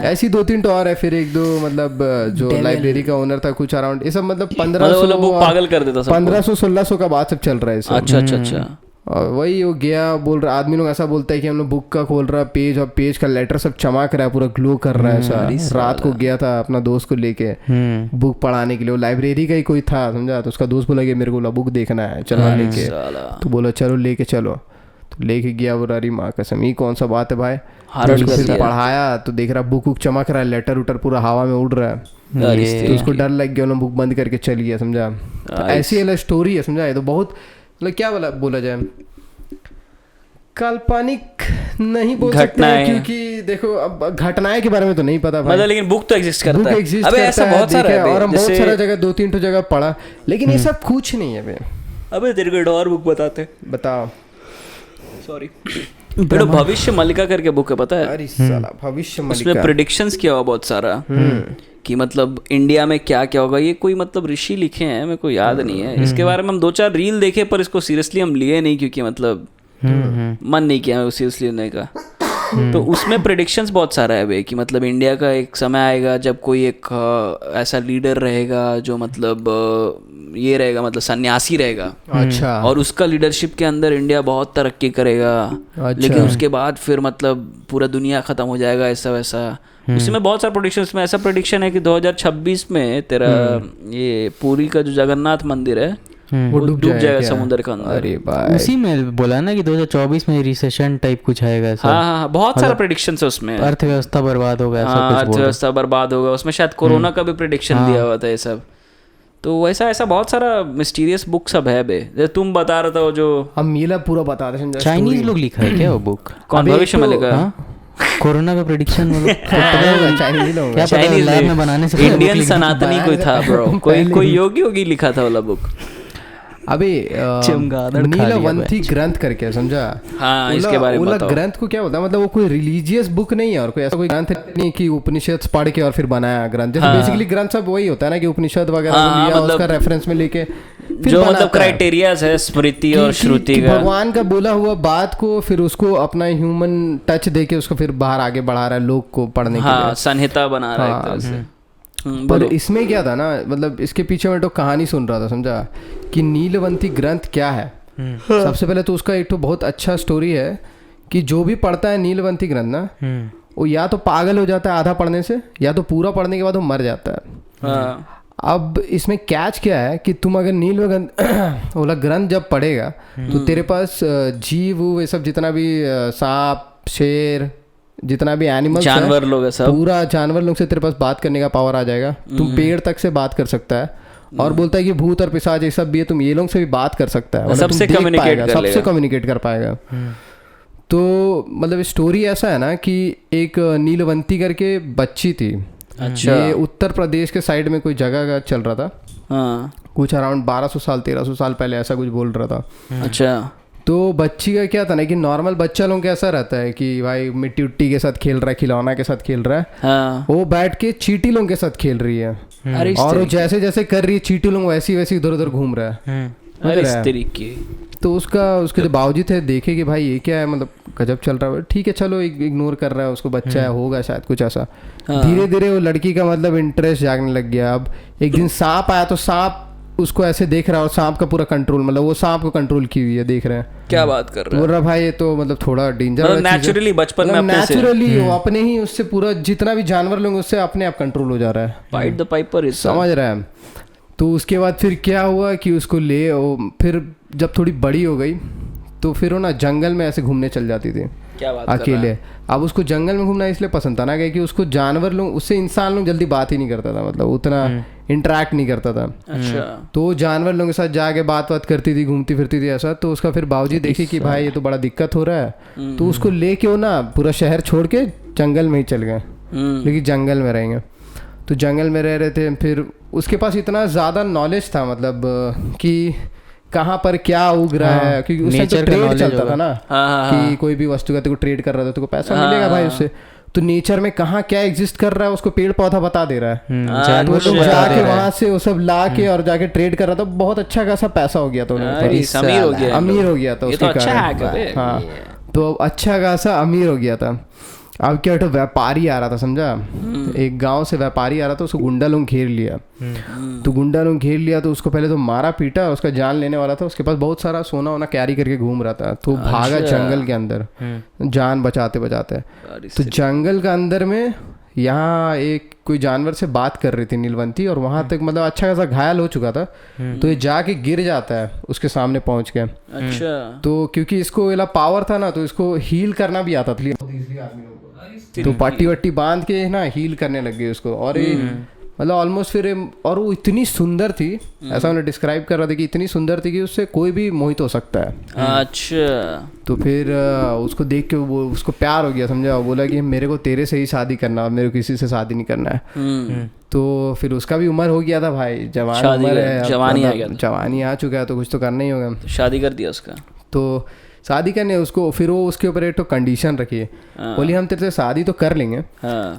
ऐसी 2-3 तो और है। फिर 1-2 मतलब जो लाइब्रेरी का ओनर था कुछ अराउंड ये सब मतलब 1500 पागल कर देता, 1500-1600 का बात सब चल रहा है सब। अच्छा। और वही वो गया, बोल रहा, आदमी लोग ऐसा बोलता है कि हम लोग बुक का खोल रहा पेज और पेज का लेटर सब चमक रहा है, पूरा ग्लो कर रहा है ऐसा। रात को गया था अपना दोस्त को लेके बुक पढ़ाने के लिए, वो लाइब्रेरी का ही कोई था, समझा। तो उसका दोस्त बोला कि मेरे को बुक देखना है, चलो लेके। तो बोला चलो लेके चलो, तो लेके गया। वो अरे माँ कसम, ये कौन सा बात है भाई। फिर पढ़ाया तो देख रहा बुक चमक रहा है, लेटर उटर पूरा हवा में उड़ रहा है। तो उसको डर लग गया, बुक बंद करके चल गया, समझा। ऐसी वाला स्टोरी है, समझा। ये तो बहुत मतलब क्या बोला जाए, काल्पनिक नहीं बोल सकते हैं, क्योंकि देखो अब घटनाएं के बारे में तो नहीं पता भाई, मतलब लेकिन बुक तो एग्जिस्ट करता है। अबे ऐसा बहुत सारा है, और हम बहुत सारा जगह 2-3 जगह पढ़ा, लेकिन ये सब कुछ नहीं है। अबे तेरे को एक और बुक बताओ। सॉरी, बेटा भविष्य मलिका करके बुक है, पता है? अरे साला भविष्य मलिका, उसमें प्रेडिक्शंस किया हुआ बहुत सारा कि मतलब इंडिया में क्या क्या होगा। ये कोई मतलब ऋषि लिखे हैं, मेरे को याद नहीं है। इसके बारे में हम 2-4 रील देखे, पर इसको सीरियसली हम लिए नहीं, क्योंकि मतलब मन नहीं किया सीरियसली लेने का। तो उसमें प्रेडिक्शंस बहुत सारा है भाई, कि मतलब इंडिया का एक समय आएगा जब कोई एक ऐसा लीडर रहेगा जो मतलब ये रहेगा, मतलब सन्यासी रहेगा। अच्छा। और उसका लीडरशिप के अंदर इंडिया बहुत तरक्की करेगा। अच्छा। लेकिन उसके बाद फिर मतलब पूरा दुनिया खत्म हो जाएगा, ऐसा वैसा। उसमें बहुत सारे प्रेडिक्शन में ऐसा प्रेडिक्शन है कि 2026 में तेरा ये पुरी का जो जगन्नाथ मंदिर है वो डूब जाएगा समुद्र के अंदर। अरे भाई, उसी में बोला ना कि 2024 में रिसेशन टाइप कुछ आएगा। हाँ, बहुत सारा प्रेडिक्शन है उसमें। अर्थव्यवस्था बर्बाद होगा, अर्थव्यवस्था बर्बाद होगा। उसमें शायद कोरोना का भी प्रेडिक्शन दिया हुआ था ये सब। तो वैसा ऐसा बहुत सारा मिस्टीरियस बुक सब है बे। जैसे तुम बता रहा था वो जो हम मीला पूरा बता रहे हैं, चाइनीज लोग लिखा है क्या वो बुक? कौन? भविष्य मलिका। कोरोना का प्रेडिक्शन चाइनीज लैब में बनाने से। इंडियन सनातनी कोई था ब्रो, कोई योगी लिखा था वाला बुक। अभी नीलवंती ग्रंथ करके समझा। हाँ, इसके बारे में बताओ। ग्रंथ को क्या होता है, मतलब वो कोई रिलीजियस बुक नहीं है और कोई ऐसा कोई ग्रंथ नहीं कि उपनिषद पढ़ के और फिर बनाया ग्रंथ। जैसे बेसिकली ग्रंथ सब वही होता है ना कि उपनिषद वगैरह लिया उसका रेफरेंस में लेके जो मतलब क्राइटेरियाज है स्मृति और श्रुति का, भगवान का बोला हुआ बात को फिर उसको अपना ह्यूमन टच देके उसको फिर बाहर आगे बढ़ा रहा है लोग को पढ़ने के लिए, संहिता बना रहा है एक तरह से। पर इसमें क्या था ना, मतलब इसके पीछे मैं तो कहानी सुन रहा था समझा कि नीलवंती ग्रंथ क्या है। सबसे पहले तो उसका एक तो बहुत अच्छा स्टोरी है कि जो भी पढ़ता है नीलवंती ग्रंथ ना वो या तो पागल हो जाता है आधा पढ़ने से, या तो पूरा पढ़ने के बाद वो मर जाता है। अब इसमें कैच क्या है कि तुम अगर नीलवंत वाला ग्रंथ जब पढ़ेगा तो तेरे पास जीव ये सब जितना भी सांप शेर जितना भी एनिमल्स जानवर लोग है सब, पूरा जानवर लोग से तेरे पास बात करने का पावर आ जाएगा। तुम पेड़ तक से बात कर सकता है और बोलता है कि भूत और पिशाच ये सब भी है, तुम ये लोग से भी बात कर सकता है, सबसे कम्युनिकेट कर पाएगा। तो मतलब स्टोरी ऐसा है ना कि एक नीलवंती करके बच्ची थी। अच्छा। ये उत्तर प्रदेश के साइड में कोई जगह का चल रहा था। हाँ। कुछ अराउंड 1200 साल 1300 साल पहले ऐसा कुछ बोल रहा था। अच्छा। तो बच्ची का क्या था ना कि नॉर्मल बच्चा लोग कैसा रहता है कि भाई मिट्टी उट्टी के साथ खेल रहा है, खिलौना के साथ खेल रहा है। हाँ। वो बैठ के चींटी लोग के साथ खेल रही है और वो जैसे जैसे कर रही है चींटी लोग वैसी वैसी इधर उधर घूम रहा है। तो उसके बावजूद थे देखे कि भाई ये क्या है, मतलब गजब चल रहा है। ठीक है चलो इग्नोर कर रहा है उसको, बच्चा है होगा शायद कुछ ऐसा। धीरे धीरे वो लड़की का मतलब इंटरेस्ट जागने लग गया। अब एक दिन सांप आया तो सांप उसको ऐसे देख रहा है और सांप का पूरा कंट्रोल, मतलब वो सांप को कंट्रोल की हुई है, देख रहे हैं। क्या बात कर रहा है, बोल रहा भाई ये तो मतलब थोड़ा डेंजर, नेचुरली बचपन में नेचुरली वो अपने ही उससे पूरा जितना भी जानवर लोग उससे अपने आप कंट्रोल हो जा रहा है। फाइट द पाइपर, समझ रहा है। तो उसके बाद फिर क्या हुआ कि उसको फिर जब थोड़ी बड़ी हो गई तो फिर वो ना जंगल में ऐसे घूमने चल जाती थी। क्या बात अकेले। अब उसको जंगल में घूमना इसलिए पसंद था ना कि उसको जानवर लोग उससे इंसान लोग जल्दी बात ही नहीं करता था, मतलब उतना इंटरेक्ट नहीं करता था। अच्छा। तो जानवर लोगों के साथ जाके बात करती थी, घूमती फिरती थी ऐसा। तो उसका फिर बाबूजी देखी कि भाई ये तो बड़ा दिक्कत हो रहा है, तो उसको लेके वो ना पूरा शहर छोड़ के जंगल में ही चल गए, लेकिन जंगल में रहेंगे। तो जंगल में रह रहे थे। फिर उसके पास इतना ज़्यादा नॉलेज था, मतलब कि कहाँ पर क्या उग रहा है, क्योंकि उससे तो ट्रेड चलता था ना कि कोई भी वस्तु का तेरे को ट्रेड कर रहा था तो पैसा मिलेगा भाई उससे। तो नेचर में कहाँ क्या एग्जिस्ट कर रहा है उसको पेड़ पौधा बता दे रहा है। तो लोग जाके वहां से वो सब ला के और जाके ट्रेड कर रहा था। बहुत अच्छा खासा पैसा हो गया था, अमीर हो गया था उसके कारण। हाँ, तो अच्छा खासा अमीर हो गया था। अब क्या तो व्यापारी आ रहा था समझा, एक गांव से व्यापारी आ रहा था, उसको गुंडा लोग घेर लिया। तो गुंडा लोग घेर लिया तो उसको पहले तो मारा पीटा, उसका जान लेने वाला था। उसके पास बहुत सारा सोना वोना कैरी करके घूम रहा था। तो भागा जंगल के अंदर जान बचाते बचाते। तो जंगल के अंदर में यहाँ एक कोई जानवर से बात कर रही थी नीलवंती, और वहां तक मतलब अच्छा खासा घायल हो चुका था। तो ये जाके गिर जाता है उसके सामने पहुंच के। अच्छा। तो क्योंकि इसको ये पावर था ना तो इसको हील करना भी आता था। तो पट्टी वट्टी बांध के ना हील करने लग गई उसको। और मतलब ऑलमोस्ट फिर और वो इतनी सुंदर थी, ऐसा उन्हें डिस्क्राइब कर रहा था कि इतनी सुंदर थी कि उससे कोई भी मोहित हो सकता है। अच्छा। तो फिर उसको देख के वो उसको प्यार हो गया समझा। बोला कि मेरे को तेरे से ही शादी करना, मेरे को किसी से शादी नहीं करना है। तो फिर उसका भी उम्र हो गया था भाई, जवान उम्र है, जवानी आ चुका है, तो कुछ तो करना ही होगा। शादी कर दिया उसका। तो शादी करने उसको, फिर वो उसके ऊपर एक तो कंडीशन रखी है। बोली हम तेरे से शादी तो कर लेंगे,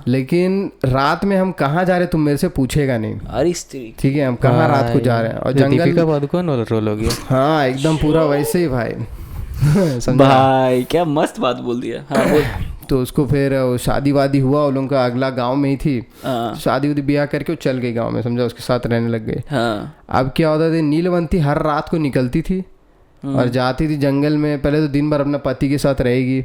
लेकिन रात में हम कहाँ जा रहे तुम मेरे से पूछेगा नहीं। अरे ठीक है, हम कहाँ रात को जा रहे हैं। और जंगल का पादुकोण वाला रोल हो गया। हाँ एकदम पूरा वैसे ही भाई। भाई क्या मस्त बात बोल दिया। हाँ, बोल। तो उसको फिर शादी वादी हुआ, उन लोगों का अगला गांव में ही थी। शादी वादी ब्याह करके वो चल गई गांव में समझा, उसके साथ रहने लग गए। अब क्या होता था, नीलवंती हर रात को निकलती थी और जाती थी जंगल में। पहले तो दिन भर अपने पति के साथ रहेगी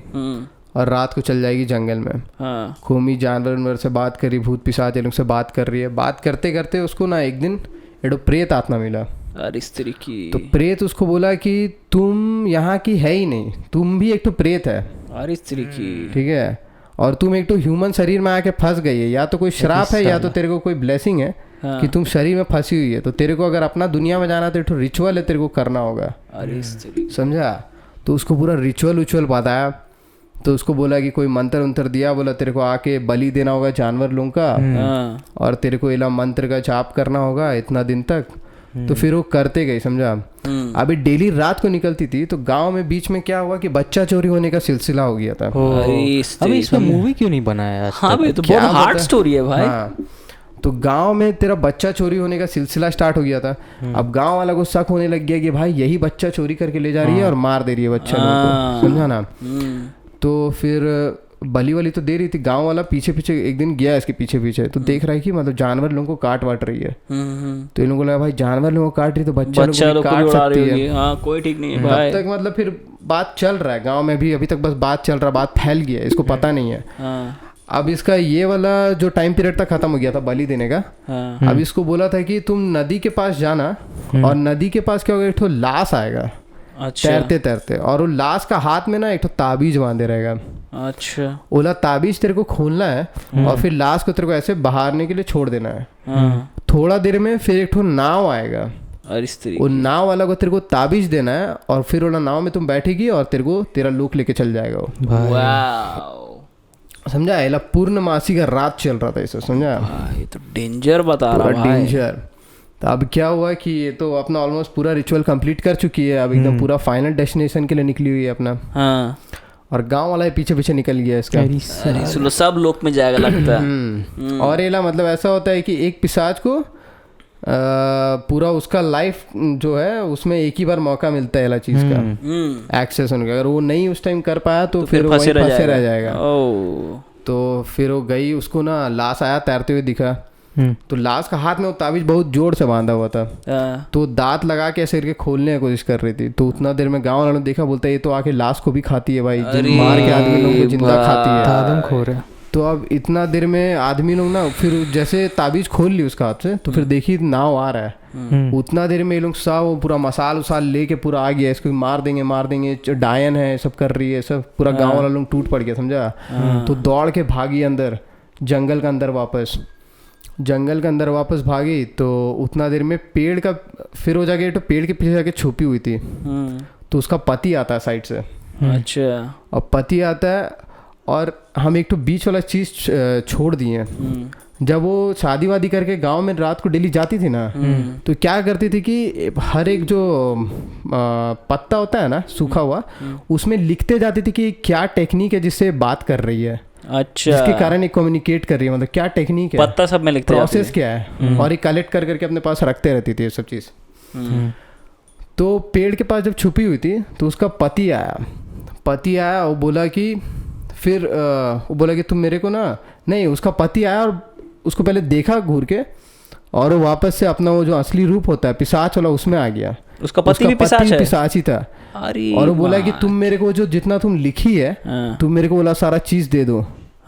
और रात को चल जाएगी जंगल में। खूमी जानवर से बात करी, भूत पिशाच लोग से बात कर रही है। बात करते करते उसको ना एक दिन एक प्रेत आत्मा मिला। अरे स्त्री की। तो प्रेत उसको बोला कि तुम यहाँ की है ही नहीं, तुम भी एक तो प्रेत है। अरे स्त्री की। ठीक है, और तुम एक तो ह्यूमन शरीर में आके फंस गई है। या तो कोई श्राप है या तो तेरे को कोई ब्लेसिंग है कि तुम शरीर में फंसी हुई है। तो तेरे को अगर अपना दुनिया में जाना तो एक रिचुअल है, तेरे को करना होगा। अरे समझा। तो उसको पूरा रिचुअल बताया। तो उसको बोला कि कोई मंत्र उंत्र दिया, बोला तेरे को आके बलि देना होगा जानवर लोगों का, और तेरे को इला मंत्र का जाप करना होगा इतना दिन तक। तो फिर वो करते गए, समझा। अभी डेली रात को निकलती थी, तो गांव में बीच में क्या हुआ कि बच्चा चोरी होने का सिलसिला हो गया था। अभी इसमें मूवी क्यों नहीं बनाया? हाँ भाई, तो बहुत हार्ड स्टोरी है भाई। हाँ, तो गांव में तेरा बच्चा चोरी होने का सिलसिला स्टार्ट हो गया था। अब गांव वाला को शक होने लग गया कि भाई यही बच्चा चोरी करके ले जा रही है और मार दे रही है बच्चा लोगों को, समझा ना। तो फिर बली वाली तो दे रही थी, गांव वाला पीछे पीछे एक दिन गया इसके पीछे पीछे, तो देख रहा है कि मतलब जानवर लोगों को काट वाट रही है। तो इन लोगों को लगा भाई जानवर लोगों को काट रही तो बच्चा लोगों को काट सकती है। हाँ, कोई ठीक नहीं है भाई। तब तक मतलब फिर बात चल रहा है गांव में भी, अभी तक बस बात चल रहा है, बात फैल गया है, इसको पता नहीं है। अब इसका ये वाला जो टाइम पीरियड था खत्म हो गया था बलि देने का। अब इसको बोला था कि तुम नदी के पास जाना, और नदी के पास क्या होगा, एक ठो लाश आएगा तैरते तैरते, और वो लाश का हाथ में ना एक ठो ताबीज बांधे रहेगा। अच्छा, ओला ताबीज तेरे को खोलना है और फिर लाश को तेरे को ऐसे बहारने के लिए छोड़ देना है। थोड़ा देर में फिर एक ठो नाव आएगा, वो नाव वाला को तेरे को ताबीज देना है, और फिर वो नाव में तुम बैठेगी और तेरे को तेरा लुक लेके चल जाएगा वो। समझा? एला पूर्णमासी का रात चल रहा था इसे, समझा? ये तो डेंजर बता रहा है, डेंजर। तो अब क्या हुआ कि ये तो अपना ऑलमोस्ट पूरा रिचुअल कंप्लीट कर चुकी है, अब एकदम पूरा फाइनल डेस्टिनेशन के लिए निकली हुई है अपना। और गांव वाला पीछे पीछे निकल गया इसका। सुनो, सब लोक में जाएगा लगता है। और एला मतलब ऐसा होता है कि एक पिशाच को पूरा उसका लाइफ जो है उसमें एक ही बार मौका मिलता है एला चीज का एक्सेस होने का। अगर वो नहीं उस टाइम कर पाया तो फिर वहीं फंसे रह जाएगा। तो फिर वो गई, उसको ना लाश आया तैरते हुए दिखा, तो लाश का हाथ में वो ताबीज बहुत जोर से बांधा हुआ था, तो दांत लगा के ऐसे करके खोलने की कोशिश कर रही थी। तो उतना देर में गांव वालों ने देखा, बोलता है ये तो आके लाश को भी खाती है भाई, मार के आदमी लोग को जिंदा खाती है, आदमखोर है। तो अब इतना देर में आदमी लोग ना फिर जैसे ताबीज खोल ली उसका हाथ से, तो फिर देखी नाव आ रहा है। उतना देर में ये लोग सब वो पूरा मसाल उसाल लेके पूरा आ गया, इसको मार देंगे, डायन है सब कर रही है सब, पूरा गांव वाला लोग टूट पड़ गया, समझा। तो दौड़ के भागी अंदर, जंगल के अंदर वापस भागी। तो उतना देर में पेड़ का फिर हो जाके, तो पेड़ के पीछे जाके छुपी हुई थी। तो उसका पति आता है साइड से। अच्छा, और पति आता है, और हम एक तो बीच वाला चीज छोड़ दिए। जब वो शादी वादी करके गांव में रात को डेली जाती थी ना, तो क्या करती थी कि हर एक जो पत्ता होता है ना सूखा हुआ, उसमें लिखते जाती थी कि क्या टेक्निक है जिससे बात कर रही है। अच्छा, जिसके कारण एक कम्युनिकेट कर रही है, मतलब क्या टेक्निक है, पत्ता सब में लिखते, प्रोसेस क्या है, और ये कलेक्ट कर करके अपने पास रखते रहती थी ये सब चीज़। तो पेड़ के पास जब छुपी हुई थी, तो उसका पति आया, वो बोला कि फिर वो बोला कि तुम मेरे को ना, नहीं, उसका पति आया और उसको पहले देखा घूर के, और वो वापस से अपना वो जो असली रूप होता है पिशाच वाला उसमें आ गया। उसका पति भी पिशाच ही था। और वो बोला कि तुम मेरे को जो जितना तुम लिखी है, तुम मेरे को बोला सारा चीज दे दो।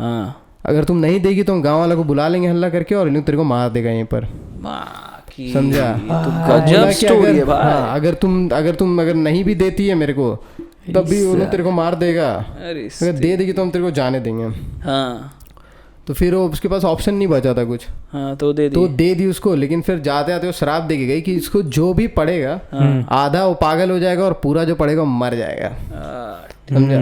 अगर तुम नहीं देगी तो हम गाँव वाला को बुला लेंगे हल्ला करके, और तेरे को मार देगा यहीं पर, समझा। अगर नहीं भी देती है मेरे को, तब भी वो तेरे को मार देगा, अगर दे देगी तो हम तेरे को जाने देंगे। तो फिर वो उसके पास ऑप्शन नहीं बचा था कुछ, तो दे दी उसको। लेकिन फिर जाते आते वो शराब दे के गई कि इसको जो भी पड़ेगा, आधा वो पागल हो जाएगा और पूरा जो पड़ेगा वो मर जाएगा, समझा।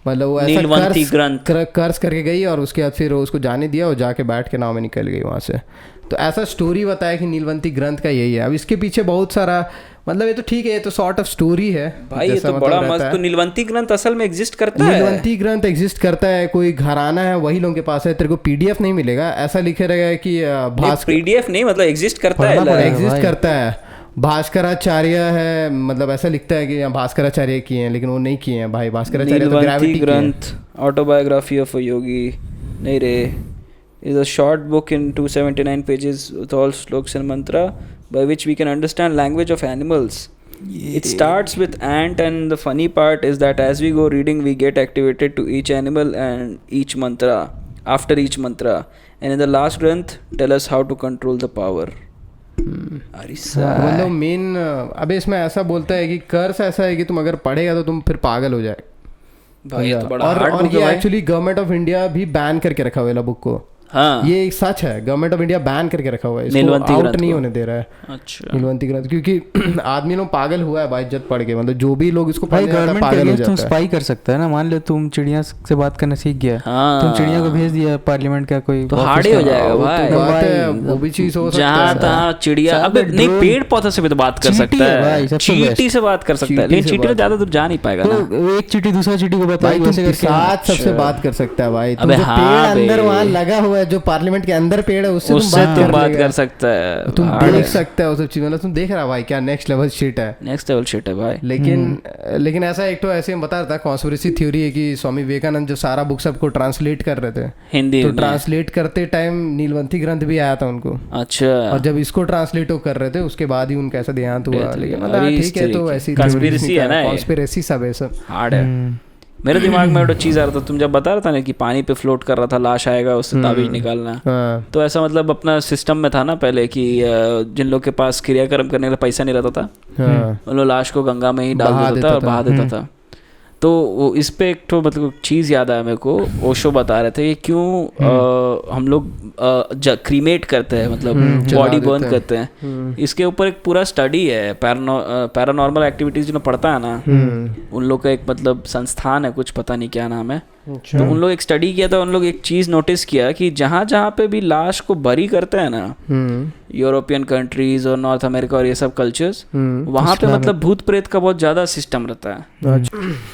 मतलब वो ऐसा कर्ज करके गई, और उसके बाद फिर उसको जाने दिया, और जाके बैठ के नाव में निकल गई वहां से। तो ऐसा स्टोरी बताया कि नीलवंती ग्रंथ का यही है। अब इसके पीछे बहुत सारा, मतलब ये तो ठीक है, ये तो सॉर्ट ऑफ स्टोरी है भाई, ये तो बड़ा मस्त। तो नीलवंती ग्रंथ असल में एग्जिस्ट करता है? नीलवंती ग्रंथ एग्जिस्ट करता है, कोई घराना है वही लोगों के पास है। तेरे को पीडीएफ नहीं मिलेगा, ऐसा लिखे रहेगा कि पीडीएफ नहीं, मतलब एग्जिस्ट करता है। भास्कराचार्य है, मतलब ऐसा लिखता है कि भास्कराचार्य किए हैं, लेकिन वो नहीं किए हैं भाई। भास्कराचार्य तो ग्रेविटी ग्रंथ, ऑटोबायोग्राफी ऑफ अ योगी नहीं रे, is a short book in 279 pages with all sloks and mantra by which we can understand language of animals. It starts with ant, and the funny part is that as we go reading we get activated to each animal and each mantra after each mantra, and in the last granth tell us how to control the power. मतलब main अबे इसमें ऐसा बोलता है कि कर्स ऐसा है कि तुम अगर पढ़ेगा तो तुम फिर पागल हो जाए भाई। तो बड़ा और ये एक्चुअली गवर्नमेंट ऑफ इंडिया भी बैन करके रखा हुआ है बुक को। हाँ ये एक सच है, गवर्नमेंट ऑफ इंडिया बैन करके रखा हुआ है, इसको नीलवंती आउट ग्रंथ नहीं को। होने दे रहा है। अच्छा नीलवंती ग्रंथ, क्योंकि आदमी लोग पागल हुआ है बाइज्जत पढ़ के, मतलब जो भी लोग इसको भाई पढ़ने जाता है गवर्नमेंट के पागल हो अगेंस्ट तुम जाता है। स्पाई कर सकता है ना, मान लो तुम चिड़िया से बात करना सीख गया, हाँ तुम चिड़िया को भेज दिया पार्लियामेंट का कोई तो हार्ड ही हो जाएगा वो भाई। तो बात है, वो भी चीज हो सकता जहाँ है। तहाँ चिड़िया, अबे नहीं पेड़ पौधे से भी तो बात कर चींटी सकता है भाई, है, सबसे चींटी best। से बात कर सकता है, चींटी लेकिन से चींटी तो बात- ज्यादा दूर जा नहीं पाएगा ना। तो एक चींटी दूसरा चींटी को भाई बताएगी तुम वैसे करके। साथ सबसे बात कर सकता है भाई, तुम अबे जो हाँ पेड़ बे। अंदर वहाँ लगा हुआ है, जो पार्लियामेंट के अंदर पेड़ है, उससे उससे तुम बात लेगा। कर सकता है, तुम hard देख है। सकते हो सब चीज, मतलब तुम देख रहा भाई क्या नेक्स्ट लेवल शिट है। नेक्स्ट लेवल शिट है भाई। लेकिन ऐसा एक तो ऐसे हम बता रहा था, कॉन्स्पिरेसी थ्योरी है कि स्वामी विवेकानंद जो सारा बुक सबको ट्रांसलेट कर रहे थे, हिंदी तो में। ट्रांसलेट करते टाइम नीलवंती ग्रंथ भी आया था उनको, अच्छा और जब इसको ट्रांसलेट वो कर रहे थे उसके बाद ही उनका ऐसा देहांत हुआ। लेकिन मतलब अरे हाँ, इस ठीक है, तो तरीके- ऐसी conspiracy है ना ये। कॉन्स्पिरेसी सब है सब। हार्ड है। मेरे दिमाग में एक चीज आ रहा था, तुम जब बता रहा था ना कि पानी पे फ्लोट कर रहा था, लाश आएगा उससे ताबीज निकालना, हाँ तो ऐसा मतलब अपना सिस्टम में था ना पहले कि जिन लोग के पास क्रियाक्रम करने के लिए पैसा नहीं रहता था, हाँ उन लोग लाश को गंगा में ही डाल बहा देता था और देता बहा देता था। तो वो इस पे एक तो मतलब चीज़ याद आया मेरे को, ओशो बता रहे थे कि क्यों हम लोग क्रीमेट करते हैं, मतलब बॉडी बर्न करते हैं। इसके ऊपर एक पूरा स्टडी है, पैरानॉर्मल एक्टिविटीज जो पढ़ता है ना, उन लोग का एक मतलब संस्थान है, कुछ पता नहीं क्या नाम है, तो उन लोग एक स्टडी किया था, उन लोग एक चीज़ नोटिस किया कि जहाँ जहाँ पे भी लाश को बरी करते हैं ना, यूरोपियन कंट्रीज और नॉर्थ अमेरिका और ये सब कल्चर्स, वहाँ पे मतलब भूत प्रेत का बहुत ज़्यादा सिस्टम रहता है।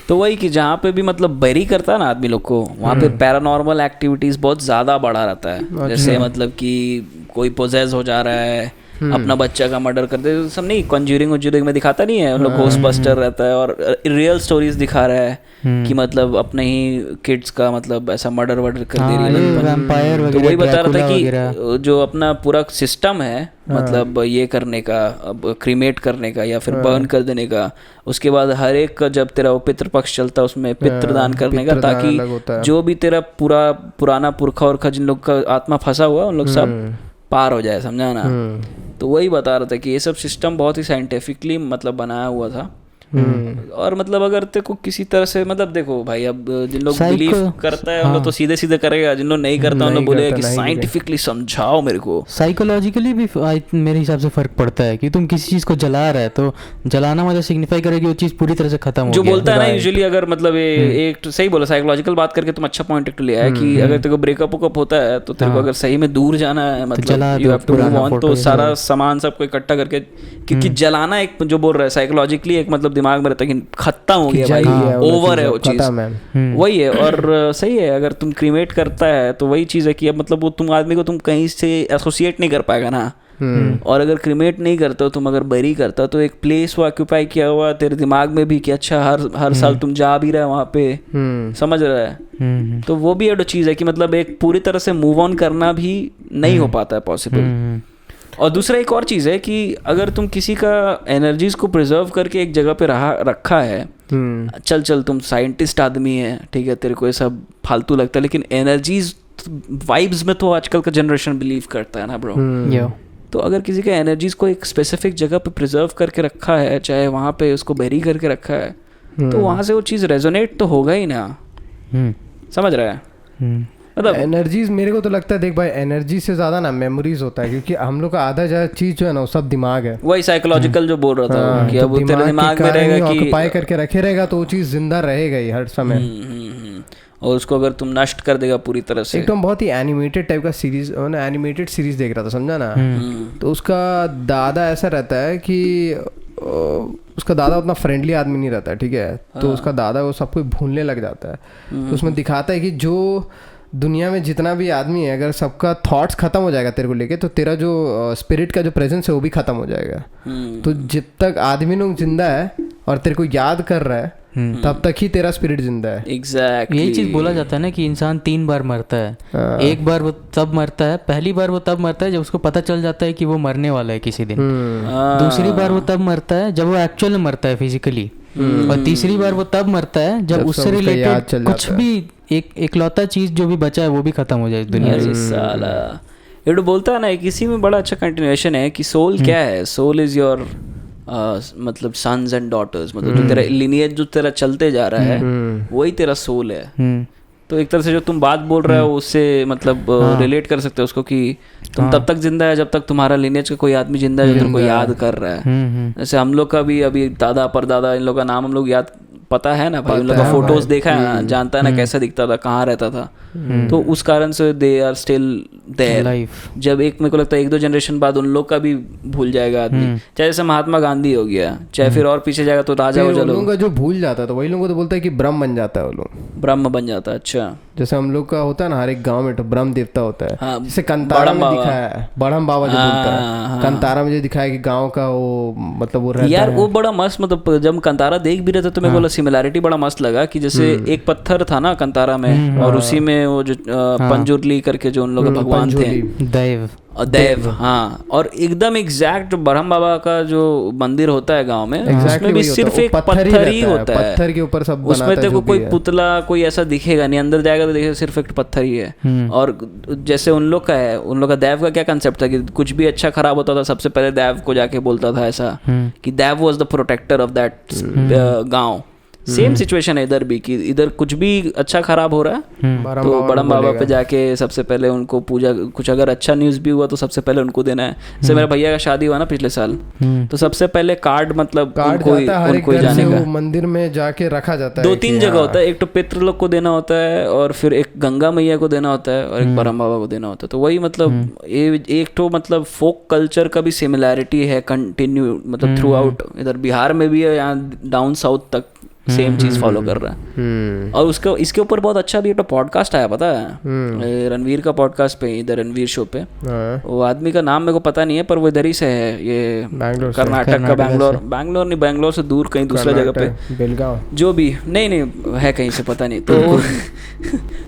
तो वही कि जहाँ पे भी मतलब बरी करता है ना आदमी लोग को, वहाँ पे पैरानॉर्मल एक्टिविटीज़ बहुत ज़्यादा बढ़ा रहता है। जैसे मतलब कि कोई पोजेस हो जा रहा है, अपना बच्चा का मर्डर कर दे, सब नहीं कंज्यूरिंग में दिखाता नहीं है, उन लोग घोस्टबस्टर रहता है, और रियल स्टोरीज दिखा रहा है कि मतलब अपने ही किड्स का मतलब ऐसा मर्डर कर दे रही है। तो वही बता रहा था कि जो अपना पूरा सिस्टम है, मतलब ये करने का, अब क्रीमेट करने का या फिर बर्न कर देने का, उसके बाद हर एक का जब तेरा वो पितृपक्ष चलता है उसमें पितृदान करने का, ताकि जो भी तेरा पुराना पुरखा और जिन लोग का आत्मा फंसा हुआ उन लोग सब पार हो जाए, समझा ना। तो वही बता रहा था कि ये सब सिस्टम बहुत ही साइंटिफिकली मतलब बनाया हुआ था। और मतलब अगर तेरे को किसी तरह से मतलब देखो भाई, अब जिन लोग बिलीव करता है उन लोग तो सीधे सीधे करेगा, जिन लोग नहीं करता उन लोग बोलेगा कि साइंटिफिकली समझाओ मेरे को। साइकोलॉजिकली भी मेरे हिसाब से फर्क पड़ता है कि तुम किसी चीज को जला रहा है तो जलाना मतलब सिग्निफाई करेगा कि वो चीज पूरी तरह से खत्म हो जो गया। बोलता है ना यूजुअली, अगर मतलब एक तो सही बोला, साइकोलॉजिकल बात करके तुम अच्छा पॉइंट ले आया कि अगर तेरे को ब्रेकअप होता है तो तेरे को अगर सही में दूर जाना है, मतलब you have to move on, तो सारा सामान सबको इकट्ठा करके, क्योंकि जलाना एक जो बोल रहा है साइकोलॉजिकली एक मतलब दिमाग में रहता है कि खत्म हो गया भाई, ओवर है वो चीज, वही है। और सही है, अगर तुम क्रीमेट करता है तो वही चीज है कि अब मतलब वो तुम आदमी को तुम कहीं से एसोसिएट नहीं कर पाएगा ना। और अगर क्रीमेट नहीं करते हो तुम, अगर बरी करता हो, तो एक प्लेस वो ऑक्यूपाई किया हुआ तेरे दिमाग में भी कि अच्छा हर साल तुम जा भी रहे हो वहाँ पे, समझ रहा है। तो वो भी एक चीज़ है कि मतलब एक पूरी तरह से मूव ऑन करना भी नहीं हो पाता है पॉसिबल। और दूसरा एक और चीज़ है कि अगर तुम किसी का एनर्जीज को प्रिजर्व करके एक जगह पे रखा है, चल तुम साइंटिस्ट आदमी है, ठीक है, तेरे को ये सब फालतू लगता है, लेकिन एनर्जीज वाइब्स में तो आजकल का जनरेशन बिलीव करता है ना ब्रो। तो अगर किसी का एनर्जीज को एक स्पेसिफिक जगह पे प्रिजर्व करके रखा है, चाहे वहाँ पे उसको बेरी करके रखा है, तो वहाँ से वो चीज़ रेजोनेट तो होगा ही ना, समझ रहा है। मतलब एनर्जीज मेरे को तो लगता है, देख भाई, एनर्जी से ज्यादा ना मेमोरीज होता है, क्योंकि हम लोग का आधा ज्यादा चीज जो है ना वो सब दिमाग है। वही साइकोलॉजिकल जो बोल रहा था कि अब वो तेरे दिमाग में रहेगा कि ऑक्यूपाई करके रखे रहेगा, तो वो चीज जिंदा रहेगा ही हर समय। और उसको अगर तुम नष्ट कर देगा पूरी तरह से। एकदम बहुत ही एनिमेटेड टाइप का सीरीज, एनिमेटेड सीरीज देख रहा था, समझा ना। तो उसका दादा ऐसा रहता है कि उसका दादा उतना फ्रेंडली आदमी नहीं रहता है, ठीक है। तो उसका दादा वो सब कुछ भूलने लग जाता है। तो उसमें दिखाता है कि जो दुनिया में जितना भी आदमी है, अगर सबका थॉट्स खत्म हो जाएगा तेरे को लेके, तो तेरा जो स्पिरिट का जो प्रेजेंस है वो भी खत्म हो जाएगा। तो जब तक आदमी लोग जिंदा है और तेरे को याद कर रहा है, तब तक ही तेरा स्पिरिट जिंदा है। एग्जैक्टली यही चीज बोला जाता है ना कि इंसान 3 बार मरता है। एक बार वो तब मरता है, पहली बार वो तब मरता है जब उसको पता चल जाता है कि वो मरने वाला है किसी दिन। दूसरी बार वो तब मरता है जब वो एक्चुअल में मरता है फिजिकली। और तीसरी बार वो तब मरता है जब उससे रिलेटेड कुछ भी एक इकलौता चीज जो भी बचा है वो भी खत्म हो जाए इस दुनिया से। साला ये तो बोलता है ना, किसी में बड़ा अच्छा कंटिन्यूएशन है कि सोल क्या है। सोल इज योर मतलब सन्स एंड डॉटर्स, मतलब जो तेरा लिनियज जो तेरा चलते जा रहा है वही तेरा सोल है। तो एक तरह से जो तुम बात बोल रहे हो उससे मतलब रिलेट कर सकते हो उसको कि तुम तब तक जिंदा है जब तक तुम्हारा लिनेज का कोई आदमी जिंदा है जो तुमको याद कर रहा है। जैसे हम लोग का भी अभी दादा परदादा इन लोग का नाम हम लोग याद पता है ना भाई, उन लोग का फोटोज देखा है ना, जानता है ना कैसा दिखता था, कहाँ रहता था, तो उस कारण से दे आर स्टिल देयर। जब एक मेरे को लगता है 1-2 जनरेशन बाद उन लोग का भी भूल जाएगा आदमी, चाहे जैसे महात्मा गांधी हो गया, चाहे फिर और पीछे जाएगा तो राजा लोगों का जो भूल जाता था वही लोगों को तो बोलता है कि ब्रह्म बन जाता है, वो लोग ब्रह्म बन जाता है। अच्छा, जैसे हम लोग का होता है ना हर एक गांव में तो ब्रह्म देवता होता है। हाँ, जैसे कंतारा में दिखाया है बड़म बाबा जो बोलता है, कंतारा में जो दिखाया कि गांव का वो मतलब वो रहता यार वो बड़ा मस्त, मतलब जब कंतारा देख भी रहे थे तो मेरे को सिमिलैरिटी बड़ा मस्त लगा कि जैसे एक पत्थर था ना कंतारा में और उसी में वो जो पंजुर्ली करके जो उन लोग भगवान थे, देव, हाँ, और एकदम एग्जैक्ट ब्रह्म बाबा का जो मंदिर होता है गांव में उसमें भी सिर्फ एक पत्थर ही होता है, पत्थर के ऊपर सब उसमें तो कोई पुतला कोई ऐसा दिखेगा नहीं, अंदर जाएगा तो देखेगा सिर्फ एक पत्थर ही है। और जैसे उन लोग का है, उन लोग का देव का क्या कंसेप्ट था कि कुछ भी अच्छा खराब होता था सबसे पहले देव को जाके बोलता था ऐसा कि dev was the protector of that गांव। सेम सिचुएशन है इधर भी कि इधर कुछ भी अच्छा खराब हो रहा है तो बड़म बाबा पे जाके सबसे पहले उनको पूजा, कुछ अगर अच्छा न्यूज़ भी हुआ तो सबसे पहले उनको देना है। जैसे मेरे भैया का शादी हुआ ना पिछले साल, तो सबसे पहले कार्ड मतलब उनको ही जाने का मंदिर में जाके रखा जाता है। 2-3 जगह होता है, एक तो पितृ लोग को देना होता है और फिर एक गंगा मैया को देना होता है और एक बड़म बाबा को देना होता है। तो वही मतलब एक तो मतलब फोक कल्चर का भी सिमिलैरिटी है कंटिन्यू, मतलब थ्रू आउट, इधर बिहार में भी है, यहाँ डाउन साउथ तक सेम चीज फॉलो कर रहा है। और उसका इसके ऊपर बहुत अच्छा भी एक पॉडकास्ट आया पता है, रणवीर का पॉडकास्ट पे, इधर रणवीर शो पे। वो आदमी का नाम मेरे को पता नहीं है पर वो इधर ही से है, ये कर्नाटक का, बैंगलोर नहीं, बैंगलोर से दूर कहीं दूसरा जगह पे, बेलगांव जो भी नहीं है कहीं से पता नहीं।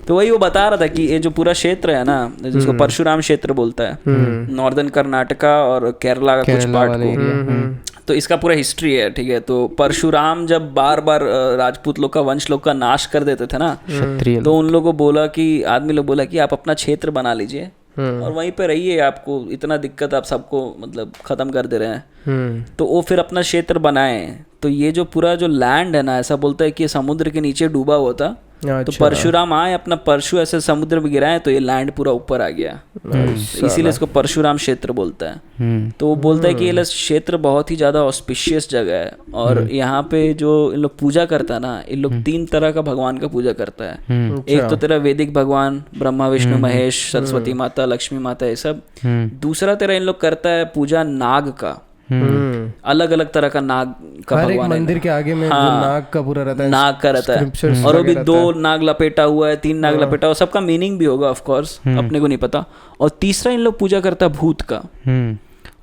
तो वही वो बता रहा था कि ये जो पूरा क्षेत्र है ना जिसको परशुराम क्षेत्र बोलता है, नॉर्दर्न कर्नाटका और केरला का कुछ पार्ट को, तो इसका पूरा हिस्ट्री है, ठीक है। तो परशुराम जब बार बार राजपूत लोग का, वंश लोग का नाश कर देते थे ना, तो उन लोगों को बोला कि आदमी लोग बोला कि आप अपना क्षेत्र बना लीजिए और वहीं पे रहिए, आपको इतना दिक्कत, आप सबको मतलब खत्म कर दे रहे हैं। तो वो फिर अपना क्षेत्र बनाए। तो ये जो पूरा जो लैंड है ना, ऐसा बोलता है कि समुद्र के नीचे डूबा हुआ था। तो परशुराम आए, अपना परशु ऐसे समुद्र में गिराए तो ये लैंड पूरा ऊपर आ गया, इसीलिए इसको परशुराम क्षेत्र बोलता है। तो वो बोलता है कि ये क्षेत्र बहुत ही ज़्यादा ऑस्पिशियस जगह है और यहाँ पे जो इन लोग पूजा करता है ना, इन लोग 3 तरह का भगवान का पूजा करता है। एक तो तेरा वैदिक भगवान, ब्रह्मा विष्णु महेश, सरस्वती माता, लक्ष्मी माता, ये सब। दूसरा तेरा इन लोग करता है पूजा नाग का, अलग अलग तरह का नाग का भगवान है। मंदिर के आगे में जो नाग का पूरा रहता है, नाग का रहता है, और वो भी 2 नाग लपेटा हुआ है, 3 नाग लपेटा हुआ, सबका मीनिंग भी होगा ऑफ कोर्स, अपने को नहीं पता। और तीसरा इन लोग पूजा करता है भूत का।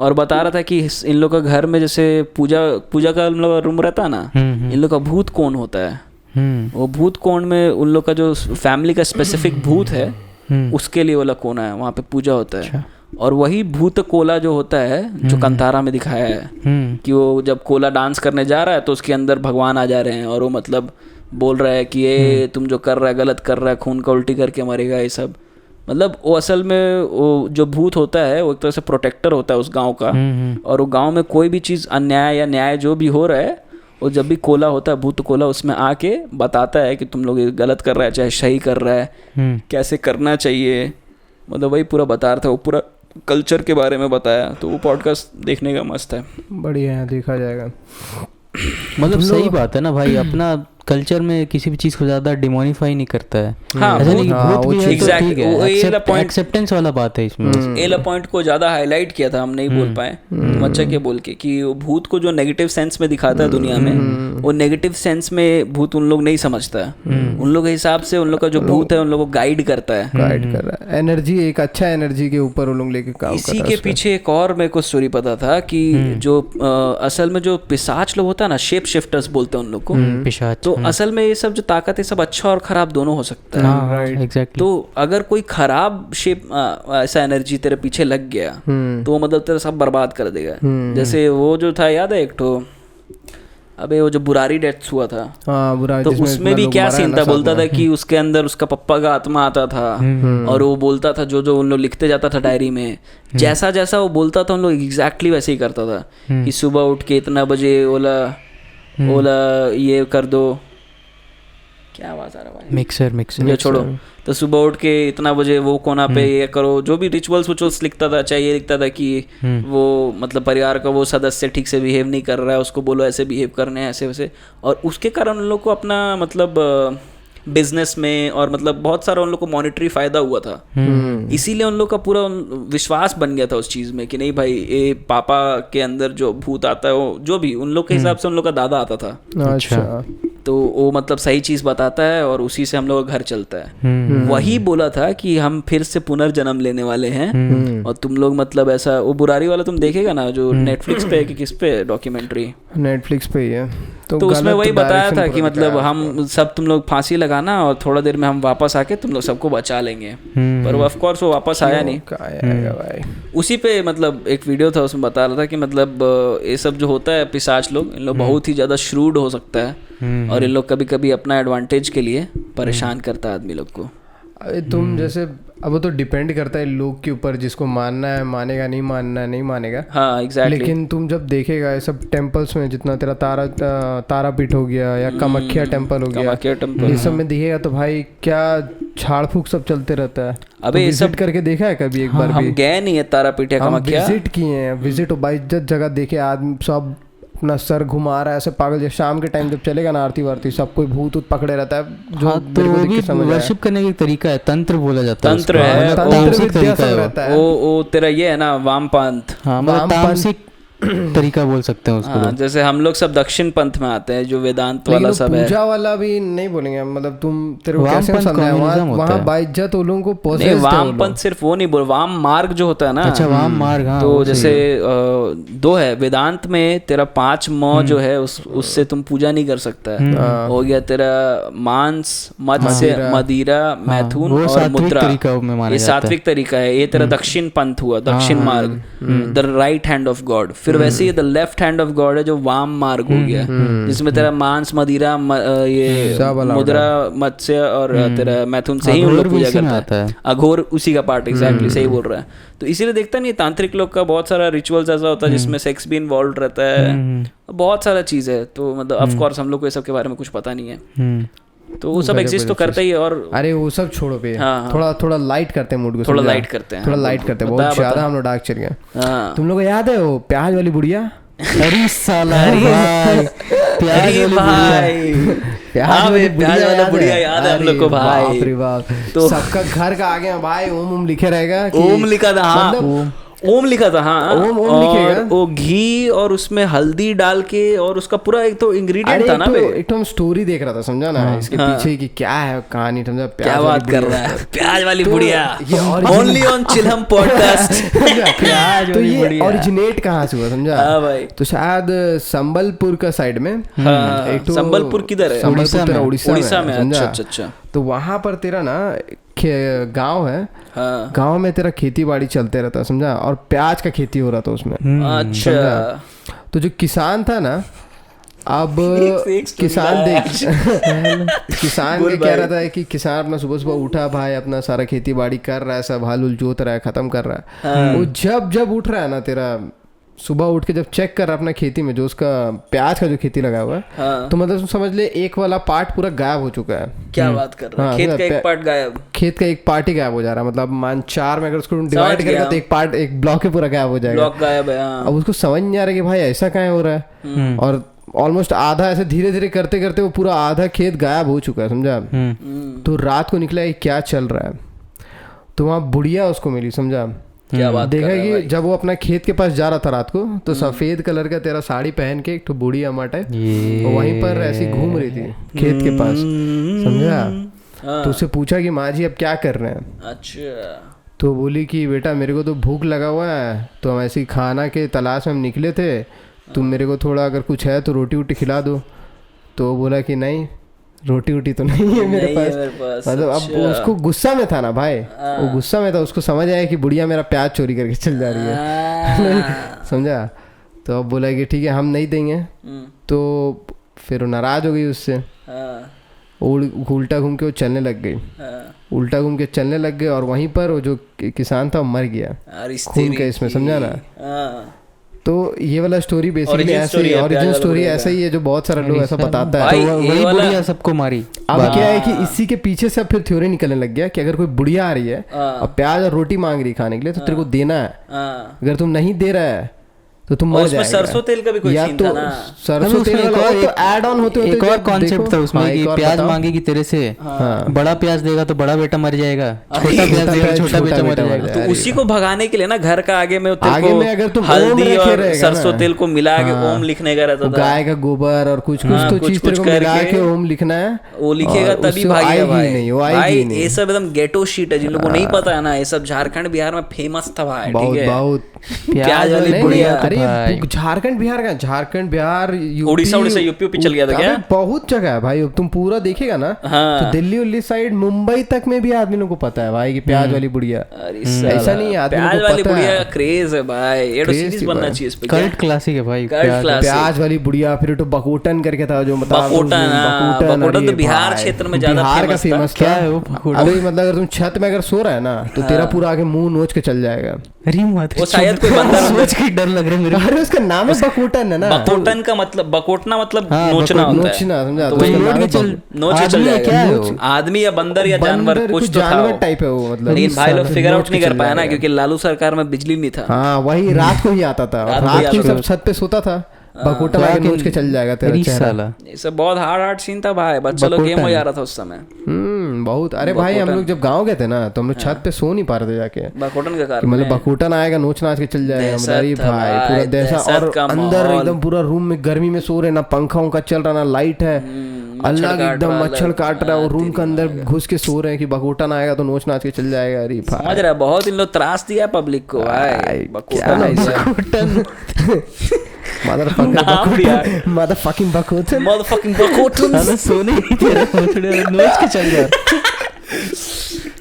और बता रहा था कि इन लोग का घर में जैसे पूजा का इन लोग रूम रहता है ना, इन लोग का भूत कोण होता है। वो भूत कोण में उन लोग का जो फैमिली का स्पेसिफिक भूत है उसके लिए वाला कोना है, वहाँ पे पूजा होता है। और वही भूत कोला जो होता है जो कंतारा में दिखाया है कि वो जब कोला डांस करने जा रहा है तो उसके अंदर भगवान आ जा रहे हैं और वो मतलब बोल रहा है कि ये तुम जो कर रहा है गलत कर रहा है, खून का उल्टी करके मरेगा, ये सब। मतलब वो असल में वो जो भूत होता है वो एक तरह से प्रोटेक्टर होता है उस गांव का। और वो गांव में कोई भी चीज़ अन्याय या न्याय जो भी हो रहा है, वो जब भी कोला होता है, भूत कोला, उसमें आके बताता है कि तुम लोग ये गलत कर रहा है चाहे सही कर रहा है, कैसे करना चाहिए। मतलब वही पूरा बता रहा था, वो पूरा कल्चर के बारे में बताया। तो वो पॉडकास्ट देखने का मस्त है, बढ़िया है, देखा जाएगा। मतलब सही बात है ना भाई, अपना कल्चर में किसी भी चीज को ज्यादा डिमोनिफाई नहीं करता है। हाँ, ऐसा नहीं, भूत भी है तो ठीक है, एक्सेप्टेंस वाला बात है इसमें। एला पॉइंट को ज्यादा हाईलाइट किया था, हम नहीं बोल पाए, तुम अच्छा क्या बोल के, कि भूत को जो नेगेटिव सेंस में दिखाता है दुनिया में, वो नेगेटिव सेंस में भूत उन लोग नहीं समझता है। उन लोग के हिसाब से उन लोग का जो भूत है उन लोग को गाइड करता है, गाइड कर रहा है, एनर्जी, एक अच्छा एनर्जी के ऊपर उन लोग लेके काम इसी के पीछे एक और मेरे को स्टोरी पता था कि जो असल में जो पिशाच लोग होता है ना, शेप शिफ्टर्स बोलते हैं उन लोग को, पिशाच। तो असल में ये सब जो ताकत है सब अच्छा और खराब दोनों हो सकता है। एग्जैक्टली। तो अगर कोई खराब शेप ऐसा एनर्जी तेरे पीछे लग गया तो मतलब तेरा सब बर्बाद कर देगा। जैसे वो जो था, याद है एक तो, अबे वो जो बुरारी डेथ हुआ था, तो उसमें भी क्या सीन था, बोलता था कि उसके अंदर उसका पप्पा का आत्मा आता था और वो बोलता था जो जो उन लोग लिखते जाता था डायरी में, जैसा जैसा वो बोलता था उन लोग एग्जैक्टली वैसे ही करता था। कि सुबह उठ के इतना बजे ओला ये कर दो, क्या बात आ रहा भाई, मिक्सर ये छोड़ो। तो सुबह उठ के इतना बजे वो कोना पे ये करो, जो भी रिचुअल्स लिखता था, चाहे ये लिखता था कि वो मतलब परिवार का वो सदस्य ठीक से बिहेव नहीं कर रहा है, उसको बोलो ऐसे बिहेव करने हैं, ऐसे वैसे, और उसके कारण उन लोग को अपना मतलब बिजनेस में और मतलब बहुत सारा उन लोग को मॉनेटरी फायदा हुआ था। इसीलिए उन लोग का पूरा विश्वास बन गया था उस चीज़ में कि नहीं भाई ये पापा के अंदर जो भूत आता है वो जो भी उन लोग के हिसाब से उन लोग का दादा आता था। अच्छा, तो वो मतलब सही चीज़ बताता है और उसी से हम लोग का घर चलता है। वही बोला था कि हम फिर से पुनर्जन्म लेने वाले हैं और तुम लोग मतलब ऐसा, वो बुरारी वाला तुम देखेगा ना जो नेटफ्लिक्स पे कि किस पे डॉक्यूमेंट्री, नेटफ्लिक्स पे ही है। तो उसमें वही बताया था कि मतलब हम सब तुम लोग फांसी लगाना और थोड़ा देर में हम वापस आके तुम लोग सबको बचा लेंगे, पर वो ऑफ कोर्स वो वापस आया नहीं भाई। उसी पे मतलब एक वीडियो था उसमें बता रहा था कि मतलब ये सब जो होता है पिशाच लोग, इन लोग बहुत ही ज़्यादा श्रूड हो सकता है और इन लोग कभी कभी अपना एडवांटेज के लिए परेशान करता है आदमी लोग को। अरे तुम जैसे अब वो तो डिपेंड करता है लोग के ऊपर, जिसको मानना है मानेगा, नहीं मानना है नहीं मानेगा। हाँ एग्जैक्टली। लेकिन तुम जब देखेगा ये सब टेम्पल्स में जितना तेरा तारापीठ हो गया या कामाख्या टेम्पल हो गया, ये सब में दिखेगा तो भाई क्या झाड़ फूक सब चलते रहता है। अबे तो ये सब करके देखा है कभी एक बार भी? हम गए नहीं है तारापीठ या कामाख्या, विजिट किए हैं, विजिट बाइज्जत जगह देखे, आदमी सब अपना सर घुमा रहा है ऐसे पागल जैसे। शाम के टाइम जब चलेगा ना आरती वारती, सब कोई भूत ऊत पकड़े रहता है जो तो वो भी वर्शिप करने का तरीका है, तंत्र बोला जाता है, तंत्र है, तामसिक तरीका है वो तेरा ये है ना वामपंथ। हाँ मतलब तामसिक तरीका बोल सकते हैं उसको। जैसे हम लोग सब दक्षिण पंथ में आते हैं जो वेदांत वाला सब है। पूजा वाला भी नहीं बोलेंगे, मतलब तुम तेरे को कैसे समझना है वहाँ बाइज्जत उन लोगों को पोसेस नहीं, वाम पंथ सिर्फ वो नहीं बोल, वाम मार्ग जो होता है ना। अच्छा वाम मार्ग। हाँ, तो जैसे दो है वेदांत में, तेरा 5 जो है उससे तुम पूजा नहीं कर सकता है। हो गया तेरा मांस, मत्स्य, मदिरा, मैथुन और मुद्रा, ये सात्विक तरीका है। ये तेरा दक्षिण पंथ हुआ, दक्षिण मार्ग, the right hand of God. फिर वैसे ही the left hand of God है जो वाम मार्ग हो गया, जिसमें तेरा मांस, मदिरा, ये मुद्रा, मत्स्य और तेरा मैथुन से ही उन लोग पूजा करता है। अघोर उसी का पार्ट, एग्जैक्टली सही बोल रहा है। तो इसीलिए देखता नहीं तांत्रिक लोग का बहुत सारा रिचुअल्स ऐसा होता है जिसमें सेक्स भी इन्वॉल्व रहता है, बहुत सारा चीज़ है। तो मतलब ऑफ कोर्स हम लोग को ये सब के बारे में कुछ पता नहीं है, तो वो सब एग्जिस्ट तो करता ही है। और अरे वो सब छोड़ो पे, थोड़ा लाइट करते हैं मूड को, थोड़ा लाइट करते हैं, बहुत ज्यादा हम लोग डार्क चल गए। तुम लोग को याद है वो प्याज वाली बुढ़िया? अरे साला भाई, प्याज वाला बुढ़िया याद है हम लोग को भाई। तो सबका घर का आगे भाई ओम लिखे रहेगा, ओम लिखा था। हाँ ओम लिखा था। हाँ ओम लिखेगा, वो घी और उसमें हल्दी डाल के, और उसका पूरा एक तो इंग्रेडिएंट था ना। एक तो हम स्टोरी देख रहा था, समझा ना, इसके पीछे की क्या है कहानी, समझा? क्या बात कर रहा है, प्याज वाली बुढ़िया, ओनली ऑन चिलहम पॉडकास्ट। तो ये ओरिजिनेट कहाँ से हुआ, समझा? हाँ भाई। तो शायद संबलपुर का साइड में, संबलपुर किधर है? उड़ीसा में। अच्छा। तो वहां पर तेरा ना गांव है, गांव में तेरा खेती बाड़ी चलते रहता, समझा? और प्याज का खेती हो रहा था उसमें। अच्छा। तो जो किसान था ना, अब किसान किसान क्या कह रहा था कि किसान अपना सुबह सुबह उठा भाई, अपना सारा खेती बाड़ी कर रहा है, सब हल उल जोत रहा है, खत्म कर रहा है। वो जब उठ रहा है ना, तेरा सुबह उठ के जब चेक कर रहा अपना खेती में, जो उसका प्याज का जो खेती लगा हुआ है, तो मतलब समझ ले एक वाला पार्ट पूरा गायब हो चुका है। क्या बात कर रहा है? खेत का एक पार्ट गायब, खेत का एक पार्ट ही गायब हो जा रहा है। मतलब मान 4 में अगर उसको डिवाइड करेगा तो एक पार्ट, एक ब्लॉक ही पूरा गायब हो जाएगा। ब्लॉक गायब है। अब उसको समझ नहीं आ रहा कि भाई ऐसा क्या हो रहा है, और ऑलमोस्ट आधा ऐसे धीरे धीरे करते करते वो पूरा आधा खेत गायब हो चुका है, समझा? तो रात को निकला क्या चल रहा है, तो वहाँ बुढ़िया उसको मिली, समझा? क्या बात देखा कि जब वो अपना खेत के पास जा रहा था रात को, तो सफेद कलर का तेरा साड़ी पहन के एक तो बूढ़ी अम्मा टाइप वहीं पर ऐसी घूम रही थी खेत के पास, समझा? तो उससे पूछा कि माँ जी अब क्या कर रहे हैं? अच्छा। तो बोली कि बेटा मेरे को तो भूख लगा हुआ है, तो हम ऐसी खाना के तलाश में हम निकले थे, तुम मेरे को थोड़ा अगर कुछ है तो रोटी वोटी खिला दो। तो बोला कि नहीं, रोटी वोटी तो नहीं है मेरे पास। मतलब अब उसको गुस्सा में था ना भाई, वो गुस्सा में था, उसको समझ आया कि बुढ़िया मेरा प्याज चोरी करके चल जा रही है, समझा? तो अब बोला कि ठीक है हम नहीं देंगे। तो फिर वो नाराज हो गई उससे, उल्टा घूम के वो चलने लग गई, उल्टा घूम के चलने लग गए, और वहीं पर वो जो किसान था वो मर गया खून के इसमें, समझा ना? तो ये वाला स्टोरी बेसिकली ऐसे ही, ओरिजिन स्टोरी ऐसा ही है जो बहुत सारे लोग ऐसा बताता है। तो वही बुढ़िया सबको मारी। अब क्या है कि इसी के पीछे से अब फिर थ्योरी निकलने लग गया कि अगर कोई बुढ़िया आ रही है और प्याज और रोटी मांग रही खाने के लिए, तो तेरे को देना है। अगर तुम नहीं दे रहा है तो तुम मर जाएगा। सरसों तेल का भी कोई सीन था ना, सरसों तेल वाला तो ऐड ऑन होते एक और कॉन्सेप्ट था उसमें कि प्याज मांगेगी तेरे से, बड़ा प्याज देगा तो बड़ा बेटा मर जाएगा, छोटा प्याज देगा छोटा बेटा मर जाएगा। तो उसी को भगाने के लिए ना घर का आगे में हल्दी और सरसों तेल को मिला के ओम लिखने का रहता था। गाय का गोबर और कुछ तो चीज तेरे को मिला के ओम लिखना है, वो लिखेगा तभी भागेगा भाई। ये सब एकदम गेटो शीट है, जिन लोगों को नहीं पता है ना, ये सब झारखंड बिहार में फेमस था भाई। ठीक है, बहुत प्याज वाली बुढ़िया। झारखंड बिहार का, झारखंड बिहार उड़ीसा यूपी चल गया था क्या? बहुत जगह है भाई, तुम पूरा देखेगा ना तो दिल्ली उल्ली साइड मुंबई तक में भी आदमी लोग को पता है भाई कि प्याज वाली बुढ़िया। ऐसा नहीं है, प्याज वाली बुढ़िया क्रेज है भाई, ये तो सीरीज बनना चाहिए इस पे। कल्ट क्लासिक है भाई प्याज वाली बुढ़िया। फिर तो बकोटन करके था जो बकोटन तो बिहार क्षेत्र में ज्यादा फेमस क्या है वो। अभी मतलब अगर तुम छत में अगर सो रहा है ना तो तेरा पूरा आगे मुंह नोच के चल जाएगा। वो शायद कोई बंदा सोच के डर लग रहा है मेरे। अरे उसका नाम है बकोटन है ना। बकोटन का मतलब बकोटना मतलब नोचना होता है। नोचना समझा? तो नोच के चल जाएगा। आदमी या बंदर या जानवर, कुछ तो जानवर टाइप है वो मतलब। लेकिन भाई लोग फिगर आउट नहीं कर पाया ना, क्योंकि लालू सरकार में बिजली नहीं था। हाँ वही रात को ही आता था, रात को सब छत पे सोता था, बकोटा आके नोच के चल जाएगा तेरा चेहरा। ये सब बहुत हार्ड सीन था भाई, बच्चा लोग गेम हो जा रहा था उस समय। बहुत। अरे भाई हम लोग जब गांव गए थे ना तो हम लोग छत पे सो नहीं पा रहे थे जाके, बकोटन का कारण मतलब बकोटन आएगा नोच नाच के चल जाएगा। अरे भाई पूरा देसा, और अंदर एकदम पूरा रूम में गर्मी में सो रहे, ना पंखा उनका चल रहा ना लाइट है, अलग एकदम मच्छर काट रहा है और रूम के अंदर घुस के सो रहे हैं कि बकोटन आएगा तो नोच नाच के चल जाएगा। अरे भाई समझ रहा है, बहुत इन लोग त्रास दिया पब्लिक को भाई। बकोटन motherfucking बकोटन सोने नहीं दे रहा, नोच के चल गया।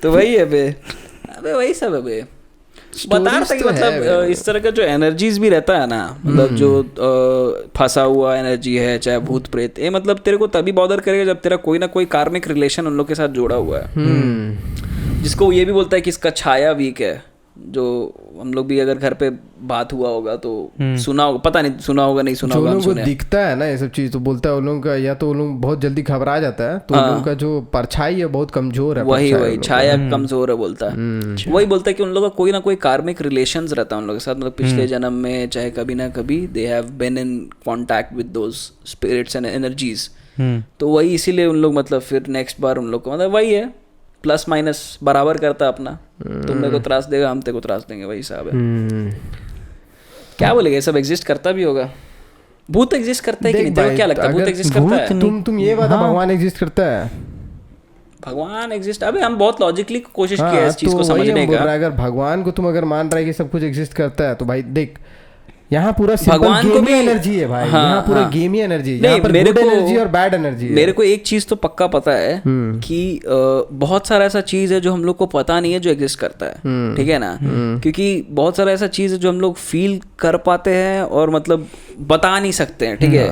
तो वही है बे, अबे वही सब है बे। बता रहा था कि मतलब इस तरह का जो एनर्जीज भी रहता है ना, मतलब जो फंसा हुआ एनर्जी है, चाहे भूत प्रेत, ये मतलब तेरे को तभी बॉदर करेगा जब तेरा कोई ना कोई कार्मिक रिलेशन उन लोग के साथ जोड़ा हुआ है। जिसको ये भी बोलता है कि इसका छाया वीक है, जो हम लोग भी अगर घर पे बात हुआ होगा तो सुना होगा, पता नहीं सुना होगा नहीं सुना होगा, जो लोगों को दिखता है ना ये सब चीज, तो बोलता है उन लोगों का, या तो उन लोग बहुत जल्दी घबरा जाता है, तो उन लोगों का जो परछाई है बहुत कमजोर है। वही छाया कमजोर है बोलता है। वही बोलता है कि उन लोगों का कोई ना कोई कार्मिक रिलेशंस रहता है उन लोगों के साथ, मतलब पिछले जन्म में चाहे कभी ना कभी they have been in contact with those spirits and energies. तो वही इसीलिए उन लोग मतलब फिर नेक्स्ट बार उन लोग को मतलब वही है, प्लस माइनस बराबर करता अपना। तुम मेरे को त्रास देगा, हम तेरे को त्रास देंगे, वही हिसाब है। क्या बोलेगा, सब एग्जिस्ट करता भी होगा। भूत एग्जिस्ट करता है कि नहीं? तेरे क्या लगता है, भूत एग्जिस्ट करता है? तुम ये बता, भगवान एग्जिस्ट करता है? भगवान एग्जिस्ट, अबे हम बहुत लॉजिकली कोशिश किया है इस चीज को समझने का। अगर भगवान को तुम अगर मान रहा है कि सब कुछ एग्जिस्ट करता है, तो भाई देख यहाँ पूरा भगवान को भी एनर्जी है भाई। यहाँ पूरा गेमी एनर्जी है, मेरे को एनर्जी और बैड एनर्जी है। मेरे को एक चीज तो पक्का पता है कि बहुत सारा ऐसा चीज है जो हम लोग को पता नहीं है जो एग्जिस्ट करता है, ठीक है ना? क्योंकि बहुत सारा ऐसा चीज है जो हम लोग फील कर पाते हैं और मतलब बता नहीं सकते हैं, ठीक है?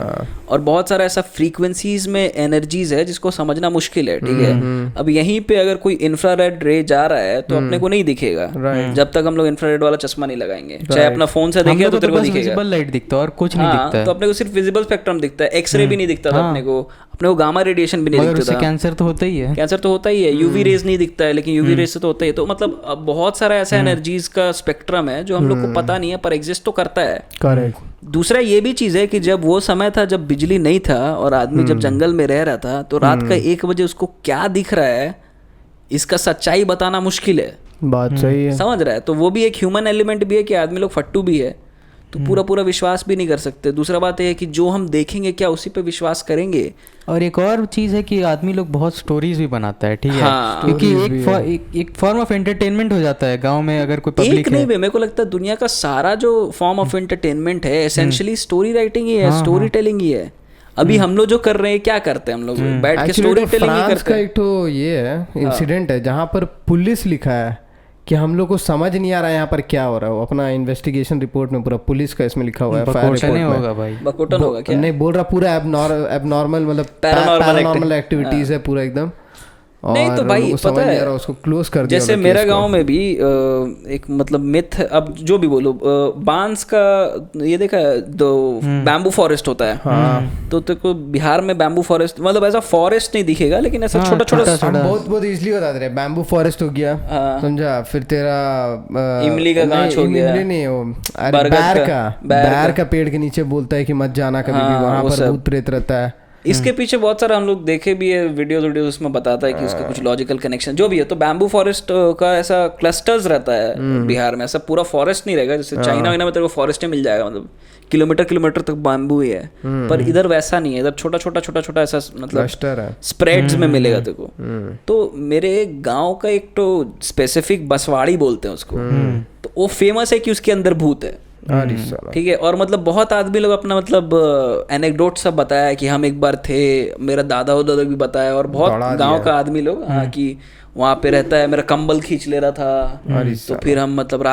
और बहुत सारा ऐसा फ्रीक्वेंसीज में एनर्जीज है जिसको समझना मुश्किल है, ठीक है? अब यहीं पे अगर कोई इंफ्रारेड रे जा रहा है तो अपने को नहीं दिखेगा जब तक हम लोग इंफ्रारेड वाला चश्मा नहीं लगाएंगे। चाहे अपना फोन से देखे तो तेरे को विजिबल लाइट दिखता है और कुछ नहीं दिखता है। तो अपने को सिर्फ विजिबल स्पेक्ट्रम दिखता है, एक्सरे भी नहीं दिखता था अपने को गामा रेडिएशन भी नहीं दिखता था। कैंसर तो होता ही है, कैंसर तो होता ही है। यूवी रेज नहीं दिखता है, लेकिन यूवी रेज से तो होता ही है। तो मतलब बहुत सारा ऐसा एनर्जीज का स्पेक्ट्रम है जो हम लोग को पता नहीं है पर एग्जिस्ट तो करता है। करेक्ट। दूसरा ये भी चीज है कि जब वो समय था जब बिजली नहीं था और आदमी जब जंगल में रह रहा था, तो रात का 1 बजे उसको क्या दिख रहा है इसका सच्चाई बताना मुश्किल है। बात सही है, समझ रहा है? तो वो भी एक ह्यूमन एलिमेंट भी है कि आदमी लोग फट्टू भी है, तो पूरा विश्वास भी नहीं कर सकते। दूसरा बात यह है कि जो हम देखेंगे क्या उसी पे विश्वास करेंगे। और एक और चीज है कि आदमी लोग बहुत स्टोरीज भी बनाता है, ठीक है? हाँ, क्योंकि एक फॉर्म ऑफ एंटरटेनमेंट हो जाता है गांव में अगर कोई पब्लिक नहीं है। मेरे को लगता है दुनिया का सारा जो फॉर्म ऑफ एंटरटेनमेंट है एसेंशियली स्टोरी राइटिंग ही है, स्टोरी टेलिंग ही है। अभी हम लोग जो कर रहे हैं क्या करते हैं, हम लोग बैठ के स्टोरी टेलिंग ही करते हैं। एक तो ये है इंसिडेंट है जहाँ पर पुलिस लिखा है कि हम लोग को समझ नहीं आ रहा है यहाँ पर क्या हो रहा है। वो अपना इन्वेस्टिगेशन रिपोर्ट में पूरा पुलिस का इसमें लिखा हुआ है। फायर रिपोर्ट में होगा भाई, बकोटन होगा क्या? नहीं बोल रहा, पूरा एबनॉर्मल मतलब पैरानॉर्मल एक्टिविटीज है पूरा एकदम। नहीं तो भाई पता है उसको क्लोज कर दिया। जैसे मेरा गांव में भी एक मतलब मिथ, अब जो भी बोलो, बांस का ये देखा है तो बैम्बू फॉरेस्ट होता है। हाँ। तो तेरे को बिहार में बैम्बू फॉरेस्ट मतलब ऐसा फॉरेस्ट नहीं दिखेगा, लेकिन ऐसा छोटा छोटा बहुत इजीली बता दे रहे। बैम्बू फॉरेस्ट हो गया, समझा, फिर तेरा इमली का गाछ हो गया, नहीं वो बैर का पेड़ के नीचे बोलता है कि मत जाना कभी भी, वहां पर भूत प्रेत रहता है। इसके पीछे बहुत सारा हम लोग देखे भी है वीडियोस उसमें बताता है कि उसका कुछ लॉजिकल कनेक्शन जो भी है। तो बैम्बू फॉरेस्ट का ऐसा क्लस्टर्स रहता है बिहार में, ऐसा पूरा फॉरेस्ट नहीं रहेगा। जैसे चाइना वाइना में तेरे को फॉरेस्ट मिल जाएगा, मतलब किलोमीटर तक बैम्बू ही है, पर इधर वैसा नहीं है। इधर छोटा छोटा ऐसा मतलब स्प्रेड्स में मिलेगा तेरे को। तो मेरे गाँव का एक तो स्पेसिफिक बसवाड़ी बोलते हैं उसको, तो वो फेमस है कि उसके अंदर भूत है। ठीक है। और मतलब बहुत आदमी लोग अपना मतलब एनेक्डोट सब बताया कि हम एक बार थे, मेरा दादा उदा भी बताया, और बहुत गांव का आदमी लोग कि वहाँ पे रहता है, मेरा कंबल खींच ले रहा था। तो फिर हम मतलब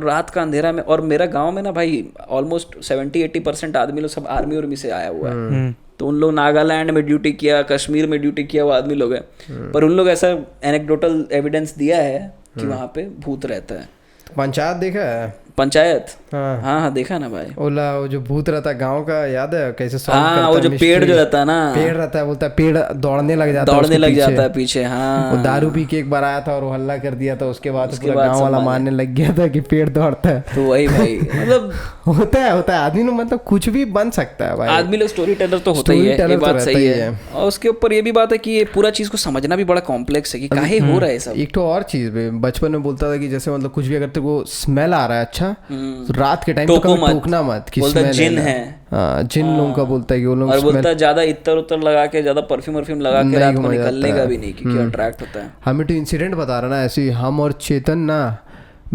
रात का अंधेरा में, और मेरा गांव में ना भाई ऑलमोस्ट 70-80% आदमी लोग सब आर्मी उर्मी से आया हुआ है। तो उन लोग नागालैंड में ड्यूटी किया, कश्मीर में ड्यूटी किया वो आदमी लोग हैं, पर उन लोग ऐसा एनेक्डोटल एविडेंस दिया है कि वहाँ पे भूत रहता है। पंचायत देखा है? पंचायत हाँ देखा ना भाई। ओला वो जो भूत रहता है गांव का, याद है कैसे सॉल्व करता है? वो जो पेड़ जो रहता है ना, पेड़ रहता है, बोलता है पेड़ दौड़ने लग जाता है पीछे। हाँ, वो दारू पी के एक बार आया था और वो हल्ला कर दिया था, उसके बाद पूरा गांव वाला मानने लग गया था कि पेड़ दौड़ता है। तो वही भाई मतलब होता है आदमी लोग मतलब कुछ भी बन सकता है भाई। आदमी लोग स्टोरी टेलर तो होता ही है, ये बात सही है। और उसके ऊपर ये भी बात है कि ये पूरा चीज को समझना भी बड़ा कॉम्प्लेक्स है कि काहे हो रहा है सब। एक तो और चीज बचपन में बोलता था कि जैसे मतलब कुछ भी अगर तेरे को स्मेल आ रहा है, अच्छा रात के टाइम तो कभी टोकना मत कि बोलता जिन है। हाँ, जिन लोगों का बोलता है कि वो लोग, और बोलता है ज्यादा इत्र लगा के, ज्यादा परफ्यूम लगा के रात को निकलने का भी नहीं, क्योंकि अट्रैक्ट होता है। हमें तो इंसिडेंट बता रहा ना, ऐसे ही हम और चेतन ना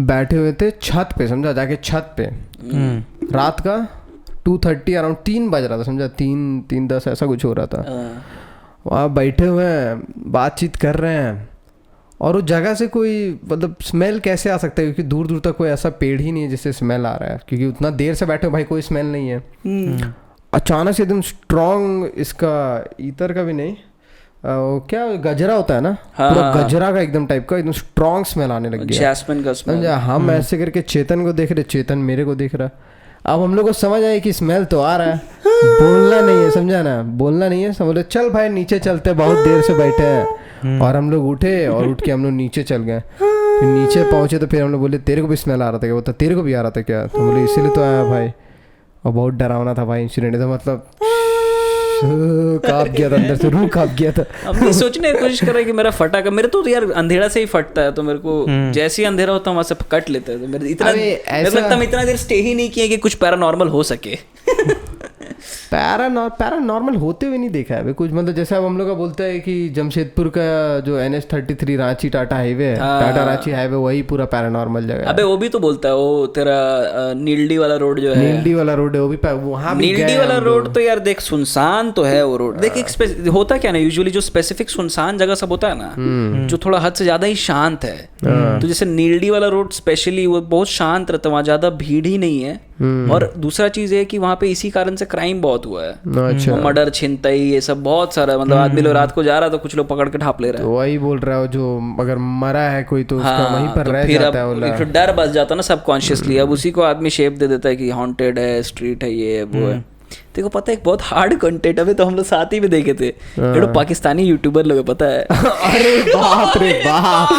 बैठे हुए थे छत पे, समझा, जाके छत पे रात का 2:30 अराउंड 3 बज रहा था, समझा, 3:10 ऐसा कुछ हो रहा था। वहाँ बैठे हुए हैं, बातचीत कर रहे हैं, और उस जगह से कोई मतलब स्मेल कैसे आ सकता है, क्योंकि दूर दूर तक कोई ऐसा पेड़ ही नहीं है जिससे स्मेल आ रहा है, क्योंकि उतना देर से बैठे हो भाई, कोई स्मेल नहीं है। अचानक से एकदम स्ट्रॉन्ग, इसका ईतर का भी नहीं, क्या गजरा होता है ना, पूरा गजरा का एकदम टाइप का एकदम स्ट्रॉन्ग स्मेल आने लग गया, जैस्मिन का स्मेल। हम ऐसे करके चेतन को देख रहे, चेतन मेरे को देख रहा। अब हम लोग को समझ आया कि स्मेल तो आ रहा है, बोलना नहीं है, समझा ना, बोलना नहीं है। समझ, चल भाई नीचे चलते, बहुत देर से बैठे हैं। और हम लोग उठे और उठ के हम लोग नीचे चल गए। फिर नीचे पहुंचे तो फिर हम लोग बोले तेरे को भी स्मेल आ रहा था क्या? बोलता तेरे को भी आ रहा था क्या? तो बोले इसीलिए तो आया भाई। और बहुत डरावना था भाई इंसिडेंट, तो मतलब कांप गया था अंदर से, रूह कांप गया था। हम सोचने की कोशिश कर रहे हैं कि मेरा फटा का, मेरे तो यार अंधेरा से ही फटता है, तो मेरे को जैसे ही अंधेरा होता है वहाँ से कट लेते हैं। तो मेरे इतना लगता है हम इतना देर स्टे ही नहीं किए कि कुछ पैरानॉर्मल हो सके। पैरानॉर्मल होते हुए नहीं देखा है कुछ, मतलब जैसे अब हम लोग का बोलता है कि जमशेदपुर का जो NH33 रांची टाटा हाईवे है, टाटा रांची हाईवे, वही पूरा पैरानॉर्मल जगह है। अबे वो भी तो बोलता है, वो तेरा नीलडी वाला रोड जो है, नीलडी वाला रोड है, वो भी वहाँ भी नीलडी वाला रोड तो यार देख सुनसान तो है वो रोड। देख एक होता क्या ना, यूजुअली जो स्पेसिफिक सुनसान जगह सब होता है ना, जो थोड़ा हद से ज्यादा ही शांत है, तो जैसे नीलडी वाला रोड स्पेशली वो बहुत शांत रहता है, वहाँ ज्यादा भीड़ ही नहीं है। और दूसरा चीज है कि वहाँ पे इसी कारण से क्राइम बहुत हुआ है। अच्छा। मर्डर, छिनतई, ये सब बहुत सारा, मतलब आदमी लोग रात को जा रहा है तो कुछ लोग पकड़ के ढाप ले रहे हैं। तो वही बोल रहा है, जो अगर मरा है कोई तो उसका वहीं पर रह जाता है, एक डर बस जाता है ना सबकॉन्शियसली। अब उसी को आदमी शेप दे देता है कि हॉन्टेड है, स्ट्रीट है, ये है, वो है। देखो पता है एक बहुत हार्ड कंटेंट, अभी तो हम लोग साथ ही में देखे थे, ये पाकिस्तानी यूट्यूबर लोग, पता है? अरे बाप रे बाप,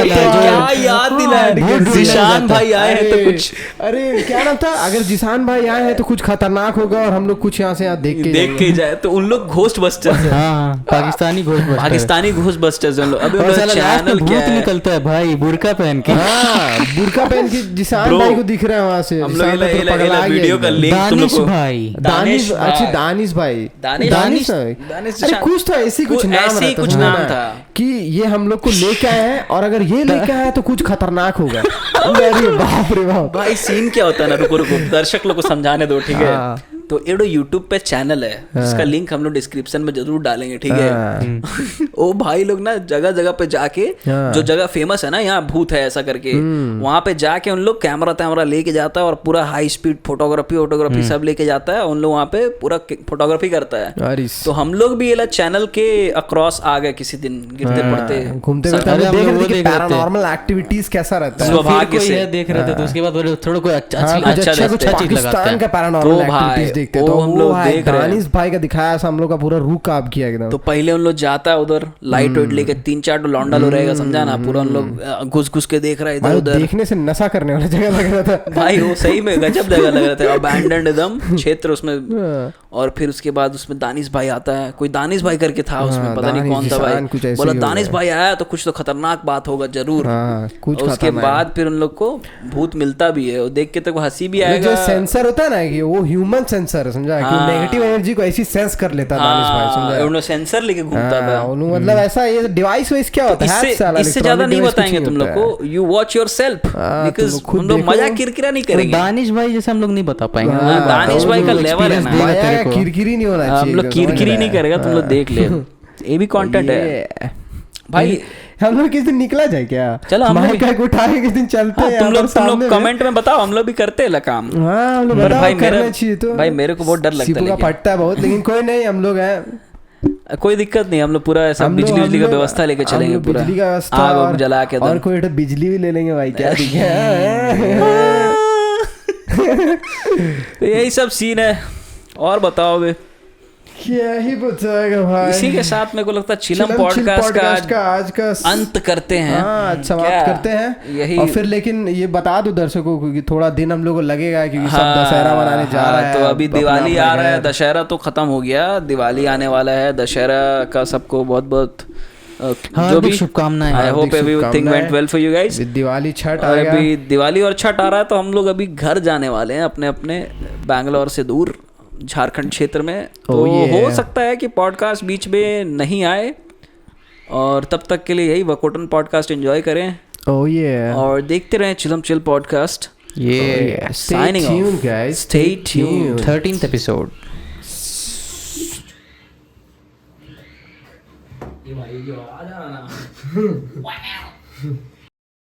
क्या याद दिलाया, जिशान भाई आए हैं तो कुछ, अरे क्या नाम था, अगर जिशान भाई आए हैं तो कुछ खतरनाक होगा और हम लोग कुछ यहाँ से यहाँ देख के जाए। तो उन लोग घोस्ट बस्टर्स है, पाकिस्तानी घोस्ट बस्टर्स है। अभी उनका चैनल क्या है, निकलता है भाई बुर्का पहन के, बुर्का पहन के जिशान भाई को दिख रहा है वहाँ से। हम लोग वीडियो का लिंक तुम लोग भाई, दानिश भाई, अरे कुछ था ऐसी कुछ नाम था कि ये हम लोग को लेके आए हैं, और अगर ये लेके आए तो कुछ खतरनाक होगा। अरे बाप रे बाप भाई, सीन क्या होता है ना, रुको दर्शक लोग को समझाने दो, ठीक है? तो एडो यूट्यूब पे चैनल है जिसका लिंक हम लोग डिस्क्रिप्शन में जरूर डालेंगे, ठीक है। वो भाई लोग ना जगह जगह पे जाके, जो जगह फेमस है ना यहाँ भूत है ऐसा करके, वहां पे जाके उन लोग कैमरा लेके जाता है और पूरा हाई स्पीड फोटोग्राफी सब लेके जाता है। उन लोग वहाँ पे पूरा फोटोग्राफी करता है। तो हम लोग भी ये चैनल के अक्रॉस आ गए किसी दिन गिरते पड़ते घूमते फिरते पैरानॉर्मल एक्टिविटीज कैसा रहता है, सौभाग्य से देख रहे थे। तो उसके बाद थोड़ा कोई अच्छा कुछ पाकिस्तान का पैरानॉर्मल एक्टिविटीज देखते तो हम लोग देख रहे हैं। दानिश भाई का दिखाया ऐसा हम लोग का पूरा रूह कांप किया एकदम। तो पहले उन लोग जाता है उधर लाइट वाइट लेके 3-4 लौंडा लो रहेगा, समझा ना, पूरा उन लोग घुस के देख रहा है इधर उधर। देखने से नशा करने वाला जगह लग रहा था भाई, वो सही में गजब जगह लग रहा था, अबैंडन्ड एकदम क्षेत्र उसमें। और फिर उसके बाद उसमें दानिश भाई आता है, कोई दानिश भाई करके था उसमें, पता नहीं कौन था भाई। बोला दानिश भाई आया तो कुछ तो खतरनाक बात होगा जरूर। उसके बाद फिर उन लोग को भूत मिलता भी है, देख के तो हंसी भी आएगा। जो सेंसर होता है ना कि वो ह्यूमन सेंसर है, समझा, कि नेगेटिव एनर्जी को ऐसी सेंस कर लेता है दानिश भाई, समझा। उन्होंने सेंसर लेके घूमता था। मतलब ऐसा ये डिवाइस वाइस क्या होता है, इससे ज्यादा नहीं बताएंगे तुम लोग को। यू वॉच योरसेल्फ, बिकॉज़ हम लोग मजाक किरकिरा नहीं करेंगे। दानिश भाई जैसे हम लोग नहीं बता पाएंगे। दानिश भाई का लेवल है ना, किरकिरी नहीं होना चाहिए। हम लोग किरकिरी नहीं करेगा, तुम लोग देख ले, ये भी कंटेंट है भाई। हम लोग किस दिन निकला जाए क्या? चलो हम लोग उठा के किस दिन चलते हैं। तुम लोग कमेंट में बताओ, हम लोग भी करते हैं काम। हाँ, हम लोग भाई करना चाहिए। तो भाई मेरे को बहुत डर लगता है, फटता है बहुत, लेकिन कोई नहीं, हम लोग हैं, कोई दिक्कत नहीं। हम लोग पूरा ऐसा बिजली का व्यवस्था लेके चलेंगे, पूरा बिजली का व्यवस्था आग जला के, और कोई तो बिजली भी ले लेंगे भाई, क्या दिक्कत। यही सब सीन है। और बताओ बे, क्या ही बताएगा भाई। इसी के साथ मेरे को लगता है चिलम पॉडकास्ट का आज का अंत करते हैं, समाप्त करते हैं यही। और फिर लेकिन ये बता दो दर्शकों को कि थोड़ा दिन हम लोग को लगेगा, क्योंकि सब दशहरा मनाने जा रहा है। तो अभी दिवाली आ रहा है, दशहरा तो खत्म हो गया, दिवाली आने वाला है। दशहरा का सबको बहुत बहुत जो भी शुभकामनाएं। I hope everything went well for you guys. Diwali Chhath आ गया, अभी दिवाली और छठ आ रहा है, तो हम लोग अभी घर जाने वाले हैं अपने अपने बैंगलोर से दूर, झारखंड क्षेत्र में। तो हो सकता है कि पॉडकास्ट बीच में नहीं आए, और तब तक के लिए यही वकोटन पॉडकास्ट एंजॉय करें। और देखते रहें चिलम chill podcast. Stay tuned guys, stay tuned. 13th episode. ये भाई जो आ जाना ना